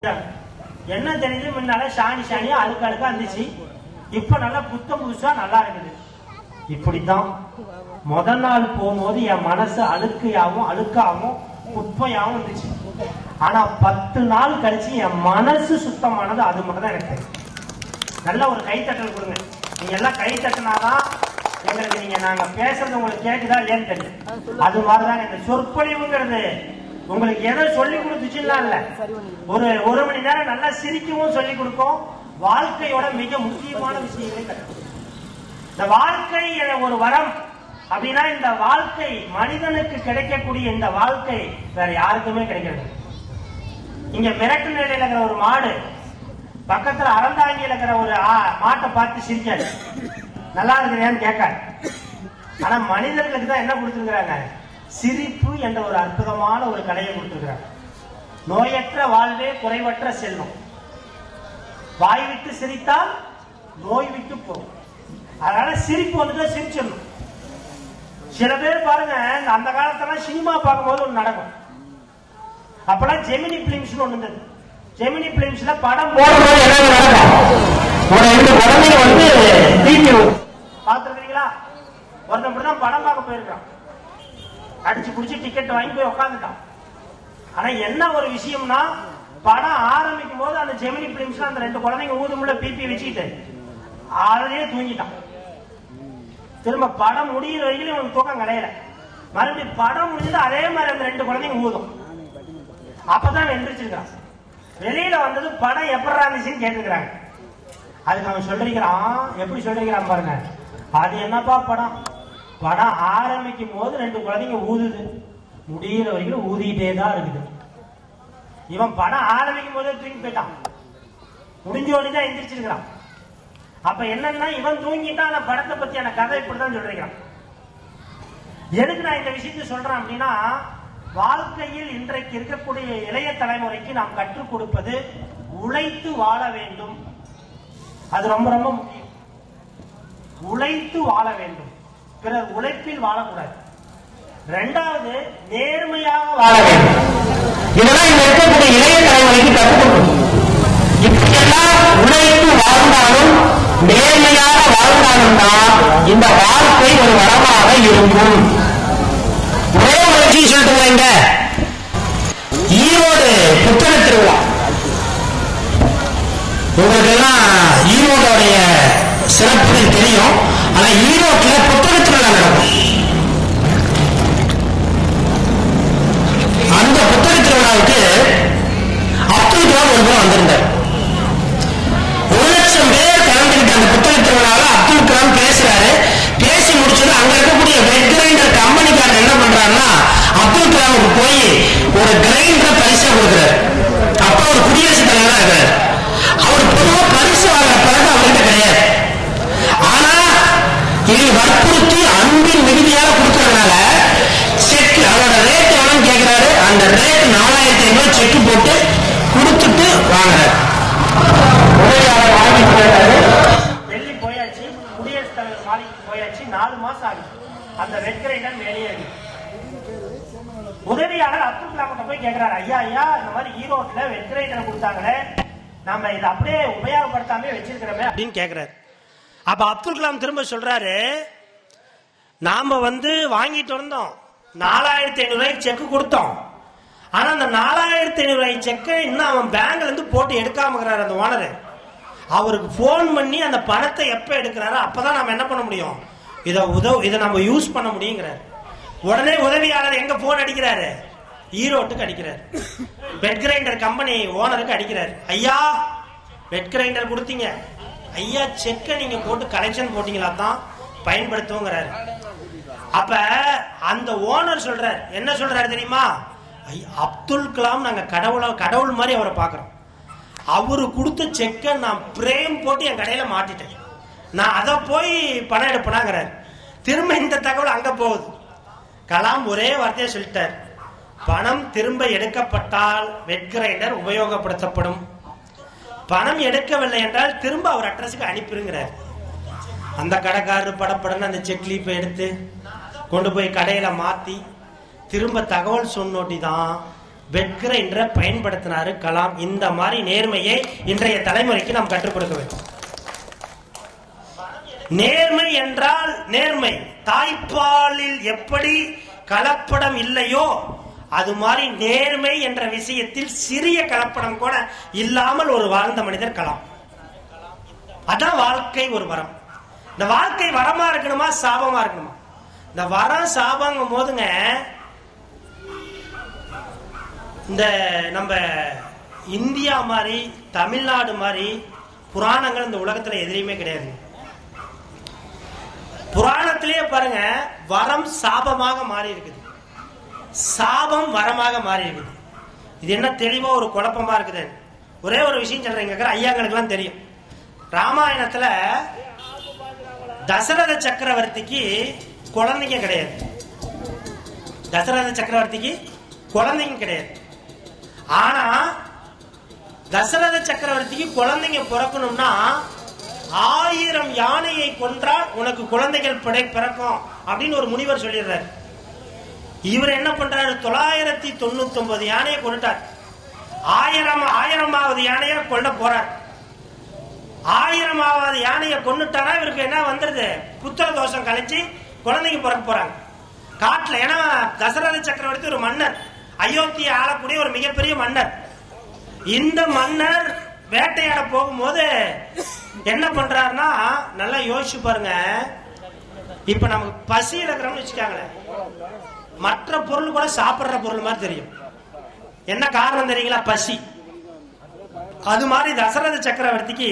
என்ன தெரியுது, முன்னால சாணியா அழுக்க அழுக்கா இருந்துச்சு, இப்ப நல்லா புத்தம் புதுசா நல்லா இருக்குது. இப்படித்தான் முதல் நாள் போகும்போது என் மனசு அழுக்காவும் குப்பையாவும் இருந்துச்சு. ஆனா 10 நாள் கழிச்சு என் மனசு சுத்தமானது. அது மட்டும் தான் எனக்கு தெரியும். நல்ல ஒரு கைத்தட்டல் கொடுங்க. நீங்க எல்லாம் கை தட்டினாதான் எங்களுக்கு நீங்க நாங்க பேசுறது உங்களுக்கு கேக்குதா இல்லையான்னு தெரியும். அது மாதிரிதான் இந்த சொற்பொழிவுங்கிறது உங்களுக்கு எதை சொல்லி கொடுத்துச்சுன்னா இல்ல, ஒரு மணி நேரம் நல்லா சிரிக்கவும் சொல்லி கொடுக்கும். வாழ்க்கையோட மிக முக்கியமான விஷயங்களை கற்றுக்கும். இந்த வாழ்க்கை ஒரு வரம் அப்படின்னா, இந்த வாழ்க்கை மனிதனுக்கு கிடைக்கக்கூடிய இந்த வாழ்க்கை வேற யாருக்குமே கிடைக்கிறது. இங்க மிரட்டு நிலையில இருக்கிற ஒரு மாடு பக்கத்துல அறந்தாங்கியில இருக்கிற ஒரு மாட்டை பார்த்து சிரிக்காது, நல்லா இருக்கிறேன்னு கேட்காது. ஆனா மனிதர்களுக்கு தான் என்ன கொடுத்துருக்காங்க, சிரிப்பு என்ற ஒரு அற்புதமான ஒரு கலையை கொடுத்திருக்கிறார். நோயற்ற வாழ்வே குறைவற்ற செல்வம். வாய் விட்டு சிரித்தால் நோய் விட்டு போகும். அதனால சிரிப்பு வந்துட்டு சிரிச்சிடணும். சில பேர் பாருங்க, அந்த காலத்துல சினிமா பார்க்கும்போது ஒண்ணு நடக்கும். அப்பெல்லாம் ஜெமினி பிலிம்ஸ் ஒண்ணு இருந்தது. ஜெமினி பிலிம்ஸ்ல படம் போடும்போது பார்த்துருக்கீங்களா? ஒருத்தன் படம் பார்க்க போயிருக்கான், அடிச்சு புடிச்சு டிக்கெட் வாங்கி போய் உட்காந்துட்டான். ஆனா என்ன ஒரு விஷயம்னா, படம் ஆரம்பிக்கும் போது அந்த ஜெமினி பிலிம்ஸ்ல அந்த 2 குழந்தைங்க ஊதுமுள்ள பிபி வச்சுக்கிட்டு ஆளையே தூங்கிட்டான். திரும்ப படம் முடிகிற வரைக்கும் இவனுக்கு தூக்கம் கிடையல. மறுபடியும் படம் முடிஞ்சது அதே மாதிரி அந்த 2 குழந்தைங்க ஊதும். அப்பதான் எந்திரிச்சிருக்கான். வெளியில வந்தது படம் எப்படி இருந்துச்சுன்னு கேட்டுக்கிறாங்க. அதுக்கு அவன் சொல்லிருக்கிறான். எப்படி சொல்லிருக்கிறான் பாருங்க. அது என்னப்பா படம் ஆரம்பிக்கும் போது 2 குழந்தைங்க ஊதுது, முடிகிற வரைக்கும் ஊதிக்கிட்டே தான் இருக்குது. இவன் படம் ஆரம்பிக்கும் போதே தூங்கி போயிட்டான், முடிஞ்சோடிதான் எந்திரிச்சிருக்கிறான். அப்ப என்னன்னா, இவன் தூங்கிட்டான். அந்த படத்தை பத்தியான கதை இப்படிதான் சொல்றான். எதுக்கு நான் இந்த விஷயத்தை சொல்றேன் அப்படின்னா, வாழ்க்கையில் இன்றைக்கு இருக்கக்கூடிய இளைய தலைமுறைக்கு நாம் கற்றுக் கொடுப்பது உழைத்து வாழ வேண்டும். அது ரொம்ப ரொம்ப முக்கியம். உழைத்து வாழ வேண்டும், பிறர் உழைப்பில் வாழக்கூடாது. 2வது நேர்மையாக வாழ வேண்டும். இதெல்லாம் இங்க இருக்கக்கூடிய இளைய தலைமுறைக்கு கற்றுக்கொள்ளும். இப்படியெல்லாம் உழைத்து வாழ்ந்தாலும் நேர்மையாக வாழ்ந்தாலும் தான் இந்த வாழ்க்கை ஒரு வரமாக இருக்கும். ஒரே ஒரு விஷயம் சொல்லிட்டு போங்க. ஈரோடு புத்தக திருவிழா, உங்களுக்கு எல்லாம் ஈரோடைய சிறப்புகள் தெரியும். ஆனா ஈரோட்டில் புத்தக திருவிழா நடக்கும். அந்த புத்தக திருவிழாவுக்கு அப்துல் கலாம் ஒரு முறை வந்திருந்தார். 1,00,000 பேர் கலந்துக்கிட்ட அந்த புத்தக திருவிழாவில் அப்துல் கலாம் பேசுறாரு. பேசி முடிச்சது அங்க இருக்கக்கூடிய வெட் கிரைண்டர் கம்பெனிக்காரர் என்ன பண்றாருன்னா, அப்துல் கலாமுக்கு போய் ஒரு கிரைண்டரை பரிசா கொடுக்கிறார். அப்ப ஒரு குடியரசுத் தலைவரா இருக்கிறார். அவர் பொதுவாக பரிசு வாங்குற பழக்கம் அவர்கிட்ட கிடையாது. ஆனா இது வற்புறுத்தி அன்பின் மிகுதியாக கொடுக்கறதுனால செக் அவரோட ரேட் எவ்வளவு கேட்கிறாரு. அந்த ரேட் 4,500 செக் போட்டு கொடுத்துட்டு வாங்குறாரு. டெல்லி போயாச்சு, குடியரசுத் தலைவர் மாளிகைக்கு போயாச்சு. 4 மாசம் ஆகுது. அந்த வெட் கிரைண்டர் மேலேயே உதவியாளர் அப்துல் கலாம் போய் கேட்கிறாரு, ஐயா இந்த மாதிரி ஈரோட்ல வெட் கிரைண்டர் கொடுத்தாங்களே, நம்ம இதை அப்படியே உபயோகப்படுத்தாம வச்சிருக்கிறோமே அப்படின்னு கேட்கிறாரு. அப்ப அப்துல் கலாம் திரும்ப சொல்றாரு, நாம வாங்கிட்டு வந்தோம், 4,500 ரூபாய்க்கு செக் கொடுத்தோம். ஆனா அந்த 4,500 ரூபாய் செக்கை இன்னும் அவன் பேங்க்ல இருந்து போட்டு எடுக்காம அந்த ஓனர். அவருக்கு போன் பண்ணி அந்த பணத்தை எப்ப எடுக்கிறாரோ அப்பதான் நம்ம என்ன பண்ண முடியும், இதை நம்ம யூஸ் பண்ண முடியுங்கிறாரு. உடனே உதவியாளர் எங்க போன் அடிக்கிறாரு, ஈரோட்டுக்கு அடிக்கிறாரு. வெட் கிரைண்டர் கம்பெனி ஓனருக்கு அடிக்கிறாரு. ஐயா வெட் கிரைண்டர் கொடுத்தீங்க, ஐயா செக்கை நீங்க போட்டு கலெக்ஷன் போட்டீங்களா தான் பயன்படுத்துவோங்கிறாரு. அப்ப அந்த ஓனர் சொல்றாரு, என்ன சொல்றாரு தெரியுமா, அப்துல் கலாம் நாங்க கடவுள் மாதிரி அவரை பாக்குறோம். அவரு கொடுத்த செக்கை நான் பிரேம் போட்டு என் கடையில மாட்டிட்டேன், நான் அதை போய் பணம் எடுப்பனாங்கிறாரு. திரும்ப இந்த தகவல் அங்க போகுது. கலாம் ஒரே வார்த்தையை சொல்லிட்டார், பணம் திரும்ப எடுக்கப்பட்டால் வெட் கிரைண்டர் உபயோகப்படுத்தப்படும், பணம் எடுக்கவில்லை என்றால் திரும்ப அவர் அட்ரஸுக்கு அனுப்பிடுங்கிறார். அந்த கடைக்காரர் படப்படன்னு அந்த செக்லீப்பை எடுத்து கொண்டு போய் கடையில மாத்தி திரும்ப தகவல் சொன்னோட்டி தான் வெட்கிற பயன்படுத்தினாரு கலாம். இந்த மாதிரி நேர்மையை இன்றைய தலைமுறைக்கு நாம் கற்றுக் கொடுக்க வேண்டும். நேர்மை என்றால் நேர்மை. தாய்ப்பாலில் எப்படி கலப்படம் இல்லையோ அது மாதிரி நேர்மை என்ற விஷயத்தில் சிறிய கலப்படம் கூட இல்லாமல் ஒரு வாழ்ந்த மனிதர் கலாம். அதான் வாழ்க்கை ஒரு வரம். இந்த வாழ்க்கை வரமா இருக்கணுமா சாபமா இருக்கணுமா? இந்த வரம் சாபங்கும் போதுங்க, இந்த நம்ம இந்தியா மாதிரி தமிழ்நாடு மாதிரி புராணங்கள் இந்த உலகத்துல எதிரையுமே கிடையாது. புராணத்திலேயே பாருங்க, வரம் சாபமாக மாறி இருக்குது, சாபம் வரமாக மாறி இருக்குது. இது என்ன தெளிவா ஒரு குழப்பமா இருக்குது. ஒரே ஒரு விஷயம் சொல்றேன், ஐயாங்களுக்கு எல்லாம் தெரியும். ராமாயணத்துல தசரத சக்கரவர்த்திக்கு குழந்தைங்க கிடையாது. தசரத சக்கரவர்த்திக்கு குழந்தைங்க கிடையாது. ஆனா தசரத சக்கரவர்த்திக்கு குழந்தைங்க பிறக்கணும்னா 1000 யானையை கொன்றால் உனக்கு குழந்தைகள் பிறக்கும் அப்படின்னு ஒரு முனிவர் சொல்லிடுறாரு. இவர் என்ன பண்றாரு, 999 யானையை கொண்டுட்டார். 1000வது யானையை கொல்ல போறார். 1000வது யானையை கொண்டுட்டாரா இவருக்கு என்ன வந்துருது, புத்திர தோஷம் கழிச்சு குழந்தைங்க பிறக்க போறாங்க காட்டுல. ஏன்னா தசரத சக்கரவர்த்தி ஒரு மன்னர், அயோத்தியை ஆளக்கூடிய ஒரு மிகப்பெரிய மன்னர். இந்த மன்னர் வேட்டையாட போகும்போது என்ன பண்றாருன்னா, நல்லா யோசிச்சு பாருங்க. இப்ப நமக்கு பசி இருக்கிறோம்னு வச்சுக்காங்களேன், மற்ற பொருள் கூட சாப்பிடுற பொருள் மாதிரி தெரியும். என்ன காரணம் தெரியுங்களா? பசி. அது மாதிரி தசரத சக்கரவர்த்திக்கு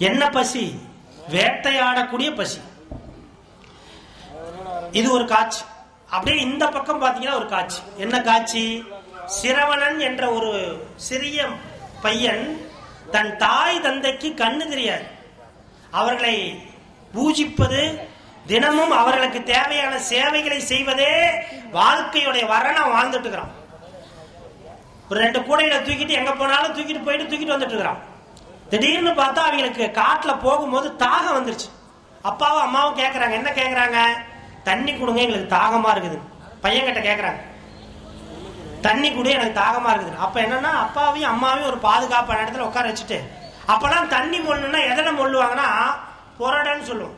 என்ன பசி? வேட்டையாடக்கூடிய பசி. இது ஒரு காட்சி. அப்படியே இந்த பக்கம் பாத்தீங்கன்னா ஒரு காட்சி. என்ன காட்சி? சிரவணன் என்ற ஒரு சிறிய பையன் தன் தாய் தந்தைக்கு கண்ணு தெரியாது, அவர்களை பூஜிப்பது, தினமும் அவர்களுக்கு தேவையான சேவைகளை செய்வதே வாழ்க்கையுடைய வரணம் வாழ்ந்துட்டு இருக்கிறான். ஒரு 2 கூடையில தூக்கிட்டு எங்க போனாலும் தூக்கிட்டு வந்துட்டு இருக்கிறான். திடீர்னு பார்த்தா அவங்களுக்கு காட்டுல போகும்போது தாகம் வந்துருச்சு. அப்பாவும் அம்மாவும் கேட்கறாங்க. என்ன கேட்கறாங்க? தண்ணி கொடுங்க, எங்களுக்கு தாகமா இருக்குது. பையன் கிட்ட கேட்கறாங்க, தண்ணி குடி, எனக்கு தாகமா இருக்குது. அப்ப என்னன்னா, அப்பாவையும் அம்மாவையும் ஒரு பாதுகாப்பான இடத்துல உட்கார வச்சுட்டு, அப்பெல்லாம் தண்ணி மொல்லணும்னா எதில் மொல்லுவாங்கன்னா புரடன்னு சொல்லுவோம்,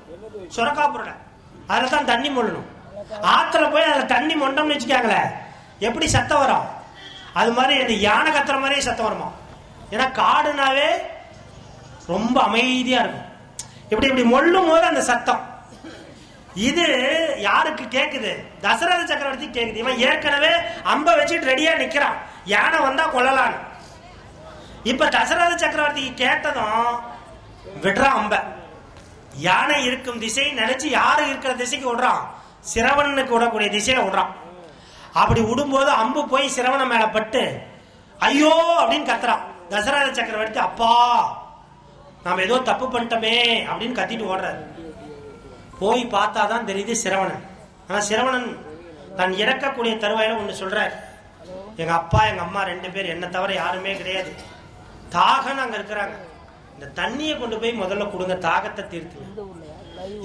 சுரக்கா புரடை. அதில் தான் தண்ணி மொல்லணும். ஆத்துல போய் அதில் தண்ணி மொண்டோம்னு வச்சுக்காங்களே, எப்படி சத்தம் வரும்? அது மாதிரி இந்த யானை கத்துற மாதிரியே சத்தம் வருமா. ஏன்னா காடுனாவே ரொம்ப அமைதியா இருக்கும். இப்படி மொல்லும் போது அந்த சத்தம் இது யாருக்கு கேக்குது? தசரத சக்கரவர்த்தி கேக்குது. இவன் ஏற்கனவே அம்ப வச்சுட்டு ரெடியா நிக்கிறான், யானை வந்தா கொள்ளலான்னு. இப்ப தசரத சக்கரவர்த்திக்கு கேட்டதும் விடுறான் அம்ப. யானை இருக்கும் திசை நினைச்சு யாரு இருக்கிற திசைக்கு விடுறான், சிரவணனுக்கு விடக்கூடிய திசையில விடுறான். அப்படி விடும்போது அம்பு போய் சிரவணன் மேல பட்டு ஐயோ அப்படின்னு கத்துறான். தசரத சக்கரவர்த்தி அப்பா நாம ஏதோ தப்பு பண்ணிட்டோமே அப்படின்னு கத்திட்டு ஓடுறாரு. போய் பார்த்தாதான் தெரியுது சிரவணன். ஆனா சிரவணன் தன் இறக்கக்கூடிய தருவாயில ஒண்ணு சொல்றாரு, எங்க அப்பா எங்க அம்மா 2 பேர், என்ன தவிர யாருமே கிடையாது. தாகம் அங்க இருக்கிறாங்க, இந்த தண்ணியை கொண்டு போய் முதல்ல கொடுங்க, தாகத்தை தீர்த்து.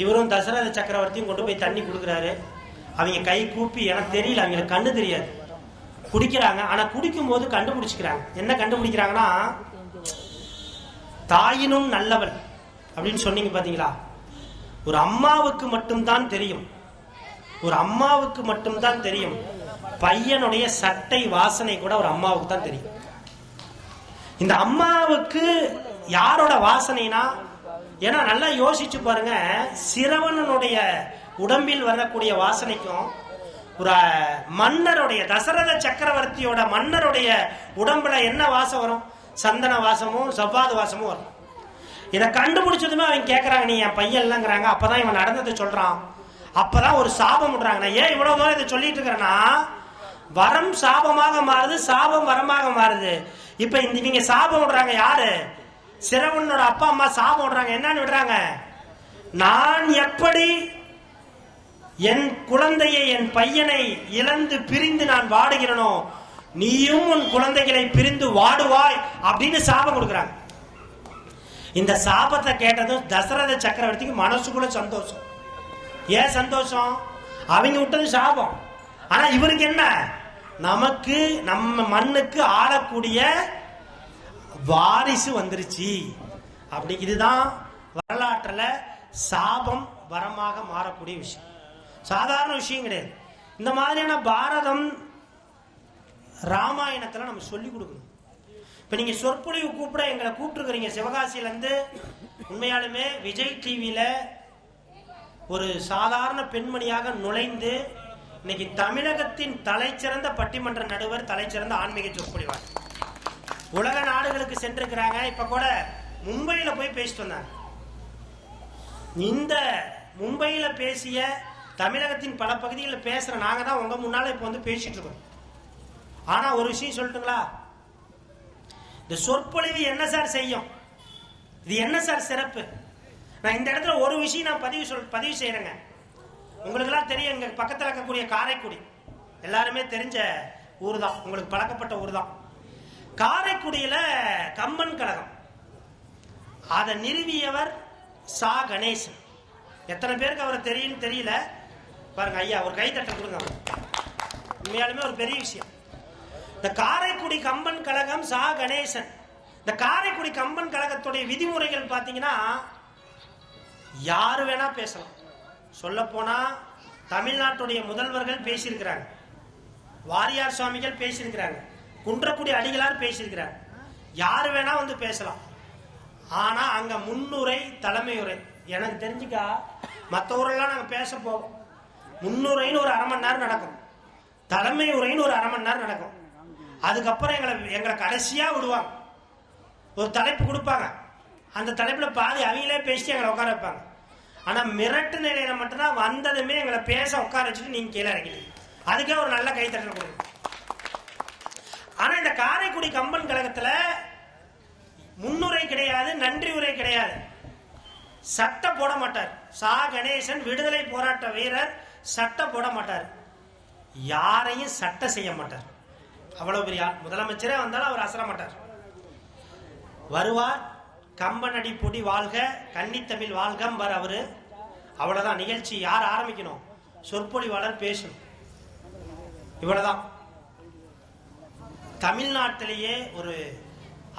இவரும் தசரத சக்கரவர்த்தியும் கொண்டு போய் தண்ணி கொடுக்குறாரு. அவங்க கை கூப்பி, எனக்கு தெரியல, அவங்களுக்கு கண்ணு தெரியாது, குடிக்கிறாங்க. ஆனா குடிக்கும் போது கண்டுபிடிச்சுக்கிறாங்க. என்ன கண்டுபிடிக்கிறாங்கன்னா, தாயினும் நல்லவள் அப்படின்னு சொன்னீங்க பாத்தீங்களா, ஒரு அம்மாவுக்கு மட்டும்தான் தெரியும், ஒரு அம்மாவுக்கு மட்டும்தான் தெரியும். பையனுடைய சட்டை வாசனை கூட ஒரு அம்மாவுக்கு தான் தெரியும். இந்த அம்மாவுக்கு யாரோட வாசனைனா, ஏன்னா நல்லா யோசிச்சு பாருங்க, சிரவணனுடைய உடம்பில் வரக்கூடிய வாசனைக்கும் ஒரு மன்னருடைய, தசரத சக்கரவர்த்தியோட மன்னருடைய உடம்புல என்ன வாசம் வரும்? சந்தன வாசமும் செவ்வாது வாசமும் வரும். இதை கண்டுபிடிச்சதுமே அவங்க கேட்கறாங்க, நீ என் பையன் இல்லைங்கிறாங்க. அப்பதான் இவன் நடந்ததை சொல்றான். அப்பதான் ஒரு சாபம் விடுறாங்க. நான் ஏன் இவ்வளவு தூரம் இதை சொல்லிட்டு இருக்கிறேன்னா, வரம் சாபமாக மாறுது, சாபம் வரமாக மாறுது. இப்ப இவங்க சாபம் விடுறாங்க. யாரு? சிரவணனோட அப்பா அம்மா சாபம் விடுறாங்க. என்னன்னு விடுறாங்க? நான் எப்படி என் குழந்தையை, என் பையனை இழந்து பிரிந்து நான் வாடுகிறனோ, நீயும் உன் குழந்தைகளை பிரிந்து வாடுவாய் அப்படின்னு சாபம் கொடுக்குறாங்க. இந்த சாபத்தை கேட்டதும் தசரத சக்கரவர்த்திக்கு மனசுக்குள்ள சந்தோஷம். ஏன் சந்தோஷம்? அவங்க விட்டது சாபம். ஆனா இவருக்கு என்ன? நமக்கு நம்ம மண்ணுக்கு ஆளக்கூடிய வாரிசு வந்துருச்சு. அப்படி இதுதான் வரலாற்றுல சாபம் வரமாக மாறக்கூடிய விஷயம், சாதாரண விஷயம் கிடையாது. இந்த மாதிரியான பாரதம் ராமாயணத்துல நம்ம சொல்லி கொடுக்கணும். இப்ப நீங்க சொற்பொழிவு கூப்பிட எங்களை கூப்பிட்டுருக்கிறீங்க சிவகாசியில இருந்து. உண்மையாலுமே விஜய் டிவியில ஒரு சாதாரண பெண்மணியாக நுழைந்து இன்னைக்கு தமிழகத்தின் தலைச்சிறந்த பட்டிமன்ற நடுவர், தலைச்சிறந்த ஆன்மீக சொற்பொழிவார், உலக நாடுகளுக்கு சென்றிருக்கிறாங்க. இப்ப கூட மும்பையில போய் பேசிட்டு வந்தாங்க. இந்த மும்பையில பேசிய தமிழகத்தின் பல பகுதிகளில் பேசுற நாங்க தான் உங்க முன்னால இப்ப வந்து பேசிட்டு இருக்கோம். ஆனா ஒரு விஷயம் சொல்லட்டுங்களா, இந்த சொற்பொழிவு என்ன சார் செய்யும், இது என்ன சார் சிறப்பு? நான் இந்த இடத்துல ஒரு விஷயம் நான் பதிவு செய்யறேங்க. உங்களுக்கு எல்லாம் தெரியும், எங்க பக்கத்தில் இருக்கக்கூடிய காரைக்குடி எல்லாருமே தெரிஞ்ச ஊர் தான், உங்களுக்கு பழக்கப்பட்ட ஊர் தான். காரைக்குடியில கம்பன் கழகம் அதை நிறுவியவர் சா கணேசன். எத்தனை பேருக்கு அவரை தெரியும் தெரியல. பாருங்க ஐயா, ஒரு கைத்தட்ட கொடுங்க. உண்மையாலுமே ஒரு பெரிய விஷயம். இந்த காரைக்குடி கம்பன் கழகம் சா கணேசன். இந்த காரைக்குடி கம்பன் கழகத்துடைய விதிமுறைகள் பாத்தீங்கன்னா யாரு வேணா பேசலாம். சொல்ல போனா தமிழ்நாட்டுடைய முதல்வர்கள் பேசியிருக்கிறாங்க, வாரியார் சுவாமிகள் பேசியிருக்கிறாங்க, குன்றக்குடி அடிகளார் பேசியிருக்கிறாங்க, யாரு வேணா வந்து பேசலாம். ஆனா அங்க முன்னுரை தலைமை உரை. எனக்கு தெரிஞ்சுக்கா மற்ற ஊரெல்லாம் நாங்க பேச போவோம், முன்னுரைன்னு ஒரு அரை மணி நேரம் நடக்கும், தலைமை உரைன்னு ஒரு அரை மணி நேரம் நடக்கும். அதுக்கப்புறம் எங்களை கடைசியா விடுவாங்க, ஒரு தலைப்பு கொடுப்பாங்க, அந்த தலைப்புல பாதி அவங்களே பேசி எங்களை உட்கார வைப்பாங்க. ஆனா மிரட்டு நிலையில மட்டும்தான் வந்ததுமே எங்களை பேச உட்கார வச்சுட்டு நீங்க கீழே இறங்கிடுங்க. அதுக்கே ஒரு நல்ல கைத்தட்டல் கொடுங்க. ஆனா இந்த காரைக்குடி கம்பன் கழகத்துல முன்னுரை கிடையாது, நன்றி உரை கிடையாது, சட்டம் போட மாட்டார். சா கணேசன் விடுதலை போராட்ட வீரர், சட்டம் போட மாட்டார், யாரையும் சட்டம் செய்ய மாட்டார். அவ்வளவு பெரிய முதலமைச்சரே வந்தாலும் அவர் அசர மாட்டார். வருவார், கம்பனடி பொடி வாழ்க, கன்னித்தமிழ் வாழ்கம்பர் அவரு. அவ்வளவுதான் நிகழ்ச்சி. யார் ஆரம்பிக்கணும்? சொற்பொழிவாளர் பேசணும். இவ்வளவுதான். தமிழ்நாட்டிலேயே ஒரு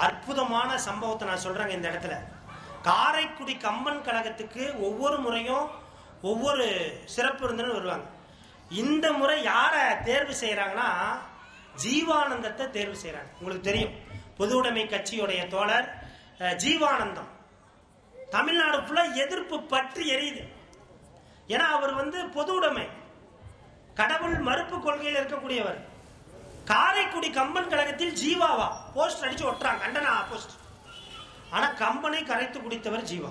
அற்புதமான சம்பவத்தை நான் சொல்றேங்க இந்த இடத்துல. காரைக்குடி கம்பன் கழகத்துக்கு ஒவ்வொரு முறையும் ஒவ்வொரு சிறப்பு விருந்தினர் வருவாங்க. இந்த முறை யார தேர்வு செய்யறாங்கன்னா ஜீவானந்தத்தை தேர்வு செய்யறாங்க. உங்களுக்கு தெரியும், பொது உடைமை கட்சியுடைய தோழர் ஜீவானந்தம். தமிழ்நாடு ஃபுல்லா எதிர்ப்பு பற்றி எரியுது. ஏன்னா அவர் வந்து பொது உடைமை, கடவுள் மறுப்பு கொள்கையில் இருக்கக்கூடியவர். காரைக்குடி கம்பன் கழகத்தில் ஜீவாவா போஸ்ட் அடிச்சு ஒட்டுறாங்க, கண்டன போஸ்ட். ஆனா கம்பனை கரைத்து குடித்தவர் ஜீவா.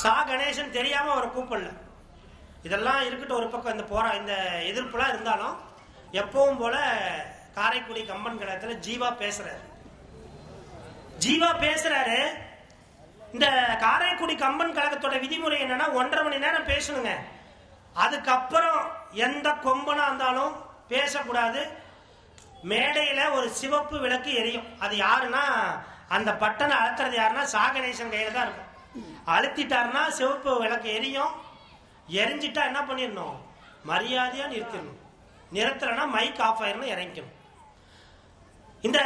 சா கணேசன் தெரியாம அவரை கூப்பிடல. இதெல்லாம் இருக்கட்டும் ஒரு பக்கம். இந்த எதிர்ப்புலாம் இருந்தாலும் எப்பவும் போல காரைக்குடி கம்பன் கழகத்துல ஜீவா பேசுறாரு. இந்த காரைக்குடி கம்பன் கழகத்தோட விதிமுறை என்னன்னா 1.5 மணி நேரம் பேசணுங்க. அதுக்கப்புறம் எந்த கொம்பனா இருந்தாலும் பேசக்கூடாது. மேடையில ஒரு சிவப்பு விளக்கு எரியும். அது யாருன்னா அந்த பட்டனை அழுத்துறது யாருன்னா சா கணேசன் கையில தான் இருக்கும். அழுத்திட்டாருன்னா சிவப்பு விளக்கு எரியும். எரிஞ்சிட்டா என்ன பண்ணிடணும்? மரியாதையா நிறுத்திடணும். நிறுத்தலைன்னா மைக் ஆஃப் ஆயிரணும், இறங்கிக்கணும். இந்த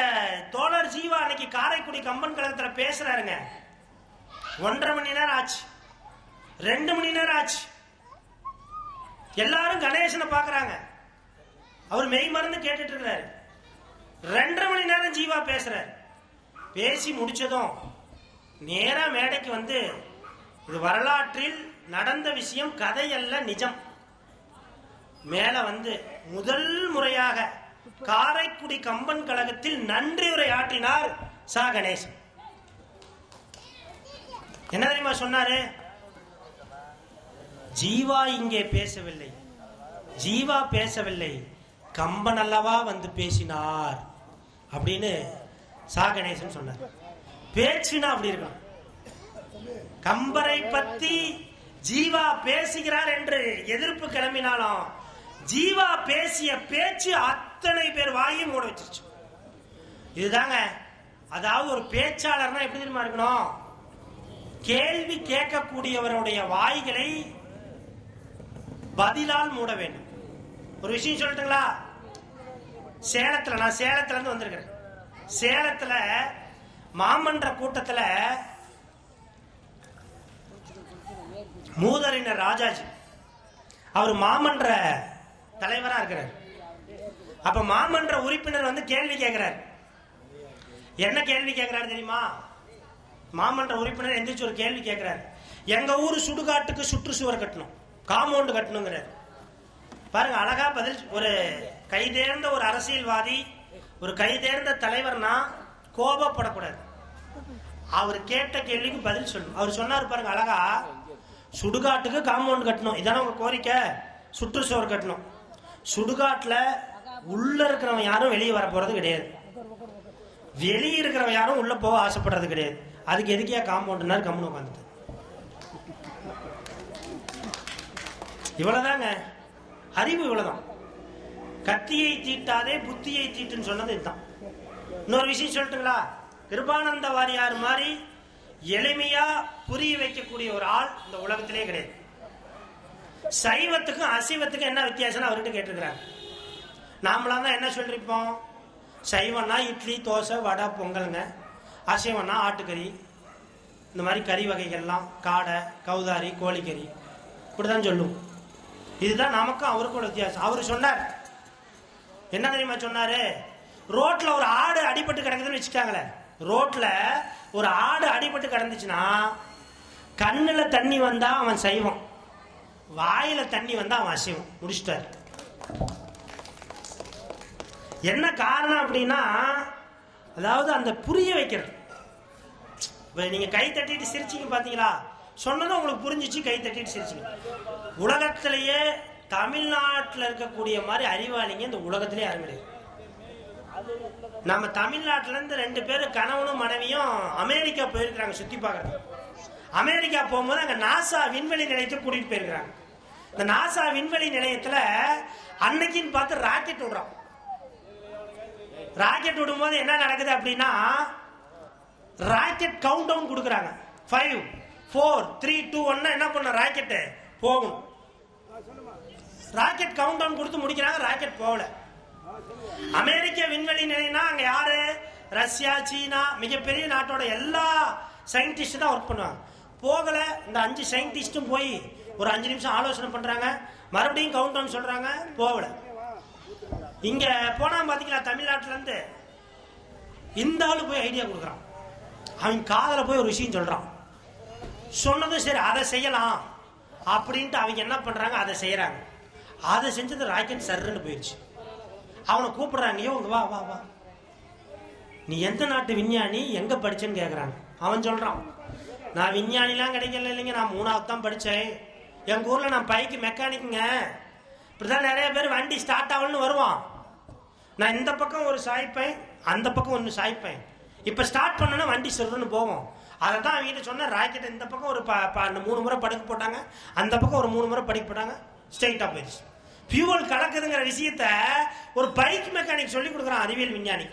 தோழர் ஜீவா அன்னைக்கு காரைக்குடி கம்பன் கழகத்துல பேசுறாருங்க. 1.5 மணி நேரம் ஆச்சு, 2 மணி நேரம் ஆச்சு. எல்லாரும் கணேசனை பாக்குறாங்க. அவர் மெய் மறந்து கேட்டுட்டு இருக்கிறாரு. 2.5 மணி நேரம் ஜீவா பேசுறாரு. பேசி முடிச்சதும் நேரா மேடைக்கு வந்து, இது வரலாற்றில் நடந்த விஷயம், கதை அல்ல நிஜம். மேல வந்து முதல் முறையாக காரைக்குடி கம்பன் கழகத்தில் நன்றி உரை ஆற்றினார் சா கணேசன். என்ன தெரியுமா சொன்னாரு? ஜீவா இங்கே பேசவில்லை, ஜீவா பேசவில்லை, கம்பன் அல்லவா வந்து பேசினார் அப்படின்னு சா கணேசன் சொன்னார். பேச்சுனா அப்படி இருக்கும். கம்பரை பத்தி ஜீவா பேசுகிறார் என்று எதிர்ப்பு கிளம்பினாலும் ஜீவா பேசிய பேச்சு அத்தனை பேர் வாயும் மூட வச்சிருச்சு. இதுதாங்க, அதாவது ஒரு பேச்சாளர்னா எப்படி தெரியுமா இருக்கணும்? கேள்வி கேட்கக்கூடியவருடைய வாய்களை பதிலால் மூட வேண்டும். ஒரு விஷயம் சொல்லட்டுங்களா? சேலத்துல, நான் சேலத்துல இருந்து வந்திருக்கிறேன். சேலத்துல மாமன்ற கூட்டத்துல மூதறிஞர் ராஜாஜி அவர் மாமன்ற தலைவரா இருக்கிறார். அப்ப மாமன்ற உறுப்பினர் வந்து கேள்வி கேட்கிறார். என்ன கேள்வி கேட்கிறாரு தெரியுமா? மாமன்ற உறுப்பினர் எந்திரிச்சு ஒரு கேள்வி கேட்கிறார். எங்க ஊர் சுடுகாட்டுக்கு சுற்றுச்சுவர் கட்டணும், காம்பவுண்ட் கட்டணுங்கிறார். பாருங்க, அழகா பதில். ஒரு கைதேர்ந்த ஒரு அரசியல்வாதி, ஒரு கைதேர்ந்த தலைவர்னா கோபப்படக்கூடாது. அவர் கேட்ட கேள்விக்கு பதில் சொல்லணும். அவர் சொன்னார் பாருங்க அழகா, சுடுகாட்டுக்கு காம்பவுண்ட் கட்டணும், இதான உங்க கோரிக்கை, சுற்றுச்சுவர் கட்டணும். சுடுகாட்டுல உள்ள இருக்கிறவன் யாரும் வெளியே வர போறது கிடையாது, வெளியே இருக்கிறவன் யாரும் உள்ள போக ஆசைப்படுறது கிடையாது. அதுக்கு எதுக்கியா காம்பவுண்ட் கம்முன்னு உட்காந்துட்டு. இவ்வளவுதாங்க அறிவு, இவ்வளவுதான். கத்தியை தீட்டாதே புத்தியை தீட்டுன்னு சொன்னது இதுதான். இன்னொரு விஷயம் சொல்லட்டுங்களா? கிருபானந்த வாரியார் மாதிரி எளிமையா புரிய வைக்கக்கூடிய ஒரு ஆள் இந்த உலகத்திலே கிடையாது. சைவத்துக்கும் அசைவத்துக்கும் என்ன வித்தியாசம் அவர்கிட்ட கேட்டிருக்கிறாங்க. நாமளாம் தான் என்ன சொல்லிருப்போம், சைவம்னா இட்லி தோசை வடை பொங்கலுங்க, அசைவம்னா ஆட்டுக்கறி, இந்த மாதிரி கறி வகைகள்லாம், காடை கௌதாரி கோழிக்கறி, இப்படிதான் சொல்லுவோம். இதுதான் நமக்கும் அவருக்கும் வித்தியாசம். அவரு சொன்னார், என்ன தெரியுமா சொன்னாரு? ரோட்ல ஒரு ஆடு அடிபட்டு கிடக்குதுன்னு வச்சுக்காங்களே, ரோட்ல ஒரு ஆடு அடிபட்டு கிடந்துச்சுன்னா கண்ணுல தண்ணி வந்தா அவன் சைவம், வாயில தண்ணி வந்தா அவன் அசைவம். முடிச்சிட்டாரு. என்ன காரணம் அப்படின்னா, அதாவது அந்த புரிய வைக்கிறது. நீங்க கை தட்டிட்டு சிரிச்சிங்க பாத்தீங்களா, சொன்னதும் உங்களுக்கு புரிஞ்சிச்சு, கை தட்டிட்டு சிரிச்சிங்க. உலகத்திலேயே தமிழ்நாட்டில் இருக்கக்கூடிய மாதிரி அறிவாளிங்க இந்த உலகத்திலே யாரும் கிடையாது. நம்ம தமிழ்நாட்டில இருந்து 2 பேரும் கணவனும் மனைவியும் அமெரிக்கா போயிருக்கிறாங்க சுத்தி பார்க்கறது. அமெரிக்கா போகும்போது அங்க நாசா விண்வெளி நிலையத்தை கூட்டிட்டு போயிருக்கிறாங்க. இந்த நாசா விண்வெளி நிலையத்துல அன்னைக்குன்னு பார்த்து ராக்கெட் விடுறோம். ராக்கெட் விடும்போது என்ன நடக்குது அப்படின்னா, ராக்கெட் கவுண்ட் டவுன் கொடுக்குறாங்க. 5 4 3 2 1 என்ன பண்ண ராக்கெட் போகும். ராக்கெட் கவுண்ட் டவுன் கொடுத்து முடிக்கிறாங்க, ராக்கெட் போகல. அமெரிக்க விண்வெளி நிலையம்னா அங்க யாரு? ரஷ்யா, சீனா, மிகப்பெரிய நாட்டோட எல்லா சயின்டிஸ்ட் தான் ஒர்க் பண்ணுவாங்க. போகல. இந்த 5 சயின்டிஸ்டும் போய் ஒரு 5 நிமிஷம் ஆலோசனை பண்றாங்க, மறுபடியும் கவுண்ட் டவுன் சொல்றாங்க, போகல. இங்க போனா பாத்தீங்களா, தமிழ்நாட்டுல இருந்து இந்த ஆளு போய் ஐடியா கொடுக்குறான். அவன் காதல போய் ஒரு விஷயம் சொல்றான். சொன்னதும் சரி அதை செய்யலாம் அப்படின்ட்டு அவங்க என்ன பண்றாங்க, அதை செய்யறாங்க. அதை செஞ்சது ராக்கெட் சர்ன்னு போயிடுச்சு. அவனை கூப்பிடுறாங்க, இங்க வா வா வா, நீ எந்த நாட்டு விஞ்ஞானி, எங்க படிச்சேன்னு கேக்குறாங்க. அவன் சொல்றான், நான் விஞ்ஞானிலாம் கிடைக்கல இல்லைங்க, நான் 3வது தான் படிச்சேன். எங்க ஊர்ல நான் பைக்கு மெக்கானிக்குங்க. இப்படிதான் நிறைய பேர் வண்டி ஸ்டார்ட் ஆகலன்னு வருவான். நான் இந்த பக்கம் ஒரு சாய்ப்பேன், அந்த பக்கம் ஒன்று சாய்ப்பேன். இப்ப ஸ்டார்ட் பண்ணனா வண்டி சொல்றன்னு போவோம். அதை தான் அவங்க சொன்ன, ராக்கெட் இந்த பக்கம் ஒரு 3 முறை படுக்க போட்டாங்க, அந்த பக்கம் ஒரு 3 முறை படுக்க போட்டாங்க, ஸ்ட்ரெயிட்டா போயிடுச்சு. ஃபியூவல் கலக்குதுங்கிற விஷயத்த ஒரு பைக் மெக்கானிக் சொல்லி கொடுக்குறான் அறிவியல் விஞ்ஞானி.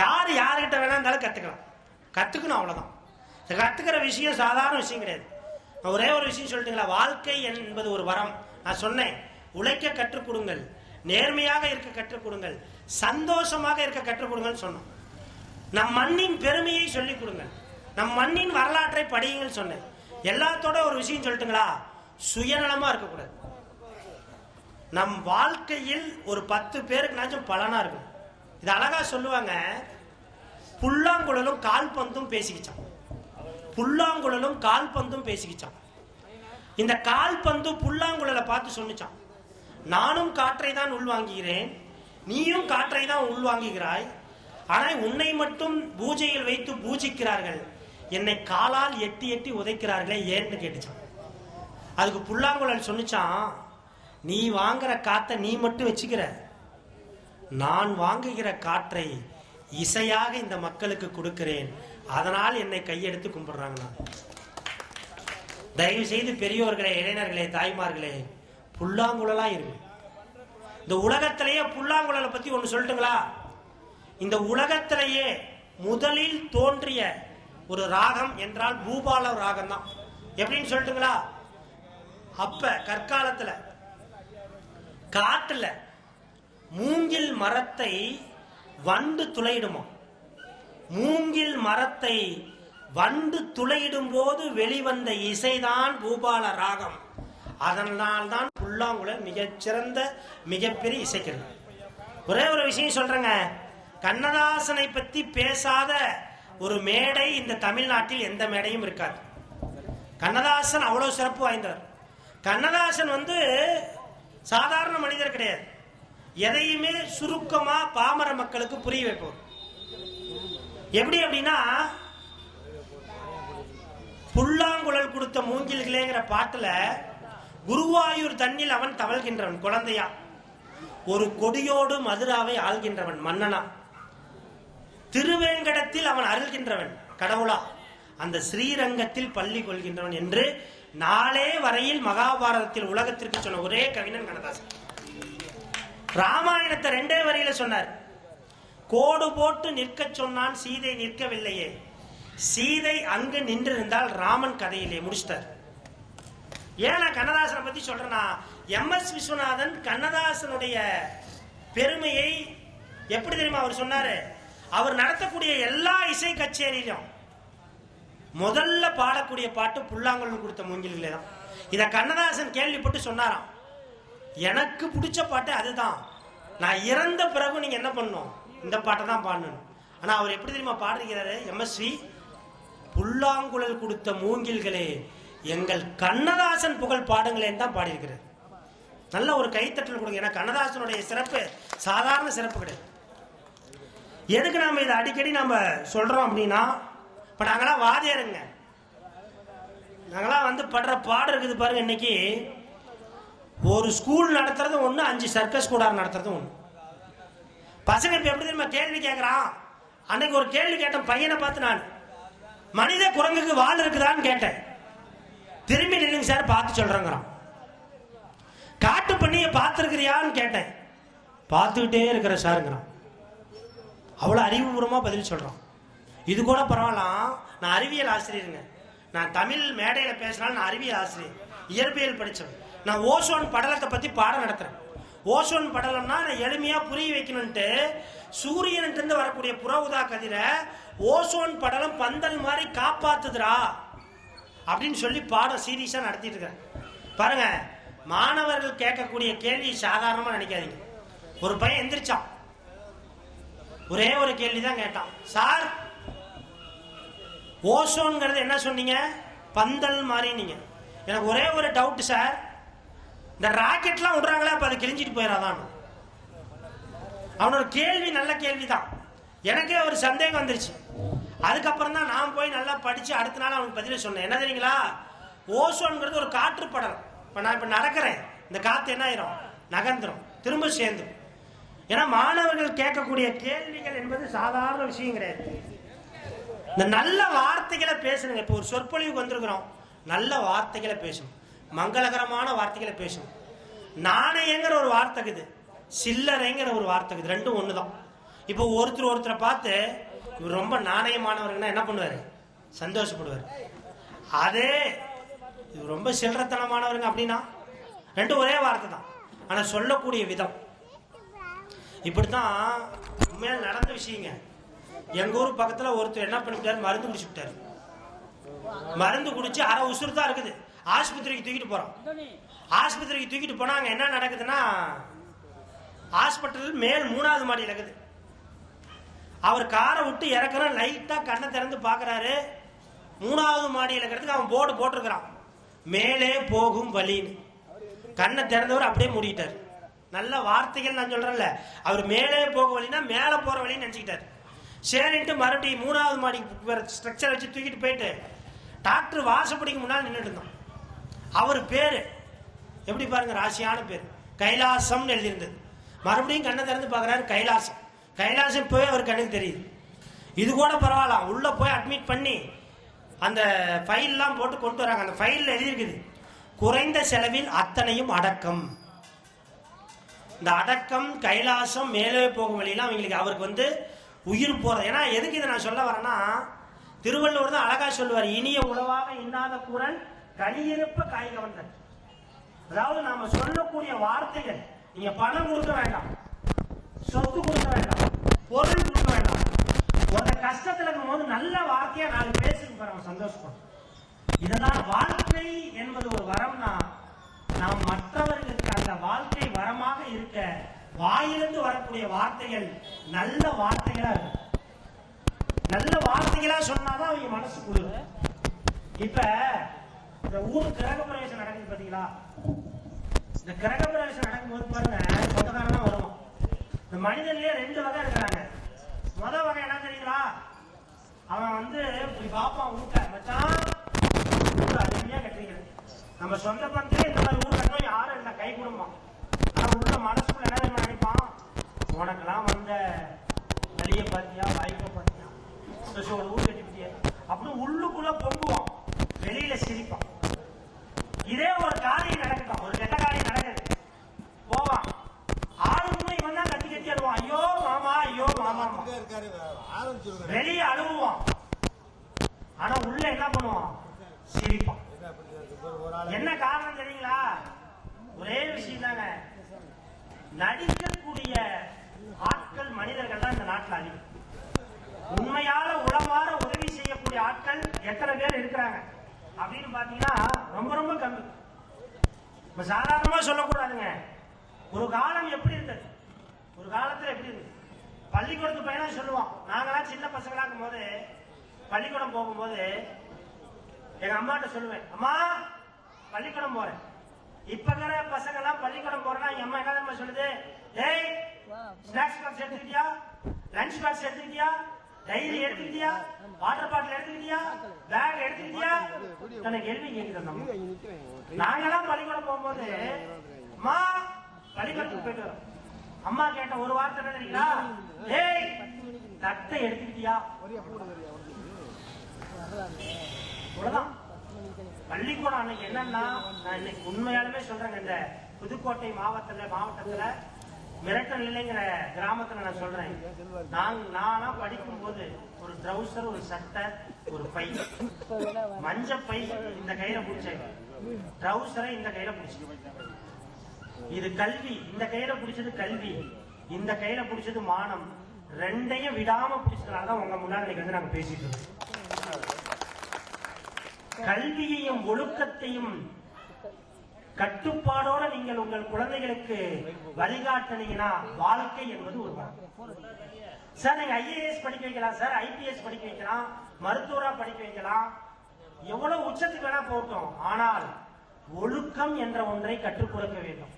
யாருகிட்ட வேணா இருந்தாலும் கத்துக்கணும், அவ்வளவுதான். கத்துக்கிற விஷயம் சாதாரண விஷயம் கிடையாது. ஒரே ஒரு விஷயம் சொல்லிட்டுங்களா, வாழ்க்கை என்பது ஒரு வரம். நான் சொன்னேன், உழைக்க கற்றுக் கொடுங்கள், நேர்மையாக இருக்க கற்றுக் கொடுங்கள், சந்தோஷமாக இருக்க கற்றுக் கொடுங்கள் சொன்னோம். நம் மண்ணின் பெருமையை சொல்லிக் கொடுங்கள், நம் மண்ணின் வரலாற்றை படியுங்கள் சொன்னேன். எல்லாத்தோட ஒரு விஷயம் சொல்லட்டுங்களா, சுயநலமா இருக்கக்கூடாது. நம் வாழ்க்கையில் ஒரு 10 பேருக்கு பலனா இருக்கும். இது அழகா சொல்லுவாங்க, புல்லாங்குழலும் கால்பந்தும் பேசிக்கிச்சான். புல்லாங்குழலும் கால்பந்தும் பேசிக்கிச்சான். இந்த கால்பந்து புல்லாங்குழலை பார்த்து சொன்னிச்சான், நானும் காற்றை தான் உள்வாங்குகிறேன், நீயும் காற்றை தான் உள்வாங்குகிறாய், ஆனால் உன்னை மட்டும் பூஜையில் வைத்து பூஜிக்கிறார்கள், என்னை காலால் எட்டி எட்டி உதைக்கிறார்களே ஏன்னு கேட்டுச்சான். அதுக்கு புல்லாங்குழல் சொன்னிச்சான், நீ வாங்குற காத்தை நீ மட்டும் வச்சுக்கிற, நான் வாங்குகிற காற்றை இசையாக இந்த மக்களுக்கு கொடுக்கிறேன், அதனால் என்னை கையெடுத்து கும்பிடுறாங்க. நான் தயவு செய்து பெரியோர்களே, இளைஞர்களே, தாய்மார்களே, புல்லாங்குழலா இருக்கு. இந்த உலகத்திலேயே புல்லாங்குழலை பத்தி ஒண்ணு சொல்லட்டுங்களா, இந்த உலகத்திலேயே முதலில் தோன்றிய ஒரு ராகம் என்றால் பூபால ராகம் தான். எப்படின்னு சொல்லட்டுங்களா, அப்ப கற்காலத்துல காட்டுல மூங்கில் மரத்தை வண்டு துளையிடுமா? மூங்கில் மரத்தை வண்டு துளையிடும் போது வெளிவந்த இசைதான் பூபால ராகம். அதனால்தான் புல்லாங்குழல் மிகச்சிறந்த மிகப்பெரிய இசைக்கிறது. ஒரே ஒரு விஷயம் சொல்றேங்க, கண்ணதாசனை பத்தி பேசாத ஒரு மேடை இந்த தமிழ்நாட்டில் எந்த மேடையும் இருக்காது. கண்ணதாசன் அவ்வளவு சிறப்பு வாய்ந்தவர். கண்ணதாசன் சாதாரண மனிதர் கிடையாது. எதையுமே சுருக்கமா பாமர மக்களுக்கு புரிய வைப்போம். எப்படி அப்படின்னா, புல்லாங்குழல் கொடுத்த மூங்கில்களேங்கிற பாட்டுல குருவாயூர் தண்ணில் அவன் தவழ்கின்றவன் குழந்தையா, ஒரு கொடியோடு மதுராவை ஆள்கின்றவன் மன்னனா, திருவேங்கடத்தில் அவன் அருள்கின்றவன் கடவுளா, அந்த ஸ்ரீரங்கத்தில் பள்ளி கொள்கின்றவன் என்று நாளே வரையில் மகாபாரதத்தில் உலகத்திற்கு சொன்ன ஒரே கவிஞன் கண்ணதாசன். ராமாயணத்தை 2 வரியில சொன்னார். கோடு போட்டு நிற்க சொன்னான், சீதை நிற்கவில்லையே, சீதை அங்கு நின்றிருந்தால் ராமன் கதையிலே முடிச்சிட்டார். ஏன் நான் கண்ணதாசனை பத்தி சொல்றேன்னா, MS விஸ்வநாதன் கண்ணதாசனுடைய பெருமையை எப்படி தெரியுமா அவர் சொன்னாரு? அவர் நடத்தக்கூடிய எல்லா இசை கச்சேரியிலும் முதல்ல பாடக்கூடிய பாட்டு புல்லாங்குழல் கொடுத்த மூங்கில்களே தான். இத கண்ணதாசன் கேள்விப்பட்டு சொன்னாராம், எனக்கு பிடிச்ச பாட்டு அதுதான், நான் இறந்த பிறகு நீங்க என்ன பண்ணணும், இந்த பாட்டை தான் பாடணும். ஆனா அவர் எப்படி தெரியுமா பாடுகிறாரு? MSV, புல்லாங்குழல் கொடுத்த மூங்கில்களே எங்கள் கண்ணதாசன் புகழ் பாடுங்களேன்னு தான் பாடியிருக்கிறார். நல்ல ஒரு கைத்தட்டல் கொடுங்க. ஏன்னா கண்ணதாசனுடைய சிறப்பு சாதாரண சிறப்பு கிடையாது. எதுக்கு நாம இதை அடிக்கடி நாம சொல்றோம் அப்படின்னா, இப்ப நாங்களாம் வாதியாருங்க, நாங்களாம் படுற பாடம் இருக்குது பாருங்க. இன்னைக்கு ஒரு ஸ்கூல் நடத்துறது ஒண்ணு, 5 சர்க்கஸ் கூடாரம் நடத்துறது ஒண்ணு. பசங்க இப்ப எப்படி தெரியுமா கேள்வி கேட்கறான்? அன்னைக்கு ஒரு கேள்வி கேட்டேன் பையனை பார்த்து, நான் மனித குரங்குக்கு வால் இருக்குதான்னு கேட்டேன். திரும்பி நில்லுங்க சார் பார்த்து சொல்றேங்கிறான். காட்டு பண்ணிய பார்த்துருக்கிறியான்னு கேட்டேன், பார்த்துக்கிட்டே இருக்கிற சாருங்கிறான். அவ்வளவு அறிவுபூர்வமா பதில் சொல்றான். இது கூட பரவாயில்ல, நான் அறிவியல் ஆசிரியருங்க, நான் தமிழ் மேடையில பேசினாலும் நான் அறிவியல் ஆசிரியர், இயற்பியல் படிச்சவன். நான் ஓசோன் படலத்தை பத்தி பாடம் நடத்துறேன். ஓசோன் படலம்னா நான் எளிமையா புரிய வைக்கணும்ட்டு சூரியன்ட்டு வரக்கூடிய புற ஊதா கதிரை ஓசோன் படலம் பந்தல் மாதிரி காப்பாத்துதுரா அப்படின்னு சொல்லி பாடம் சீரியஸா நடத்திட்டு இருக்கேன். பாருங்க, மாணவர்கள் கேட்கக்கூடிய கேள்வி சாதாரணமா நினைக்காதீங்க. ஒரு பையன் எந்திரிச்சான், ஒரே ஒரு கேள்விதான் கேட்டான், சார் ஓசோன்ங்கிறது என்ன சொன்னீங்க? பந்தல் மாதிரி. நீங்க எனக்கு ஒரே ஒரு டவுட் சார், இந்த ராக்கெட்லாம் விடுறாங்களே அப்ப அதை கிழிஞ்சிட்டு போயிடாதான். அவனோட கேள்வி நல்ல கேள்விதான், எனக்கே ஒரு சந்தேகம் வந்துருச்சு. அதுக்கப்புறம் தான் நான் போய் நல்லா படிச்சு அடுத்த நாள் அவனுக்கு பதில சொன்னேன். என்ன தெரியுங்களா, ஓசோன்ங்கிறது ஒரு காற்று படலம். இப்ப நான் இப்ப நடக்கிறேன், இந்த காத்து என்ன ஆயிரும், நகர்ந்துரும், திரும்ப சேர்ந்துரும். ஏன்னா மாணவர்கள் கேட்கக்கூடிய கேள்விகள் என்பது சாதாரண விஷயம் கிடையாது. இந்த நல்ல வார்த்தைகளை பேசணுங்க. இப்ப ஒரு சொற்பொழிவுக்கு வந்திருக்கிறோம், நல்ல வார்த்தைகளை பேசணும், மங்களகரமான வார்த்தைகளை பேசணும். நாணயங்கிற ஒரு வார்த்தை இருக்குது, சில்லறைங்கிற ஒரு வார்த்தை இருக்குது, ரெண்டும் ஒண்ணுதான். இப்போ ஒருத்தரை பார்த்து இவர் ரொம்ப நாணயமானவர்னா என்ன பண்ணுவாரு? சந்தோஷப்படுவார். அதே இவர் ரொம்ப சில்லறத்தனமானவருங்க அப்படின்னா ரெண்டும் ஒரே வார்த்தை தான், ஆனா சொல்லக்கூடிய விதம். இப்படித்தான் உண்மையா நடந்த விஷயங்க. எங்க ஊர் பக்கத்துல ஒருத்தர் என்ன பண்ணிட்டாரு, மருந்து குடிச்சுட்டாரு. மருந்து குடிச்சு அரை உசுறு தான் இருக்குது, ஆஸ்பத்திரிக்கு தூக்கிட்டு போறோம். ஆஸ்பத்திரிக்கு தூக்கிட்டு போனாங்க, என்ன நடக்குதுன்னா, ஹாஸ்பிட்டல் மேல் 3வது மாடியில் இருக்குது. அவர் காரை விட்டு இறக்குற, லைட்டா கண்ணை திறந்து பாக்குறாரு, 3வது மாடியில் இருக்கிறதுக்கு அவன் போர்டு போட்டிருக்கிறான், மேலே போகும் வழின்னு. கண்ணை திறந்தவர் அப்படியே மூடிட்டார். நல்ல வார்த்தைகள் நான் சொல்றேன்ல, அவர் மேலே போக வழின்னா மேலே போற வழின்னு நினைச்சுக்கிட்டாரு. சரின்ட்டு மறுபடியும் 3வது மாடி ஸ்ட்ரக்சர் வச்சு தூக்கிட்டு போயிட்டு டாக்டர் வாசப்படிக்கு முன்னால் நின்றுட்டு இருந்தான். அவர் பேரு எப்படி பாருங்க, ராசியான பேர், கைலாசம் எழுதியிருந்தது. மறுபடியும் கண்ணை திறந்து பாக்குறாரு, கைலாசம். கைலாசம் போய் அவர் கண்ணுக்கு தெரியுது. இது கூட பரவாயில்ல, உள்ள போய் அட்மிட் பண்ணி அந்த ஃபைல் எல்லாம் போட்டு கொண்டு வராங்க. அந்த ஃபைல்ல எழுதியிருக்குது, குறைந்த செலவில் அத்தனையும் அடக்கம். இந்த அடக்கம், கைலாசம், மேலே போகும் வழியெல்லாம் அவங்களுக்கு அவருக்கு உயிர் போறது. ஏன்னா எதுக்கு இதை நான் சொல்ல வரேன்னா, திருவள்ளுவர் தான் அழகா சொல்லுவார், இனிய உணவாக இன்னாத குரல் கனியிருப்ப காய்கவன். அதாவது நாம சொல்லக்கூடிய வார்த்தைகள் நீங்க பணம் கொடுக்க வேண்டாம், சொத்து கொடுக்க வேண்டாம், பொருள் கொடுக்க வேண்டாம். ஒரு கஷ்டத்துல இருக்கும் போது நல்ல வார்த்தையா 4 பேருக்கு பாருங்க, சந்தோஷப்படும். இதனால் வாழ்க்கை என்பது ஒரு வரம்னா நாம் மற்றவர்களுக்கு அந்த வாழ்க்கை வரமாக இருக்க வாயிலிருந்து வரக்கூடிய வார்த்தைகள் நல்ல வார்த்தைகளா இருக்கும். நல்ல வார்த்தைகளா சொன்னாதான் அவங்க மனசு குளிரும். இப்ப இந்த ஊர் கிரக பிரவேசம் நடக்குது பாத்தீங்களா? இந்த கிரக பிரவேசம் நடக்கும்போது பாருங்க, சொந்தக்காரன் தான் வருவோம். இந்த மனிதன்லயே 2 வகை இருக்கிறாங்க. முதல் வகை என்ன தெரியுங்களா? அவன் வந்து இப்படி பாப்பான் ஊட்ட, மச்சான் அருமையா கட்டிக்கிறது. நம்ம சொந்த பந்தே இந்த மாதிரி ஊர் கட்டணும் யாரும் இல்லை, கை குடும்பம். ஆனா உள்ள மனசுக்குள்ள என்ன நினைப்பான், உனக்கெல்லாம் வந்த வழிய பாத்தியா, வாய்ப்பை பாத்தியா, ஒரு ஊர் கட்டிக்கிட்டிய அப்படின்னு உள்ளுக்குள்ள பொங்குவான், வெளியில சிரிப்பான். இதே ஒரு காரியம் நடக்கட்டும், ஒரு கெட்ட காரியம் நடக்குது, போவான், ஆளுக்குமே இவன் தான் கட்டி கட்டி அழுவான், ஐயோ மாமா ஐயோ மாமா, வெளியே அழுவான். ஆனா உள்ள என்ன பண்ணுவான், சிரிப்பான். என்ன காரணம் தெரியுங்களா? ஒரே விஷயம் தாங்க, நடிக்கக்கூடிய ஆட்கள் மனிதர்கள் தான் இந்த நாட்டில் அதிகம். உண்மையால உளமாற உதவி செய்யக்கூடிய ஆட்கள் எத்தனை பேர் இருக்கிறாங்க அப்படின்னு பாத்தீங்கன்னா ரொம்ப ரொம்ப கம்மி. இப்ப சாதாரணமா சொல்லக்கூடாதுங்க. ஒரு காலம் எப்படி இருந்தது, ஒரு காலத்துல எப்படி இருந்தது, பள்ளிக்கூடத்து பையனா சொல்லுவோம். நாங்களாம் சின்ன பசங்களா இருக்கும் போது பள்ளிக்கூடம் போகும்போது எங்க அம்மாட்ட சொல்லுவேன், அம்மா பள்ளிக்கூடம் போறேன். இப்ப இருக்கிற பசங்க எல்லாம் பள்ளிக்கூடம் போறேன்னா எங்க அம்மா என்ன சொல்லுது, ஏய் ஸ்நாக்ஸ் பாக்ஸ் எடுத்துக்கிட்டியா, லஞ்ச் பாக்ஸ் எடுத்துக்கிட்டியா, டைரி எடுத்துக்கிட்டியா, வாட்டர் பாட்டில் எடுத்துக்கிட்டியா, பேக் எடுத்துக்கிட்டியா, எனக்கு கேள்வி கேட்குது. நாங்கெல்லாம் பள்ளிக்கூடம் போகும்போது அம்மா பள்ளிக்கூடத்துக்கு போயிட்டு வரோம். அம்மா கேட்ட ஒரு வார்த்தை என்ன தெரியுங்களா, ஏய் தட்டை எடுத்துக்கிட்டியா, அவ்வளவுதான். பள்ளிக்கூடம் அன்னைக்கு என்னன்னா, நான் இன்னைக்கு உண்மையாலுமே சொல்றேங்க, இந்த புதுக்கோட்டை மாவட்டத்துல மிரட்டல் இல்லைங்கிற கிராமத்துல நான் சொல்றேன், நானா படிக்கும் போது ஒரு ட்ரௌசர், ஒரு சட்டை, ஒரு பை, மஞ்ச பை இந்த கையில பிடிச்சேன், ட்ரௌசரை இந்த கையில பிடிச்சேன். இது கல்வி, இந்த கையில பிடிச்சது கல்வி, இந்த கையில பிடிச்சது மானம். ரெண்டையும் விடாம பிடிச்சதுனாலதான் உங்க முன்னாடி வந்து நாங்க பேசிட்டு இருக்கோம். கல்வியையும் ஒழுக்கத்தையும் கட்டுப்பாடோட நீங்கள் உங்கள் குழந்தைகளுக்கு வழிகாட்டினீங்கன்னா வாழ்க்கை என்பது ஒரு சார். நீங்க IAS படிக்க வைக்கலாம் சார், IPS படிக்க வைக்கலாம், மருத்துவரா படிக்க வைக்கலாம், எவ்வளவு உச்சத்துக்கு வேணா போட்டோம். ஆனால் ஒழுக்கம் என்ற ஒன்றை கற்றுக் கொடுக்க வேண்டும்.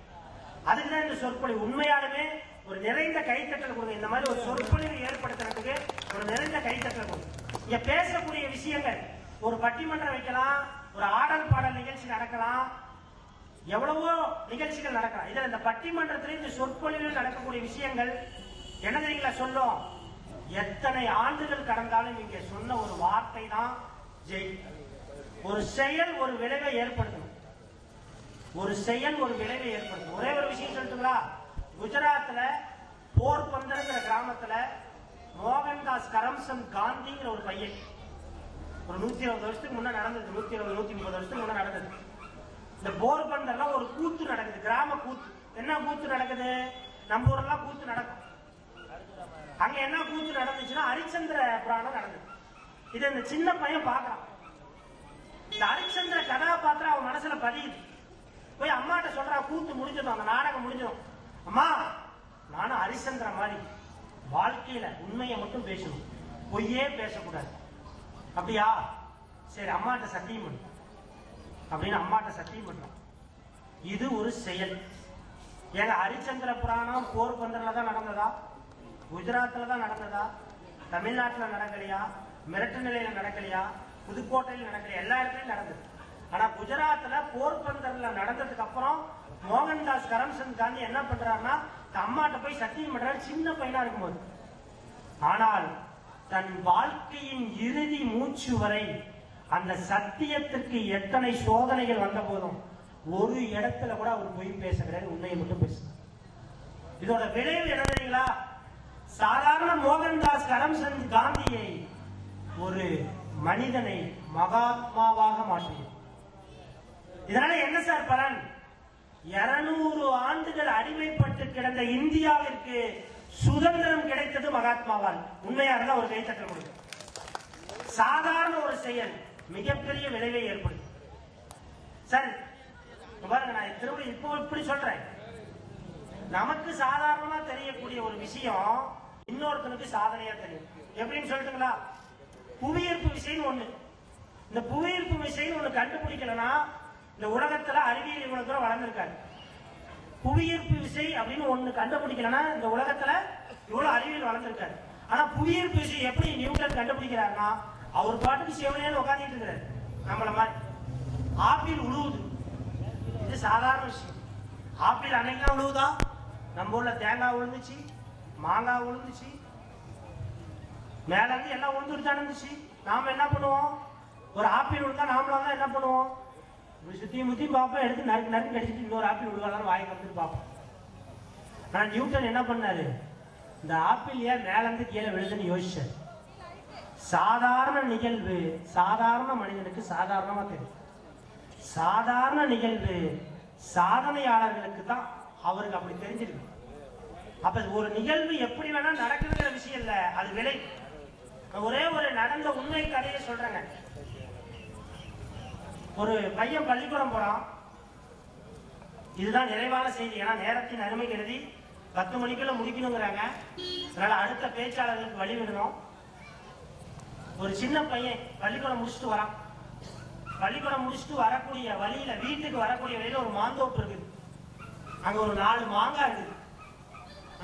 அதுக்குதான் இந்த சொற்பொழிவு. உண்மையாலுமே ஒரு நிறைந்த கைத்தட்டல் கொடுங்க. இந்த மாதிரி ஒரு சொற்பொழிவு ஏற்படுத்துறதுக்கு ஒரு நிறைந்த கைத்தட்டல் கொடுங்க. இங்க பேசக்கூடிய விஷயங்கள், ஒரு பட்டிமன்றம் வைக்கலாம், ஒரு ஆடல் பாடல் நிகழ்ச்சி நடக்கலாம், எவ்வளவோ நிகழ்ச்சிகள் நடக்கலாம். இதுல இந்த பட்டிமன்றத்தில் இந்த சொற்பொழிவில் நடக்கக்கூடிய விஷயங்கள் என்ன தெரியுங்களா சொல்லும், எத்தனை ஆண்டுகள் கடந்தாலும் இங்க சொன்ன ஒரு வார்த்தை தான் ஜெய். ஒரு செயல் ஒரு விளைவை ஏற்படுத்தணும், ஒரு செயல் ஒரு விளைவை ஏற்படுத்தணும். ஒரே ஒரு விஷயம் சொல்லட்டுங்களா, குஜராத்ல போர்பந்தர்ங்கிற கிராமத்துல மோகன்தாஸ் கரம்சந்த் காந்திங்கிற ஒரு பையன், ஒரு 120 வருஷத்துக்கு முன்னாடி நடந்தது, 120 130 வருஷத்துக்கு முன்னாடி நடந்தது. இந்த போர்பந்தர்ல ஒரு கூத்து நடக்குது, கிராம கூத்து. என்ன கூத்து நடக்குது, நம்ம ஊரெல்லாம் கூத்து நடக்கும். அங்க என்ன கூத்து நடந்துச்சுன்னா ஹரிச்சந்திர புராணம் நடந்தது. இதை இந்த சின்ன பையன் பாக்குறான். இந்த ஹரிச்சந்திர கதாபாத்திரம் அவன் மனசுல பதியுது. போய் அம்மாட்ட சொல்றான், கூத்து முடிஞ்சிடும், அந்த நாடகம் முடிஞ்சிடும், அம்மா நானும் ஹரிச்சந்திர மாதிரி வாழ்க்கையில உண்மையை மட்டும் பேசணும், பொய்யே பேசக்கூடாது. அப்படியா, சரி அம்மாட்ட சத்தியம் பண்ணு அப்படின்னு அம்மாட்ட சத்தியம் பண்றான். இது ஒரு செயல். ஏங்க ஹரிச்சந்திர புராணம் போர்பந்தர்ல தான் நடந்ததா, குஜராத்ல தான் நடந்ததா, தமிழ்நாட்டுல நடக்கலையா, மிரட்டு நிலையில நடக்கலையா, புதுக்கோட்டையில் நடக்கலையா, எல்லா இடத்துலயும் நடந்தது. ஆனா குஜராத்ல போர்பந்தர்ல நடந்ததுக்கு அப்புறம் மோகன்தாஸ் கரம்சந்த் காந்தி என்ன பண்றாருன்னா, அம்மாட்ட போய் சத்தியம் பண்றாரு, சின்ன பையனா இருக்கும்போது. ஆனால் தன் வாழ்க்கையின் இறுதி மூச்சு வரை அந்த சத்தியத்திற்கு எத்தனை சோதனைகள் வந்த போதும் ஒரு இடத்துல கூட அவர் பொய் பேச கிடையாது, உண்மையை மட்டும் பேசுறார். இதோட விளைவு என்ன தெரியுங்களா, சாதாரண மோகன்தாஸ் கரம்சந்த் காந்தியை ஒரு மனிதனை மகாத்மாவாக மாற்றியது. இதனால என்ன சார் பலன், 200 ஆண்டுகள் அடிமைப்பட்டு கிடந்த இந்தியாவிற்கு சுதந்திரம் கிடைத்தது மகாத்மாவால். உண்மையாக தான் ஒரு கைத்தட்டல் கொடுக்கும். சாதாரண ஒரு செயல் மிகப்பெரிய விளைவை ஏற்படுத்தும். சரி பாருங்க, நான் திரும்ப இப்போ இப்படி சொல்றேன். நமக்கு சாதாரணமா தெரியக்கூடிய ஒரு விஷயம் இன்னொருத்தனுக்கு சாதனையா தெரியும். எப்படின்னு சொல்லிட்டுங்களா? புவியீர்ப்பு விசைன்னு ஒண்ணு. இந்த புவியீர்ப்பு விசைன்னு ஒண்ணு கண்டுபிடிக்கலன்னா இந்த உலகத்துல அறிவியல் இவ்வளவு தூரம் வளர்ந்துருக்காரு. புவியீர்ப்பு விசை அப்படின்னு ஒண்ணு கண்டுபிடிக்கலன்னா இந்த உலகத்துல இவ்வளவு அறிவியல் வளர்ந்துருக்காரு. ஆனா புவியீர்ப்பு விசை எப்படி நியூட்டன் கண்டுபிடிக்கிறாருன்னா அவர் பாட்டுக்கு சிவனேன்னு உட்காந்துட்டு இருக்கிறாரு. நம்மள மாதிரி ஆப்பிள் உழுவுது, இது சாதாரண விஷயம். ஆப்பிள் அன்னைக்கு உழுவுதா? நம்ம ஊர்ல தேங்காய் விழுந்துச்சு, மாங்காய் விழுந்துச்சு, மேல இருந்து எல்லாம் விழுந்துட்டு தான் இருந்துச்சு. நாம என்ன பண்ணுவோம்? ஒரு ஆப்பிள் விழுந்தா நாமளாம் தான் என்ன பண்ணுவோம்? சுத்தியும் முத்தியும் பார்ப்போம், எடுத்து நறுக்கு நறுக்கு கடிச்சிட்டு இன்னொரு ஆப்பிள் விழுவாதான் வாய் கம்பிட்டு பார்ப்போம். ஆனா நியூட்டன் என்ன பண்ணாரு? இந்த ஆப்பிள் ஏன் மேல இருந்து கீழே விழுதுன்னு யோசிச்சார். சாதாரண நிகழ்வு சாதாரண மனிதனுக்கு சாதாரணமா தெரியும். சாதாரண நிகழ்வு சாதனையாளர்களுக்கு தான் அவருக்கு அப்படி தெரிஞ்சிருக்கு. அப்ப ஒரு நிகழ்வு எப்படி வேணா நடக்குதுங்கிற விஷயம் இல்ல, அது விலை. ஒரே ஒரு நடந்த உண்மை கதையை சொல்றேங்க. ஒரு பையன் பள்ளிக்கூடம் போறான். இதுதான் நிறைவான செய்தி. ஏன்னா நேரத்தின் அருமை கருதி 10 மணிக்குள்ள முடிக்கணுங்கிறாங்க. அதனால அடுத்த பேச்சாளர்களுக்கு வழி விடணும். ஒரு சின்ன பையன் பள்ளிக்கூடம் முடிச்சுட்டு வரான். பள்ளிக்கூடம் முடிச்சுட்டு வரக்கூடிய வழியில, வீட்டுக்கு வரக்கூடிய வழியில ஒரு மாந்தோப்பு இருக்குது. அங்க ஒரு 4 மாங்காய் இருக்குது.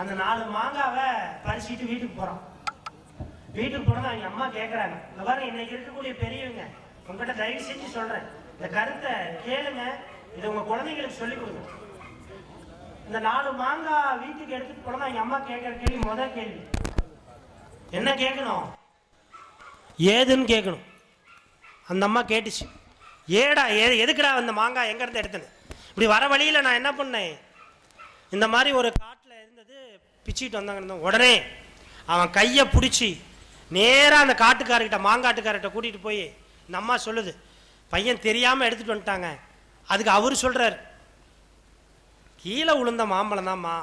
அந்த 4 மாங்காவை பறிச்சுட்டு வீட்டுக்கு போறான். வீட்டுக்கு போனது அவங்க அம்மா கேட்கறாங்க, இந்த மாதிரி இன்னைக்கு இருக்கக்கூடிய பெரியவங்க உங்ககிட்ட தயவு செஞ்சு சொல்றேன், இந்த கருத்தை கேளுங்க, இதை உங்க குழந்தைங்களுக்கு சொல்லிக் கொடுங்க. இந்த 4 மாங்காய் வீட்டுக்கு எடுத்துட்டு போனது அவங்க அம்மா கேட்கிற கேள்வி, முதல் கேள்வி என்ன கேட்கணும்? ஏதுன்னு கேட்கணும். அந்த அம்மா கேட்டுச்சு, ஏடா எதுக்குடா அந்த மாங்காய் எங்க இருந்து எடுத்தேன்னு. இப்படி வர வழியில நான் என்ன பண்ணேன், இந்த மாதிரி ஒரு காட்டுல இருந்தது, பிச்சுக்கிட்டு வந்தாங்க. உடனே அவன் கையை பிடிச்சி நேராக அந்த காட்டுக்காரர்கிட்ட, மாங்காட்டுக்காரர்கிட்ட கூட்டிகிட்டு போய் இந்த அம்மா சொல்லுது, பையன் தெரியாமல் எடுத்துகிட்டு வந்துட்டாங்க. அதுக்கு அவர் சொல்கிறார், கீழே விழுந்த மாம்பழம் தான்மா,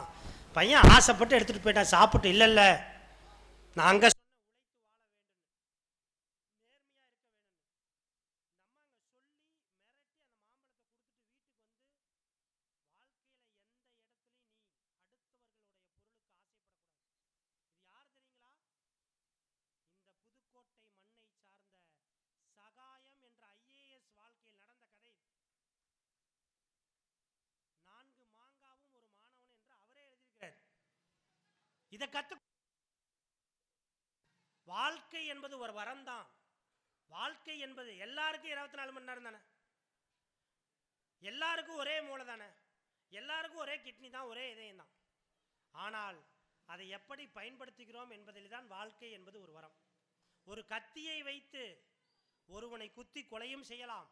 பையன் ஆசைப்பட்டு எடுத்துகிட்டு போயிட்டான், சாப்பிட்டு. இல்லை இல்லை, நான் அங்கே இதை கத்து. வாழ்க்கை என்பது ஒரு வரம் தான். வாழ்க்கை என்பது எல்லாருக்கும் 24 மணி நேரம் தானே, எல்லாருக்கும் ஒரே மூளை தானே, எல்லாருக்கும் ஒரே கிட்னி தான், ஒரே இதயம் தான். ஆனால் அதை எப்படி பயன்படுத்துகிறோம் என்பதில் தான் வாழ்க்கை என்பது ஒரு வரம். ஒரு கத்தியை வைத்து ஒருவனை குத்தி கொலையும் செய்யலாம்,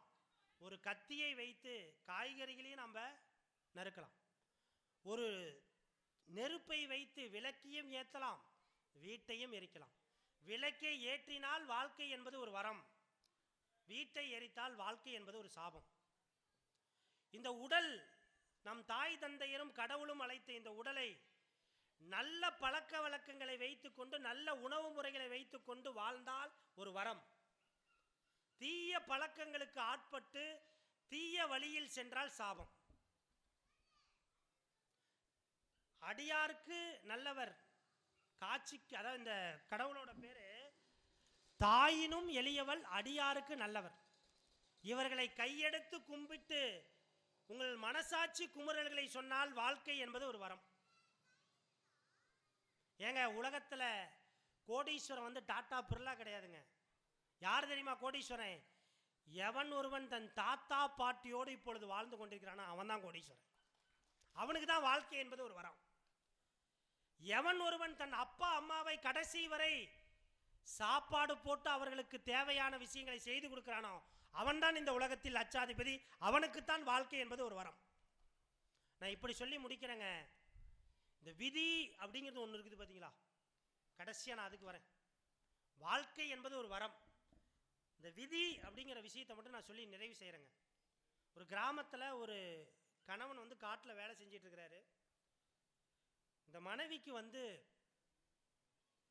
ஒரு கத்தியை வைத்து காய்கறிகளையும் நம்ம நறுக்கலாம், ஒரு நெருப்பை வைத்து விளக்கையும் ஏற்றலாம், வீட்டையும் எரிக்கலாம். விளக்கை ஏற்றினால் வாழ்க்கை என்பது ஒரு வரம், வீட்டை எரித்தால் வாழ்க்கை என்பது ஒரு சாபம். இந்த உடல் நம் தாய் தந்தையரும் கடவுளும் அழைத்த இந்த உடலை நல்ல பழக்க வழக்கங்களை வைத்துக்கொண்டு, நல்ல உணவு முறைகளை வைத்துக்கொண்டு வாழ்ந்தால் ஒரு வரம். தீய பழக்கங்களுக்கு ஆட்பட்டு தீய வழியில் சென்றால் சாபம். அடியாருக்கு நல்லவர், காட்சிக்கு, அதாவது இந்த கடவுளோட பேரு தாயினும் எளியவள் அடியாருக்கு நல்லவர். இவர்களை கையெடுத்து கும்பிட்டு உங்கள் மனசாட்சி குமுறல்களை சொன்னால் வாழ்க்கை என்பது ஒரு வரம். ஏங்க, உலகத்துல கோடீஸ்வரன் வந்து டாடா பிர்லா கிடையாதுங்க. யார் தெரியுமா கோடீஸ்வரன்? எவன் ஒருவன் தன் தாத்தா பாட்டியோடு இப்பொழுது வாழ்ந்து கொண்டிருக்கிறானோ அவன் தான் கோடீஸ்வரன். அவனுக்கு தான் வாழ்க்கை என்பது ஒரு வரம். எவன் ஒருவன் தன் அப்பா அம்மாவை கடைசி வரை சாப்பாடு போட்டு அவர்களுக்கு தேவையான விஷயங்களை செய்து கொடுக்கிறானோ அவன் தான் இந்த உலகத்தில் லட்சாதிபதி. அவனுக்குத்தான் வாழ்க்கை என்பது ஒரு வரம். நான் இப்படி சொல்லி முடிக்கிறேங்க. இந்த விதி அப்படிங்கிறது ஒன்று இருக்குது பார்த்தீங்களா, கடைசியாக நான் அதுக்கு வரேன். வாழ்க்கை என்பது ஒரு வரம். இந்த விதி அப்படிங்கிற விஷயத்தை மட்டும் நான் சொல்லி நிறைவு செய்கிறேங்க. ஒரு கிராமத்தில் ஒரு கணவன் வந்து காட்டில் வேலை செஞ்சிட்டு இருக்கிறாரு. இந்த மனைவிக்கு வந்து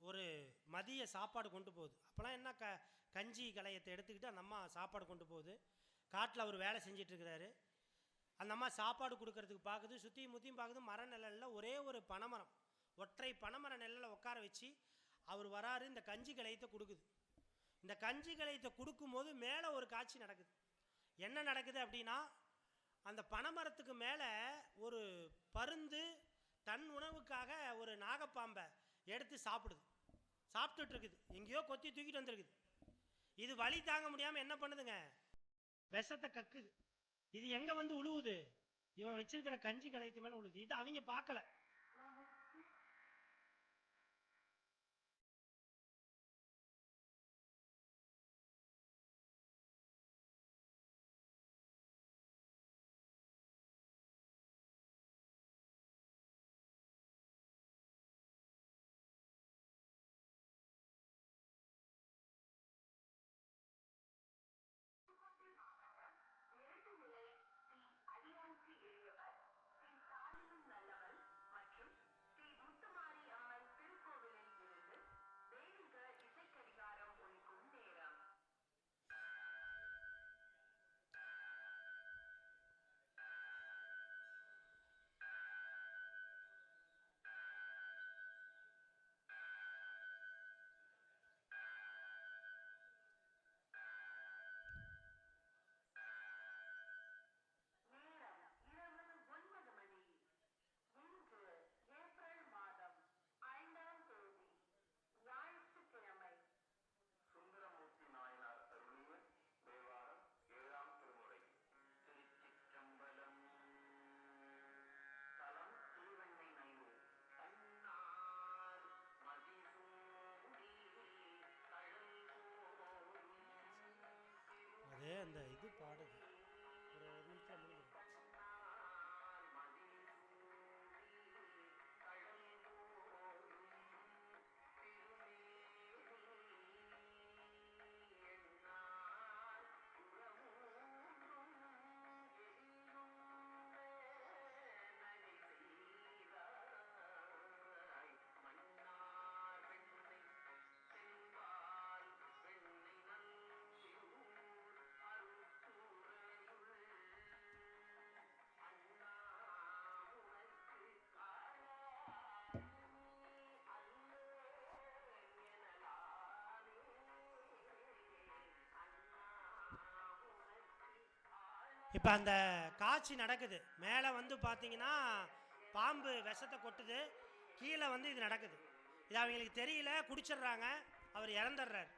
ஒரு மதிய சாப்பாடு கொண்டு போகுது. அப்போலாம் என்ன கஞ்சி கலையத்தை எடுத்துக்கிட்டு அந்த அம்மா சாப்பாடு கொண்டு போகுது. காட்டில் அவர் வேலை செஞ்சிட்டு இருக்கிறாரு. அந்த அம்மா சாப்பாடு கொடுக்கறதுக்கு பார்க்குது, சுற்றியும் முற்றியும் பார்க்குது. மர நிழலில் ஒரே ஒரு பனைமரம், ஒற்றை பனைமர நிழலில் உட்கார வச்சு அவர் வராரு. இந்த கஞ்சி கலையத்தை கொடுக்குது. இந்த கஞ்சி கலையத்தை கொடுக்கும்போது மேலே ஒரு காட்சி நடக்குது. என்ன நடக்குது அப்படின்னா, அந்த பனைமரத்துக்கு மேலே ஒரு பருந்து தன் உணவுக்காக ஒரு நாகப்பாம்பை எடுத்து சாப்பிட்டுட்டு இருக்குது. எங்கேயோ கொத்தி தூக்கிட்டு வந்துருக்குது. இது வலி தாங்க முடியாமல் என்ன பண்ணுதுங்க, விஷத்தை கக்குது. இது எங்க வந்து உழுவுது, இவன் வச்சிருக்கிற கஞ்சி கலையத்து மேல உழுது. இது அவங்க பார்க்கல. அதே அந்த இது பாடுது. ஒரு நிமிஷம் முடிஞ்சு. இப்போ அந்த காட்சி நடக்குது. மேலே வந்து பார்த்தீங்கன்னா பாம்பு விஷத்தை கொட்டுது, கீழே வந்து இது நடக்குது. இது அவங்களுக்கு தெரியல, குடிச்சிடுறாங்க, அவர் இறந்துடுறார்.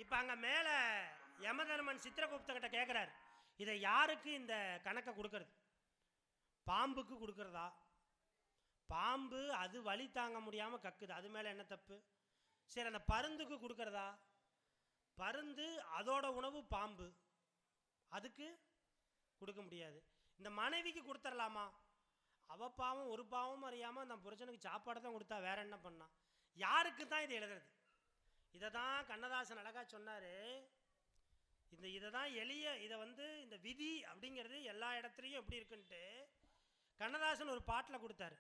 இப்போ அங்கே மேலே யமதர்மன் சித்திரகுப்தங்கிட்ட கேட்குறாரு, இதை யாருக்கு இந்த கணக்கை கொடுக்கறது? பாம்புக்கு கொடுக்கறதா? பாம்பு அது வலி தாங்க முடியாமல் கக்குது, அது மேலே என்ன தப்பு? சரி, அந்த பருந்துக்கு கொடுக்கறதா? பருந்து அதோட உணவு பாம்பு, அதுக்கு கொடுக்க முடியாது. இந்த மனைவிக்கு கொடுத்துடலாமா? அவ பாவம் ஒரு பாவமும் அறியாமல் அந்த புருஷனுக்கு சாப்பாடு தான் கொடுத்தா, வேற என்ன பண்ணா? யாருக்கு தான் இது எழுதுறது? இதை தான் கண்ணதாசன் அழகா சொன்னார். இதை தான் இதை வந்து இந்த விதி அப்படிங்கிறது எல்லா இடத்துலையும் எப்படி இருக்குன்ட்டு கண்ணதாசன் ஒரு பாட்டில் கொடுத்தாரு.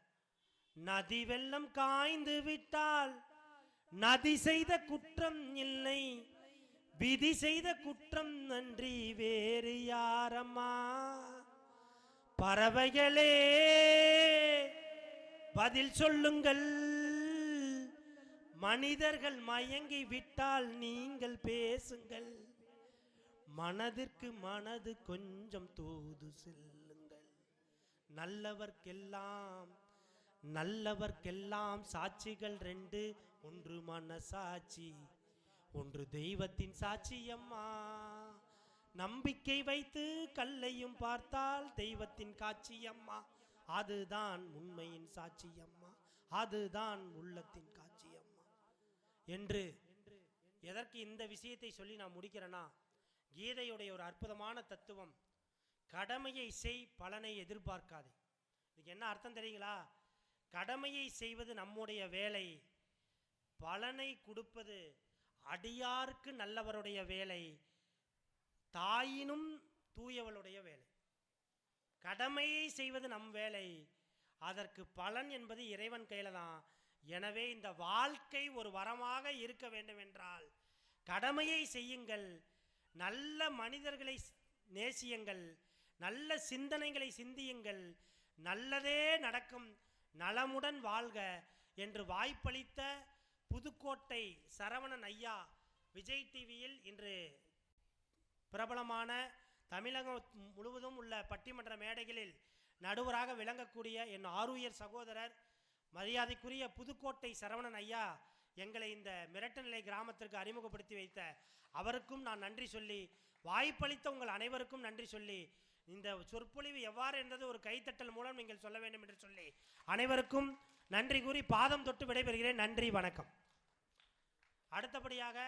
நதி வெள்ளம் காய்ந்து விட்டால் நதி செய்த குற்றம் இல்லை, விதி செய்த குற்றம் நன்றி வேறு யாரம்மா? பறவைகளே பதில் சொல்லுங்கள், மனிதர்கள் மயங்கி விட்டால் நீங்கள் பேசுங்கள், மனதிற்கு மனது கொஞ்சம் தூது செல்லுங்கள். நல்லவர்க்கெல்லாம் சாட்சிகள் ரெண்டு, ஒன்று மனசாட்சி, ஒன்று தெய்வத்தின் சாட்சியம்மா. நம்பிக்கை வைத்து கல்லையும் பார்த்தால் தெய்வத்தின் காட்சியம்மா, அதுதான் உண்மையின் சாட்சியம்மா, அதுதான் உள்ளத்தின் காட்சியம்மா என்று. எதற்கு இந்த விஷயத்தை சொல்லி நான் முடிக்கிறேன்னா, கீதையுடைய ஒரு அற்புதமான தத்துவம், கடமையை செய் பலனை எதிர்பார்க்காதே. இதுக்கு என்ன அர்த்தம் தெரியுங்களா? கடமையை செய்வது நம்முடைய வேலை, பலனை கொடுப்பது அடியாருக்கு நல்லவருடைய வேலை, தாயினும் தூயவளுடைய வேலை. கடமையை செய்வது நம் வேலை, அதற்கு பலன் என்பது இறைவன் கையில் தான். எனவே இந்த வாழ்க்கை ஒரு வரமாக இருக்க வேண்டும் என்றால் கடமையை செய்யுங்கள், நல்ல மனிதர்களை நேசியுங்கள், நல்ல சிந்தனைகளை சிந்தியுங்கள், நல்லதே நடக்கும், நலமுடன் வாழ்க என்று வாய்ப்பளித்த புதுக்கோட்டை சரவணன் ஐயா விஜய் டிவியில் இன்று பிரபலமான தமிழகம் முழுவதும் உள்ள பட்டிமன்ற மேடைகளில் நடுவராக விளங்கக்கூடிய என் ஆருயிர் சகோதரர் மரியாதைக்குரிய புதுக்கோட்டை சரவணன் ஐயா எங்களை இந்த மிரட்டநிலை கிராமத்திற்கு அறிமுகப்படுத்தி வைத்த அவருக்கும் நான் நன்றி சொல்லி, வாய்ப்பளித்த உங்கள் அனைவருக்கும் நன்றி சொல்லி, இந்த சொற்பொழிவு எவ்வாறு இருந்தது ஒரு கைத்தட்டல் மூலம் நீங்கள் சொல்ல வேண்டும் என்று சொல்லி அனைவருக்கும் நன்றி கூறி பாதம் தொட்டு விடைபெறுகிறேன். நன்றி, வணக்கம். அடுத்தபடியாக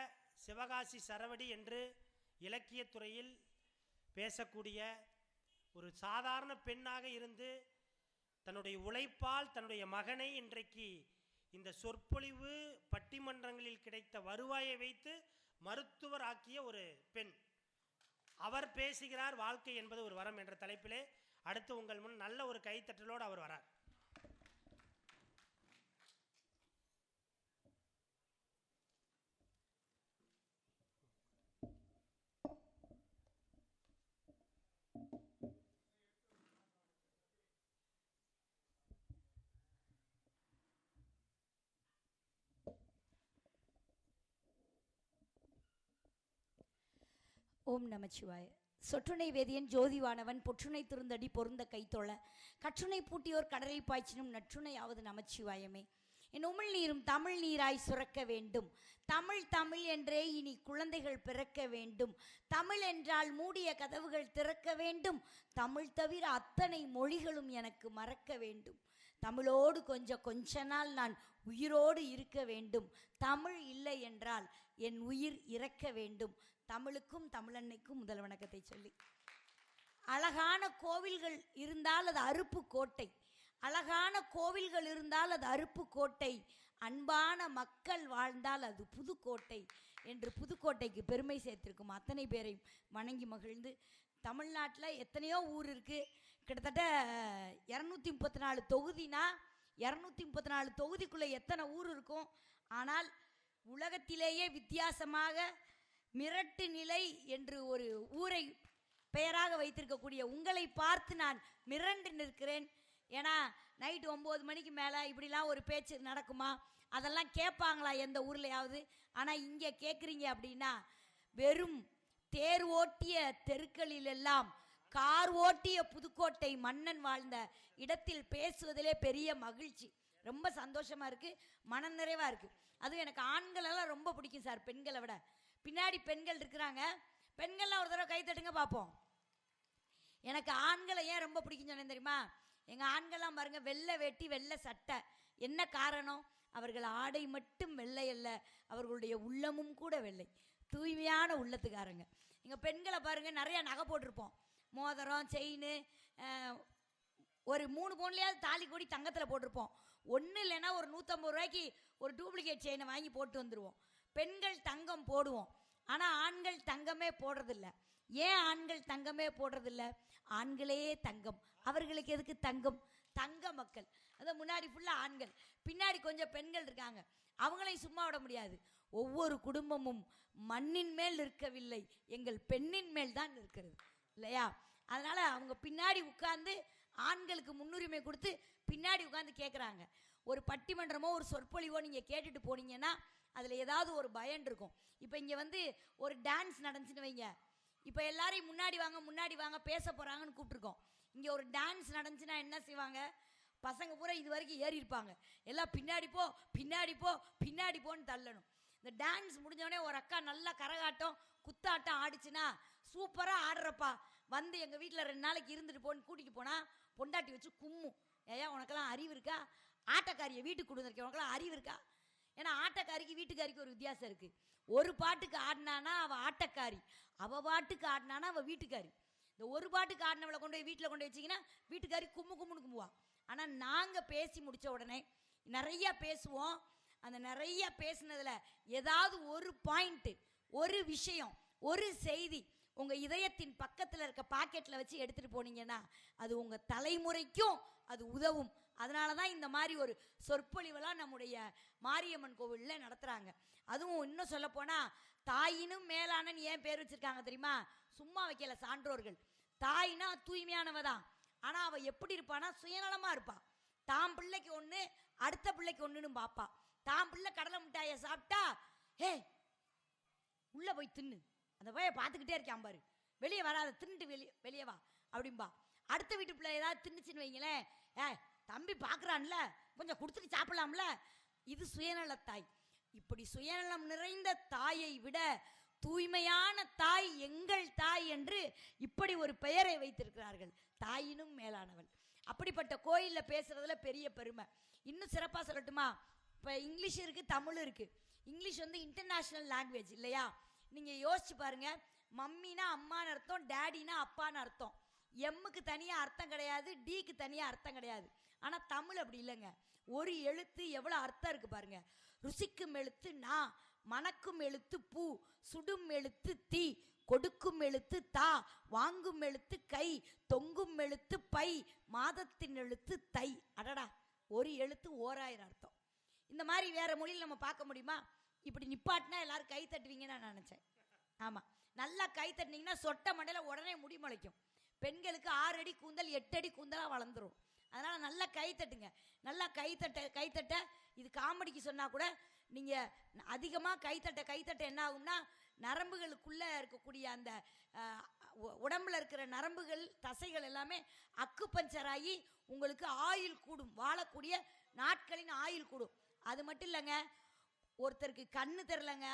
சிவகாசி சரவடி என்று இலக்கியத்துறையில் பேசக்கூடிய ஒரு சாதாரண பெண்ணாக இருந்து தன்னுடைய உழைப்பால் தன்னுடைய மகனை இன்றைக்கு இந்த சொற்பொழிவு பட்டிமன்றங்களில் கிடைத்த வருவாயை வைத்து மருத்துவர் ஆக்கிய ஒரு பெண். அவர் பேசுகிறார் வாழ்க்கை என்பது ஒரு வரம் என்ற தலைப்பிலே அடுத்து உங்கள் முன் நல்ல ஒரு கைத்தட்டலோடு அவர் வரார். ஓம் நமச்சிவாய. சொற்றுணை வேதியன் ஜோதிவானவன் பொற்றுணை திருந்தடி பொருந்த கைத்தொழ கற்றுணை பூட்டியோர் கடலில் பாய்ச்சினும் நற்றுணையாவது நமச்சிவாயமே. என் உமிழ் நீரும் தமிழ் நீராய் சுரக்க வேண்டும். தமிழ் தமிழ் என்றே இனி குழந்தைகள் பிறக்க வேண்டும். தமிழ் என்றால் மூடிய கதவுகள் திறக்க வேண்டும். தமிழ் தவிர அத்தனை மொழிகளும் எனக்கு மறக்க வேண்டும். தமிழோடு கொஞ்ச நாள் நான் உயிரோடு இருக்க வேண்டும். தமிழ் இல்லை என்றால் என் உயிர் இறக்க வேண்டும். தமிழுக்கும் தமிழன்னைக்கும் முதல் வணக்கத்தை சொல்லி, அழகான கோவில்கள் இருந்தால் அது அருப்பு கோட்டை, அழகான கோவில்கள் இருந்தால் அது அருப்பு கோட்டை, அன்பான மக்கள் வாழ்ந்தால் அது புதுக்கோட்டை என்று புதுக்கோட்டைக்கு பெருமை சேர்த்திருக்கும் அத்தனை பேரையும் வணங்கி மகிழ்ந்து, தமிழ்நாட்டில் எத்தனையோ ஊர் இருக்குது. கிட்டத்தட்ட 234 தொகுதினா 234 தொகுதிக்குள்ளே எத்தனை ஊர் இருக்கும். ஆனால் உலகத்திலேயே வித்தியாசமாக மிரட்டு நிலை என்று ஒரு ஊரை பெயராக வைத்திருக்கக்கூடிய உங்களை பார்த்து நான் மிரண்டு நிற்கிறேன். ஏன்னா நைட்டு 9 மணிக்கு மேலே இப்படிலாம் ஒரு பேச்சு நடக்குமா, அதெல்லாம் கேட்பாங்களா எந்த ஊர்லையாவது? ஆனால் இங்கே கேட்குறீங்க அப்படின்னா, வெறும் தேர் ஓட்டிய தெருக்களிலெல்லாம் கார் ஓட்டிய புதுக்கோட்டை மன்னன் வாழ்ந்த இடத்தில் பேசுவதிலே பெரிய மகிழ்ச்சி, ரொம்ப சந்தோஷமாக இருக்குது, மனநிறைவாக இருக்குது. அதுவும் எனக்கு ஆண்களெல்லாம் ரொம்ப பிடிக்கும் சார், பெண்களை விட. பின்னாடி பெண்கள் இருக்கிறாங்க, பெண்கள்லாம் ஒரு தடவை கை தட்டுங்க பார்ப்போம். எனக்கு ஆண்களை ஏன் ரொம்ப பிடிக்கும் சொன்னேன் தெரியுமா? எங்கள் ஆண்கள்லாம் பாருங்க, வெள்ளை வேட்டி வெள்ளை சட்டை. என்ன காரணம்? அவர்கள் ஆடை மட்டும் வெள்ளை அல்ல, அவர்களுடைய உள்ளமும் கூட வெள்ளை, தூய்மையான உள்ளத்துக்காரங்க. எங்கள் பெண்களை பாருங்கள், நிறையா நகை போட்டிருப்போம், மோதிரம் செயின், ஒரு 3 பவுன்லையாவது தாலி கூடி தங்கத்தில் போட்டிருப்போம். ஒன்றும் இல்லைன்னா ஒரு 150 ரூபாய்க்கு ஒரு டூப்ளிகேட் செயினை வாங்கி போட்டு வந்துடுவோம். பெண்கள் தங்கம் போடுவோம், ஆனால் ஆண்கள் தங்கமே போடுறதில்ல. ஏன் ஆண்கள் தங்கமே போடுறதில்ல? ஆண்களே தங்கம், அவர்களுக்கு எதுக்கு தங்கம்? தங்க மக்கள். அதான் முன்னாடி ஃபுல்லாக ஆண்கள், பின்னாடி கொஞ்சம் பெண்கள் இருக்காங்க. அவங்களையும் சும்மா விட முடியாது. ஒவ்வொரு குடும்பமும் மண்ணின் மேல் இருக்கவில்லை, எங்கள் பெண்ணின் மேல் தான் இருக்கிறது இல்லையா? அதனால் அவங்க பின்னாடி உட்கார்ந்து ஆண்களுக்கு முன்னுரிமை கொடுத்து பின்னாடி உட்காந்து கேட்குறாங்க. ஒரு பட்டிமன்றமோ ஒரு சொற்பொழிவோ நீங்கள் கேட்டுட்டு போனீங்கன்னா அதில் ஏதாவது ஒரு பயன் இருக்கும். இப்போ இங்கே வந்து ஒரு டான்ஸ் நடந்துச்சுன்னு வைங்க, இப்போ எல்லாரையும் முன்னாடி வாங்க பேச போகிறாங்கன்னு கூப்பிட்ருக்கோம். இங்கே ஒரு டான்ஸ் நடந்துச்சுன்னா என்ன செய்வாங்க? பசங்க பூரா இது வரைக்கும் ஏறி இருப்பாங்க, எல்லாம் பின்னாடி போ பின்னாடி போன்னு தள்ளணும். இந்த டான்ஸ் முடிஞ்சோடனே ஒரு அக்கா நல்லா கரகாட்டம் குத்தாட்டம் ஆடிச்சுன்னா, சூப்பராக ஆடுறப்பா, வந்து எங்கள் வீட்டில் 2 நாளைக்கு இருந்துட்டு போன்னு கூட்டிகிட்டு போனால் பொண்டாட்டி வச்சு கும்மும். ஏயா உனக்கெல்லாம் அறிவு இருக்கா? ஆட்டக்காரியை வீட்டுக்கு கொடுத்துருக்கேன், உனக்கெல்லாம் அறிவு இருக்கா? ஏன்னா ஆட்டக்காரிக்கு வீட்டுக்காரிக்கு ஒரு வித்தியாசம் இருக்குது. ஒரு பாட்டுக்கு ஆடினானா அவள் ஆட்டக்காரி, அவள் பாட்டுக்கு ஆடினானா அவள் வீட்டுக்காரி. இந்த ஒரு பாட்டுக்கு ஆடினவளை கொண்டு போய் வீட்டில் கொண்டு வச்சிங்கன்னா வீட்டுக்காரி கும்முன்னு கும்புவா. ஆனால் நாங்கள் பேசி முடித்த உடனே நிறையா பேசுவோம். அந்த நிறையா பேசுனதில் ஏதாவது ஒரு பாயிண்ட்டு, ஒரு விஷயம், ஒரு செய்தி, உங்க இதயத்தின் பக்கத்துல இருக்க பாக்கெட்ல வச்சு எடுத்துட்டு போனீங்கன்னா அது உங்க தலைமுறைக்கும் அது உதவும். அதனாலதான் இந்த மாதிரி ஒரு சொற்பொழிவெல்லாம் நம்முடைய மாரியம்மன் கோவில்ல நடத்துறாங்க. அதுவும் இன்னும் சொல்ல போனா தாயினும் மேலான ஏன் பேர் வச்சிருக்காங்க தெரியுமா? சும்மா வைக்கல சான்றோர்கள். தாய்னா தூய்மையானவதான், ஆனா அவ எப்படி இருப்பானா சுயநலமா இருப்பா. தாம் பிள்ளைக்கு ஒண்ணு அடுத்த பிள்ளைக்கு ஒண்ணுன்னு பாப்பா. தாம் பிள்ளை கடலை மிட்டாயை சாப்பிட்டா ஹே உள்ள போய் தின்னு, அந்த பைய பார்த்துக்கிட்டே இருக்கான் பாரு, வெளியே வராத, தின்னுட்டு வெளியே வா அப்படின்பா. அடுத்த வீட்டு பிள்ளை ஏதாவது தின்னுச்சுன்னு வைங்களேன், தம்பி பார்க்குறான்ல கொஞ்சம் கொடுத்துட்டு சாப்பிடலாம்ல. இது சுயநலத்தாய். இப்படி சுயநலம் நிறைந்த தாயை விட தூய்மையான தாய் எங்கள் தாய் என்று இப்படி ஒரு பெயரை வைத்திருக்கிறார்கள், தாயினும் மேலானவள். அப்படிப்பட்ட கோயிலில் பேசுறதுல பெரிய பெருமை. இன்னும் சிறப்பாக சொல்லட்டுமா? இப்போ இங்கிலீஷ் இருக்கு, தமிழ் இருக்கு. இங்கிலீஷ் வந்து இன்டர்நேஷனல் லாங்குவேஜ் இல்லையா? நீங்கள் யோசிச்சு பாருங்க. மம்மினா அம்மான்னு அர்த்தம், டேடினா அப்பான்னு அர்த்தம். எம்முக்கு தனியாக அர்த்தம் கிடையாது, டிக்கு தனியாக அர்த்தம் கிடையாது. ஆனால் தமிழ் அப்படி இல்லைங்க. ஒரு எழுத்து எவ்வளோ அர்த்தம் இருக்கு பாருங்க. ருசிக்கும் எழுத்து நா, மணக்கும் எழுத்து பூ, சுடும் எழுத்து தீ, கொடுக்கும் எழுத்து தா, வாங்கும் எழுத்து கை, தொங்கும் எழுத்து பை, மாதத்தின் எழுத்து தை. அடடா, ஒரு எழுத்து ஓராயிரம் அர்த்தம். இந்த மாதிரி வேற மொழியில் நம்ம பார்க்க முடியுமா? இப்படி நிப்பாட்டினா எல்லாரும் கை தட்டுவீங்கன்னு நான் நினைச்சேன். ஆமா, நல்லா கை தட்டினீங்கன்னா சொட்ட மண்டையில உடனே முடி முளைக்கும். பெண்களுக்கு 6 அடி கூந்தல் 8 அடி கூந்தலா வளர்ந்துரும். அதனால நல்லா கை தட்டுங்க. நல்லா கை தட்ட இது காமெடிக்கு சொன்னா கூட நீங்க அதிகமா கை தட்ட என்ன ஆகும்னா நரம்புகளுக்குள்ள இருக்கக்கூடிய அந்த உடம்புல இருக்கிற நரம்புகள் தசைகள் எல்லாமே அக்கு பஞ்சர் ஆகி உங்களுக்கு ஆயுள் கூடும், வாழக்கூடிய நாட்களின் ஆயுள் கூடும். அது மட்டும் இல்லைங்க, ஒருத்தருக்கு கண்ணு தெரியலங்க,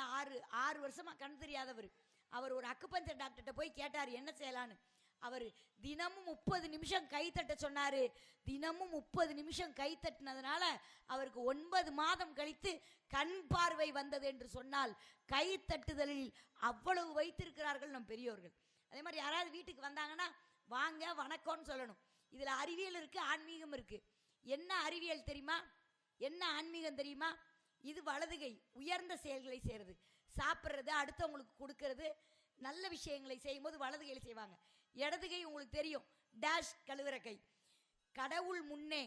6 வருஷமா கண் தெரியாதவர். அவர் ஒரு அக்குபஞ்சர் டாக்டர்கிட்ட போய் கேட்டார் என்ன செய்யலான்னு. அவர் தினமும் 30 நிமிஷம் கை தட்ட சொன்னாரு. தினமும் 30 நிமிஷம் கை தட்டினதுனால அவருக்கு 9 மாதம் கழித்து கண் பார்வை வந்தது என்று சொன்னால் கை தட்டுதலில் அவ்வளவு வைத்திருக்கிறார்கள் நம் பெரியோர்கள். அதே மாதிரி யாராவது வீட்டுக்கு வந்தாங்கன்னா வாங்க வணக்கம்னு சொல்லணும். இதுல அறிவியல் இருக்கு, ஆன்மீகம் இருக்கு. என்ன அறிவியல் தெரியுமா? என்ன ஆன்மீகம் தெரியுமா? இது வலதுகை உயர்ந்த செயல்களை செய்யறது, சாப்பிட்றது, அடுத்தவங்களுக்கு கொடுக்கறது, நல்ல விஷயங்களை செய்யும் போது வலதுகையில் செய்வாங்க. இடதுகை உங்களுக்கு தெரியும், டேஷ் கழுவுற கை. கடவுள் முன்னே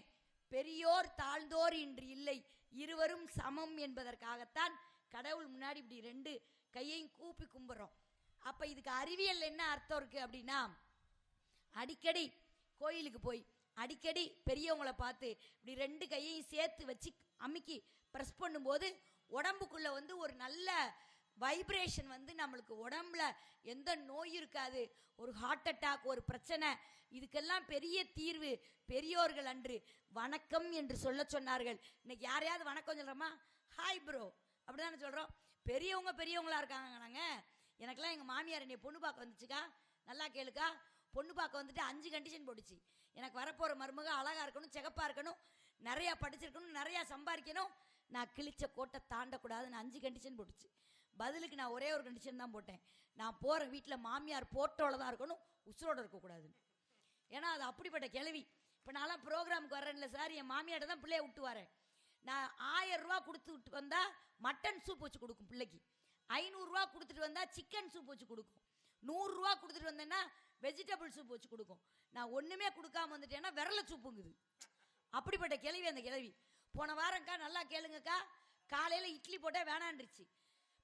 பெரியோர் தாழ்ந்தோர் இன்று இல்லை, இருவரும் சமம் என்பதற்காகத்தான் கடவுள் முன்னாடி இப்படி 2 கையையும் கூப்பி கும்பிட்றோம். அப்ப இதுக்கு அறிவியல் என்ன அர்த்தம் இருக்கு அப்படின்னா, அடிக்கடி கோயிலுக்கு போய் அடிக்கடி பெரியவங்களை பார்த்து இப்படி 2 கையையும் சேர்த்து வச்சு அமுக்கி ப்ரெஸ் பண்ணும்போது உடம்புக்குள்ள வந்து ஒரு நல்ல வைப்ரேஷன் வந்து நம்மளுக்கு உடம்புல எந்த நோய் இருக்காது. ஒரு ஹார்ட் அட்டாக், ஒரு பிரச்சனை, இதுக்கெல்லாம் பெரிய தீர்வு பெரியோர்கள் அன்று வணக்கம் என்று சொல்ல சொன்னார்கள். இன்னைக்கு யாரையாவது வணக்கம் சொல்றோமா? ஹாய் ப்ரோ அப்படிதானே சொல்றோம். பெரியவங்களா இருக்காங்க. நாங்கள் எனக்கெல்லாம் எங்கள் மாமியார் என்னை பொண்ணு பார்க்க வந்துச்சுக்கா, நல்லா கேளுக்கா, பொண்ணு பார்க்க வந்துட்டு 5 கண்டிஷன் போட்டுச்சு. எனக்கு வரப்போகிற மருமக அழகாக இருக்கணும், சிகப்பாக இருக்கணும், நிறையா படிச்சிருக்கணும், நிறையா சம்பாதிக்கணும், நான் கிழிச்ச கோட்டை தாண்டக்கூடாதுன்னு 5 கண்டிஷன் போட்டுச்சு. பதிலுக்கு நான் ஒரே ஒரு கண்டிஷன் தான் போட்டேன், நான் போகிற வீட்டில் மாமியார் போட்டோவில் தான் இருக்கணும், உசுரோடு இருக்கக்கூடாதுன்னு. ஏன்னா அது அப்படிப்பட்ட கிளவி. இப்போ நான்லாம் ப்ரோக்ராமுக்கு வர்றேன்ல சார், என் மாமியார்ட்ட தான் பிள்ளைய விட்டு வரேன். நான் 1000 ரூபா கொடுத்து விட்டு வந்தால் மட்டன் சூப் வச்சு கொடுக்கும் பிள்ளைக்கு, 500 ரூபா கொடுத்துட்டு வந்தால் சிக்கன் சூப் வச்சு கொடுக்கும், 100 ரூபா கொடுத்துட்டு வந்தேன்னா வெஜிடபிள் சூப் வச்சு கொடுக்கும். நான் ஒன்றுமே கொடுக்காம வந்துட்டேன்னா விரல சூப்புங்குது. அப்படிப்பட்ட கிளவி அந்த கிளவி. போன வாரம்க்கா நல்லா கேளுங்கக்கா, காலையில் இட்லி போட்டேன் வேணான்றுச்சு,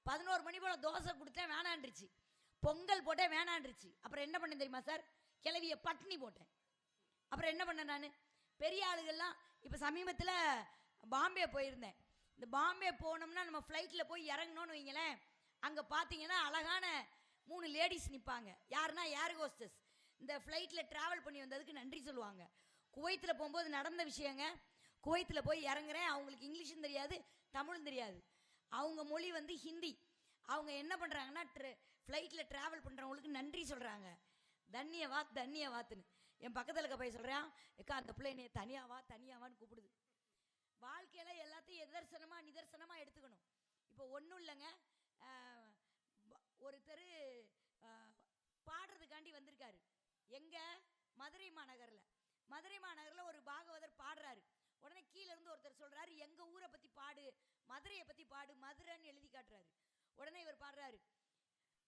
11 மணி போல் தோசை கொடுத்தேன் வேணான்றுச்சு, பொங்கல் போட்டேன் வேணான்றுச்சு. அப்புறம் என்ன பண்ணேன் தெரியுமா சார்? கிளவியை பட்னி போட்டேன். அப்புறம் என்ன பண்ணேன் நான்? பெரிய ஆளுகள்லாம் இப்போ சமீபத்தில் பாம்பே போயிருந்தேன். இந்த பாம்பே போனோம்னா நம்ம ஃப்ளைட்டில் போய் இறங்கணும்னு வைங்களேன், அங்கே பார்த்தீங்கன்னா அழகான 3 லேடிஸ் நிற்பாங்க. யாருன்னா ஏர் ஹோஸ்டஸ். இந்த ஃப்ளைட்டில் ட்ராவல் பண்ணி வந்ததுக்கு நன்றி சொல்லுவாங்க. குவைத்தில் போகும்போது நடந்த விஷயங்க. குவைத்தில் போய் இறங்குறேன், அவங்களுக்கு இங்கிலீஷும் தெரியாது, தமிழும் தெரியாது, அவங்க மொழி வந்து ஹிந்தி. அவங்க என்ன பண்ணுறாங்கன்னா ஃப்ளைட்டில் ட்ராவல் பண்ணுறவங்களுக்கு நன்றி சொல்கிறாங்க, தன்யவாத்துன்னு. என் பக்கத்தில் இருக்க போய் சொல்கிறேன், ஏக்கா அந்த பிள்ளை என்னைய தனியாவான்னு கூப்பிடுது. வாழ்க்கையில் எல்லாத்தையும் நிதர்சனமாக எடுத்துக்கணும். இப்போ ஒன்றும் இல்லைங்க, ஒருத்தர் பாடுறதுக்காண்டி வந்திருக்காரு. எங்க? மதுரை மாநகரில் ஒரு பாகவதர் பாடுறாரு. உடனே கீழே இருந்து ஒருத்தர் சொல்றாரு, எங்க ஊரை பத்தி பாடு, மதுரையை பத்தி பாடு, மதுரைன்னு எழுதி காட்டுறாரு. உடனே இவர் பாடுறாரு,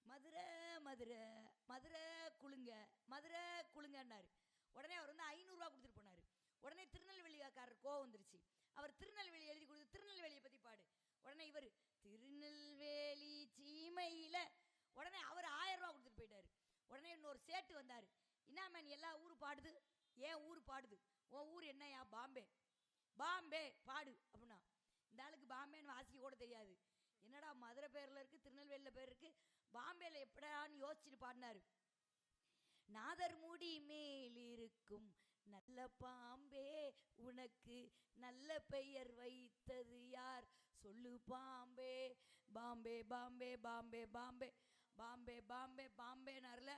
மதுரை மதுரை மதுரை குளுங்க மதுரை குளுங்கன்னாரு. உடனே அவர் வந்து 500 கொடுத்துட்டு போனார். உடனே திருநெல்வேலிக்காரர் கோவம் வந்துருச்சு. அவர் திருநெல்வேலி எழுதி கொடுத்து திருநெல்வேலியை பற்றி பாடு. உடனே இவர் திருநெல்வேலி சீமையில், உடனே அவர் 1000 கொடுத்துட்டு போயிட்டார். உடனே இன்னொரு சேட்டு வந்தார். என்ன மேன் எல்லா ஊர் பாடுது, ஏன் ஊர் பாடுது, உன் ஊர் என்னையா, பாம்பே, பாம்பே பாடு அப்படின்னா. இந்த ஆளுக்கு பாம்பேன்னு வாசிக்க கூட தெரியாது. என்னடா மதுரை பேரில் இருக்குது, திருநெல்வேலியில் பேர் இருக்குது, பாம்பேயில் எப்படான்னு யோசிச்சுட்டு பாடினார். நாதர் முடி மேல் இருக்கும் நல்ல பாம்பே, உனக்கு நல்ல பெயர் வைத்தது யார் சொல்லு பாம்பே, பாம்பே பாம்பே பாம்பே பாம்பே பாம்பே பாம்பே பாம்பேனார்ல.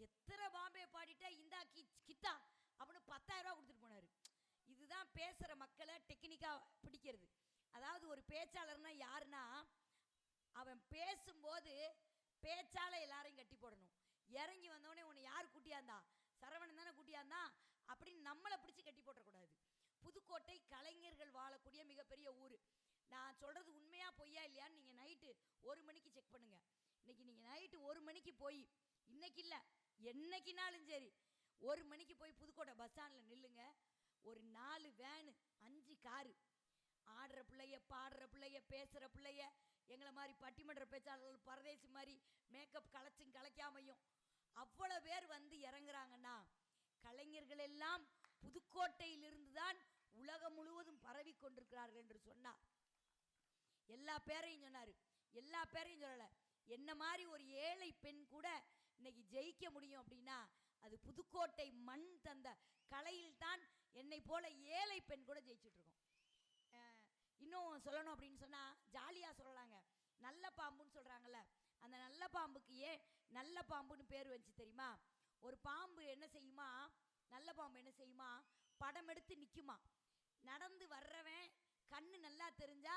எத்தனை பாம்பே பாடிட்டா இந்தா கித்தா அப்படின்னு 10,000 கொடுத்துட்டு போனார். இதுதான் பேசுகிற மக்களை டெக்னிக்காக பிடிக்கிறது. அதாவது ஒரு பேச்சாளர்னா யாருன்னா, அவன் பேசும்போது பேச்சால எல்லாரையும் கட்டி போடணும். இறங்கி வந்தவொடனே உன்னை யார் கூட்டியாந்தா, சரவணன் தானே கூட்டியாந்தா அப்படின்னு நம்மளை பிடிச்சி கட்டி போட்டக்கூடாது. புதுக்கோட்டை கலைஞர்கள் வாழக்கூடிய மிகப்பெரிய ஊர். நான் சொல்கிறது உண்மையாக பொய்யா இல்லையான்னு நீங்கள் நைட்டு 1 மணிக்கு செக் பண்ணுங்கள். இன்றைக்கி நீங்கள் நைட்டு 1 மணிக்கு போய், இன்றைக்கி இல்லை என்னைக்குனாலும் சரி 1 மணிக்கு போய் புதுக்கோட்டை பஸ் ஸ்டாண்டில் நில்லுங்க. ஒரு 4 வேனு 5 காரு, ஆடுற பிள்ளைய, பாடுற பிள்ளைய, பேசுகிற பிள்ளைய, எங்களை மாதிரி பட்டிமன்ற பேச்சாளர்கள், பரதேசி மாதிரி மேக்கப் கலைச்சும் கலைக்காமையும் அவ்வளோ பேர் வந்து இறங்குறாங்கன்னா, கலைஞர்கள் எல்லாம் புதுக்கோட்டையிலிருந்து தான் உலகம் முழுவதும் பரவி கொண்டிருக்கிறார்கள் என்று சொன்னார். எல்லா பேரையும் சொன்னார். எல்லா பேரையும் சொல்லலை. என்ன மாதிரி ஒரு ஏழை பெண் கூட இன்னைக்கு ஜெயிக்க முடியும் அப்படின்னா அது புதுக்கோட்டை மண் தந்த கலையில் தான். என்னை போல ஏழை பெண் கூட ஜெயிச்சுட்டு இருக்கோம். இன்னும் சொல்லணும் அப்படின்னு சொன்னால் ஜாலியாக சொல்லலாங்க. நல்ல பாம்புன்னு சொல்கிறாங்கல்ல, அந்த நல்ல பாம்புக்கு ஏன் நல்ல பாம்புன்னு பேர் வச்சு தெரியுமா? ஒரு பாம்பு என்ன செய்யுமா, நல்ல பாம்பு என்ன செய்யுமா, படம் எடுத்து நிற்குமா. நடந்து வர்றவன் கண்ணு நல்லா தெரிஞ்சா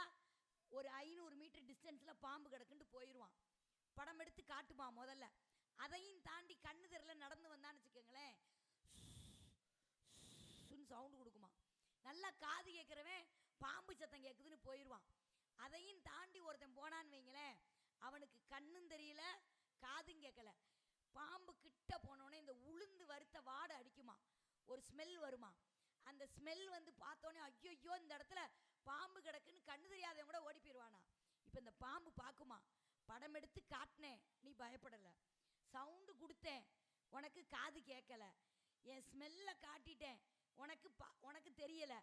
ஒரு 500 மீட்டர் டிஸ்டன்ஸில் பாம்பு கிடக்குன்ட்டு போயிடுவான். படம் எடுத்து காட்டுமா முதல்ல. அதையும் தாண்டி கண்ணு தெரியல நடந்து வந்தான்னு வச்சுக்கோங்களேன், சவுண்டு கொடுக்குமா. நல்லா காது கேட்குறவன் பாம்பு சத்தம் கேட்குதுன்னு போயிடுவான். அதையும் தாண்டி ஒருத்தன் போனான்னு வைங்களேன், அவனுக்கு கண்ணும் தெரியல காதும் கேட்கல. பாம்பு கிட்ட போனோடனே இந்த உளுந்து வறுத்த வாடை அடிக்குமா, ஒரு ஸ்மெல் வருமா. அந்த ஸ்மெல் வந்து பார்த்தோன்னே ஐயோ இந்த இடத்துல பாம்பு கிடக்குன்னு கண்ணு தெரியாதவன் கூட ஓடி போயிடுவானா. இப்போ இந்த பாம்பு பார்க்குமா, படம் எடுத்து காட்டினேன் நீ பயப்படலை, சவுண்டு கொடுத்தேன் உனக்கு காது கேட்கல, என் ஸ்மெல்லை காட்டிட்டேன் உனக்கு தெரியலை,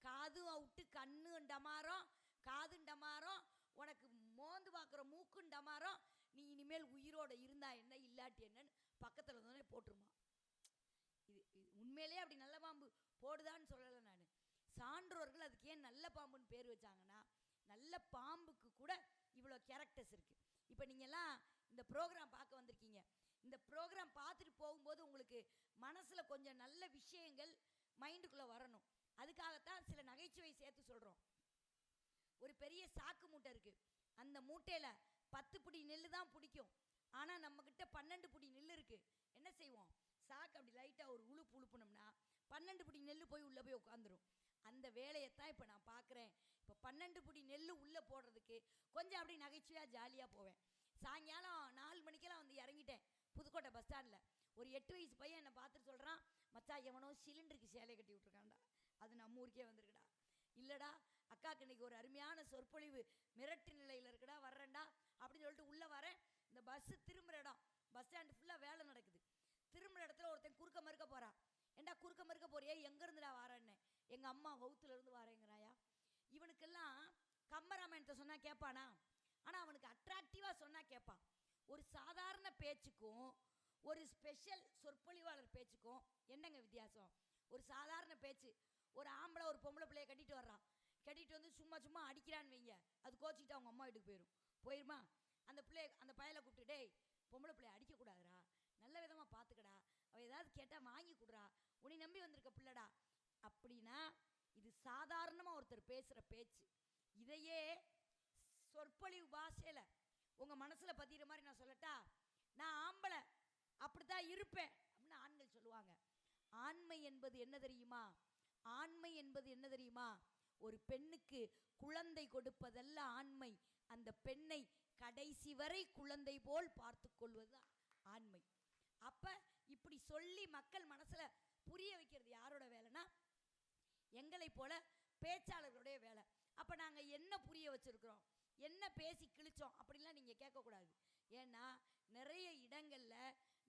காதும் அவுட்டு கண்ணும் டமாரம் காதும் டமாரம், உனக்கு மோந்து பார்க்குற மூக்கும் டமாரம், நீ இனிமேல் உயிரோடு இருந்தா என்ன இல்லாட்டி என்னன்னு பக்கத்தில் இருந்தோடனே போட்டுருமா. இது உண்மையிலே அப்படி நல்ல பாம்பு போடுதான்னு சொல்லலை நான். சான்றோர்கள் அதுக்கு ஏன் நல்ல பாம்புன்னு பேர் வச்சாங்கன்னா, நல்ல பாம்புக்கு கூட இவ்வளோ கேரக்டர்ஸ் இருக்குது. இப்போ நீங்கள்லாம் இந்த ப்ரோக்ராம் பார்க்க வந்திருக்கீங்க. இந்த ப்ரோக்ராம் பார்த்துட்டு போகும்போது உங்களுக்கு மனசில் கொஞ்சம் நல்ல விஷயங்கள் மைண்டுக்குள்ளே வரணும். அதுக்காகத்தான் சில நகைச்சுவை சேர்த்து சொல்கிறோம். ஒரு பெரிய சாக்கு மூட்டை இருக்குது. அந்த மூட்டையில் 10 பிடி நெல் தான் பிடிக்கும். ஆனால் நம்மக்கிட்ட 12 பிடி நெல் இருக்குது. என்ன செய்வோம், சாக்கு அப்படி லைட்டாக ஒரு உழுப்புனோம்னா 12 பிடி நெல் போய் உள்ளே போய் உட்காந்துரும். அந்த வேலையைத்தான் இப்போ நான் பார்க்குறேன். இப்போ 12 பிடி நெல் உள்ளே போடுறதுக்கு கொஞ்சம் அப்படி நகைச்சுவையாக ஜாலியாக போவேன். சாயங்காலம் 4 மணிக்கெல்லாம் வந்து இறங்கிட்டேன் புதுக்கோட்டை பஸ் ஸ்டாண்டில். ஒரு 8 வயசு பையன் என்னை பார்த்துட்டு சொல்கிறான், மச்சா எவனோ சிலிண்டருக்கு சேலை கட்டி விட்ருக்கான்டா, அது நம்ம ஊருக்கே வந்திருக்குடா. இல்லைடா அக்காவுக்கு இன்றைக்கி ஒரு அருமையான சொற்பொழிவு மிரட்டு நிலையில் இருக்குடா, வர்றேன்டா அப்படின்னு சொல்லிட்டு உள்ளே வரேன். இந்த பஸ்ஸு திரும்புகிற இடம், பஸ் ஸ்டாண்டு ஃபுல்லாக வேலை நடக்குது. திரும்புகிற இடத்துல ஒருத்தன் குறுக்க மறுக்க போகிறான். ஏண்டா குறுக்க மறுக்க போறியே, எங்கேருந்துடா வாரேன்னு. எங்கள் அம்மா வவுத்துலேருந்து வாரேங்கிறாயா. இவனுக்கெல்லாம் கம்பராமாயணத்தை சொன்னால் கேட்பானா, ஆனால் அவனுக்கு அட்ராக்டிவாக சொன்னால் கேட்பான். ஒரு சாதாரண பேச்சுக்கும் ஒரு ஸ்பெஷல் சொற்பொழிவாளர் பேச்சுக்கும் என்னங்க வித்தியாசம்? ஒரு சாதாரண பேச்சு, ஒரு ஆம்பளை ஒரு பொம்பளை பிள்ளைய கட்டிட்டு வர்றான், கட்டிட்டு வந்து சும்மா அடிக்கிறான்னு வைங்க, அது கோச்சிக்கிட்டு அவங்க அம்மா வீட்டுக்கு போயிருமா. அந்த அந்த பயலை கூப்பிட்டு, டேய் பொம்பளை பிள்ளைய அடிக்கக்கூடாதுடா, நல்ல விதமாக பார்த்துக்கடா, அவள் ஏதாவது கேட்டால் வாங்கி கொடுறா, உன்னை நம்பி வந்திருக்க பிள்ளைடா அப்படின்னா, இது சாதாரணமாக ஒருத்தர் பேசுகிற பேச்சு. இதையே சொற்பொழிவு பாஷையில் உங்கள் மனசில் பதிகிற மாதிரி நான் சொல்லட்டா, நான் ஆம்பளை அப்படித்தான் இருப்பேன் அப்படின்னு ஆண்கள் சொல்லுவாங்க. ஆண்மை என்பது என்ன தெரியுமா? ஆண்மை என்பது என்ன தெரியுமா? ஒரு பெண்ணுக்கு குழந்தை கொடுப்பதல்ல ஆண்மை, அந்த பெண்ணை கடைசி வரை குழந்தை போல் பார்த்து கொள்வது ஆண்மை. அப்ப இப்படி சொல்லி மக்கள் மனசுல புரிய வைக்கிறது யாரோட வேலைன்னா எங்களை போல பேச்சாளர்களுடைய வேலை. அப்ப நாங்க என்ன புரிய வச்சிருக்கிறோம், என்ன பேசி கிழிச்சோம் அப்படின்லாம் நீங்க கேட்கக்கூடாது. ஏன்னா நிறைய இடங்கள்ல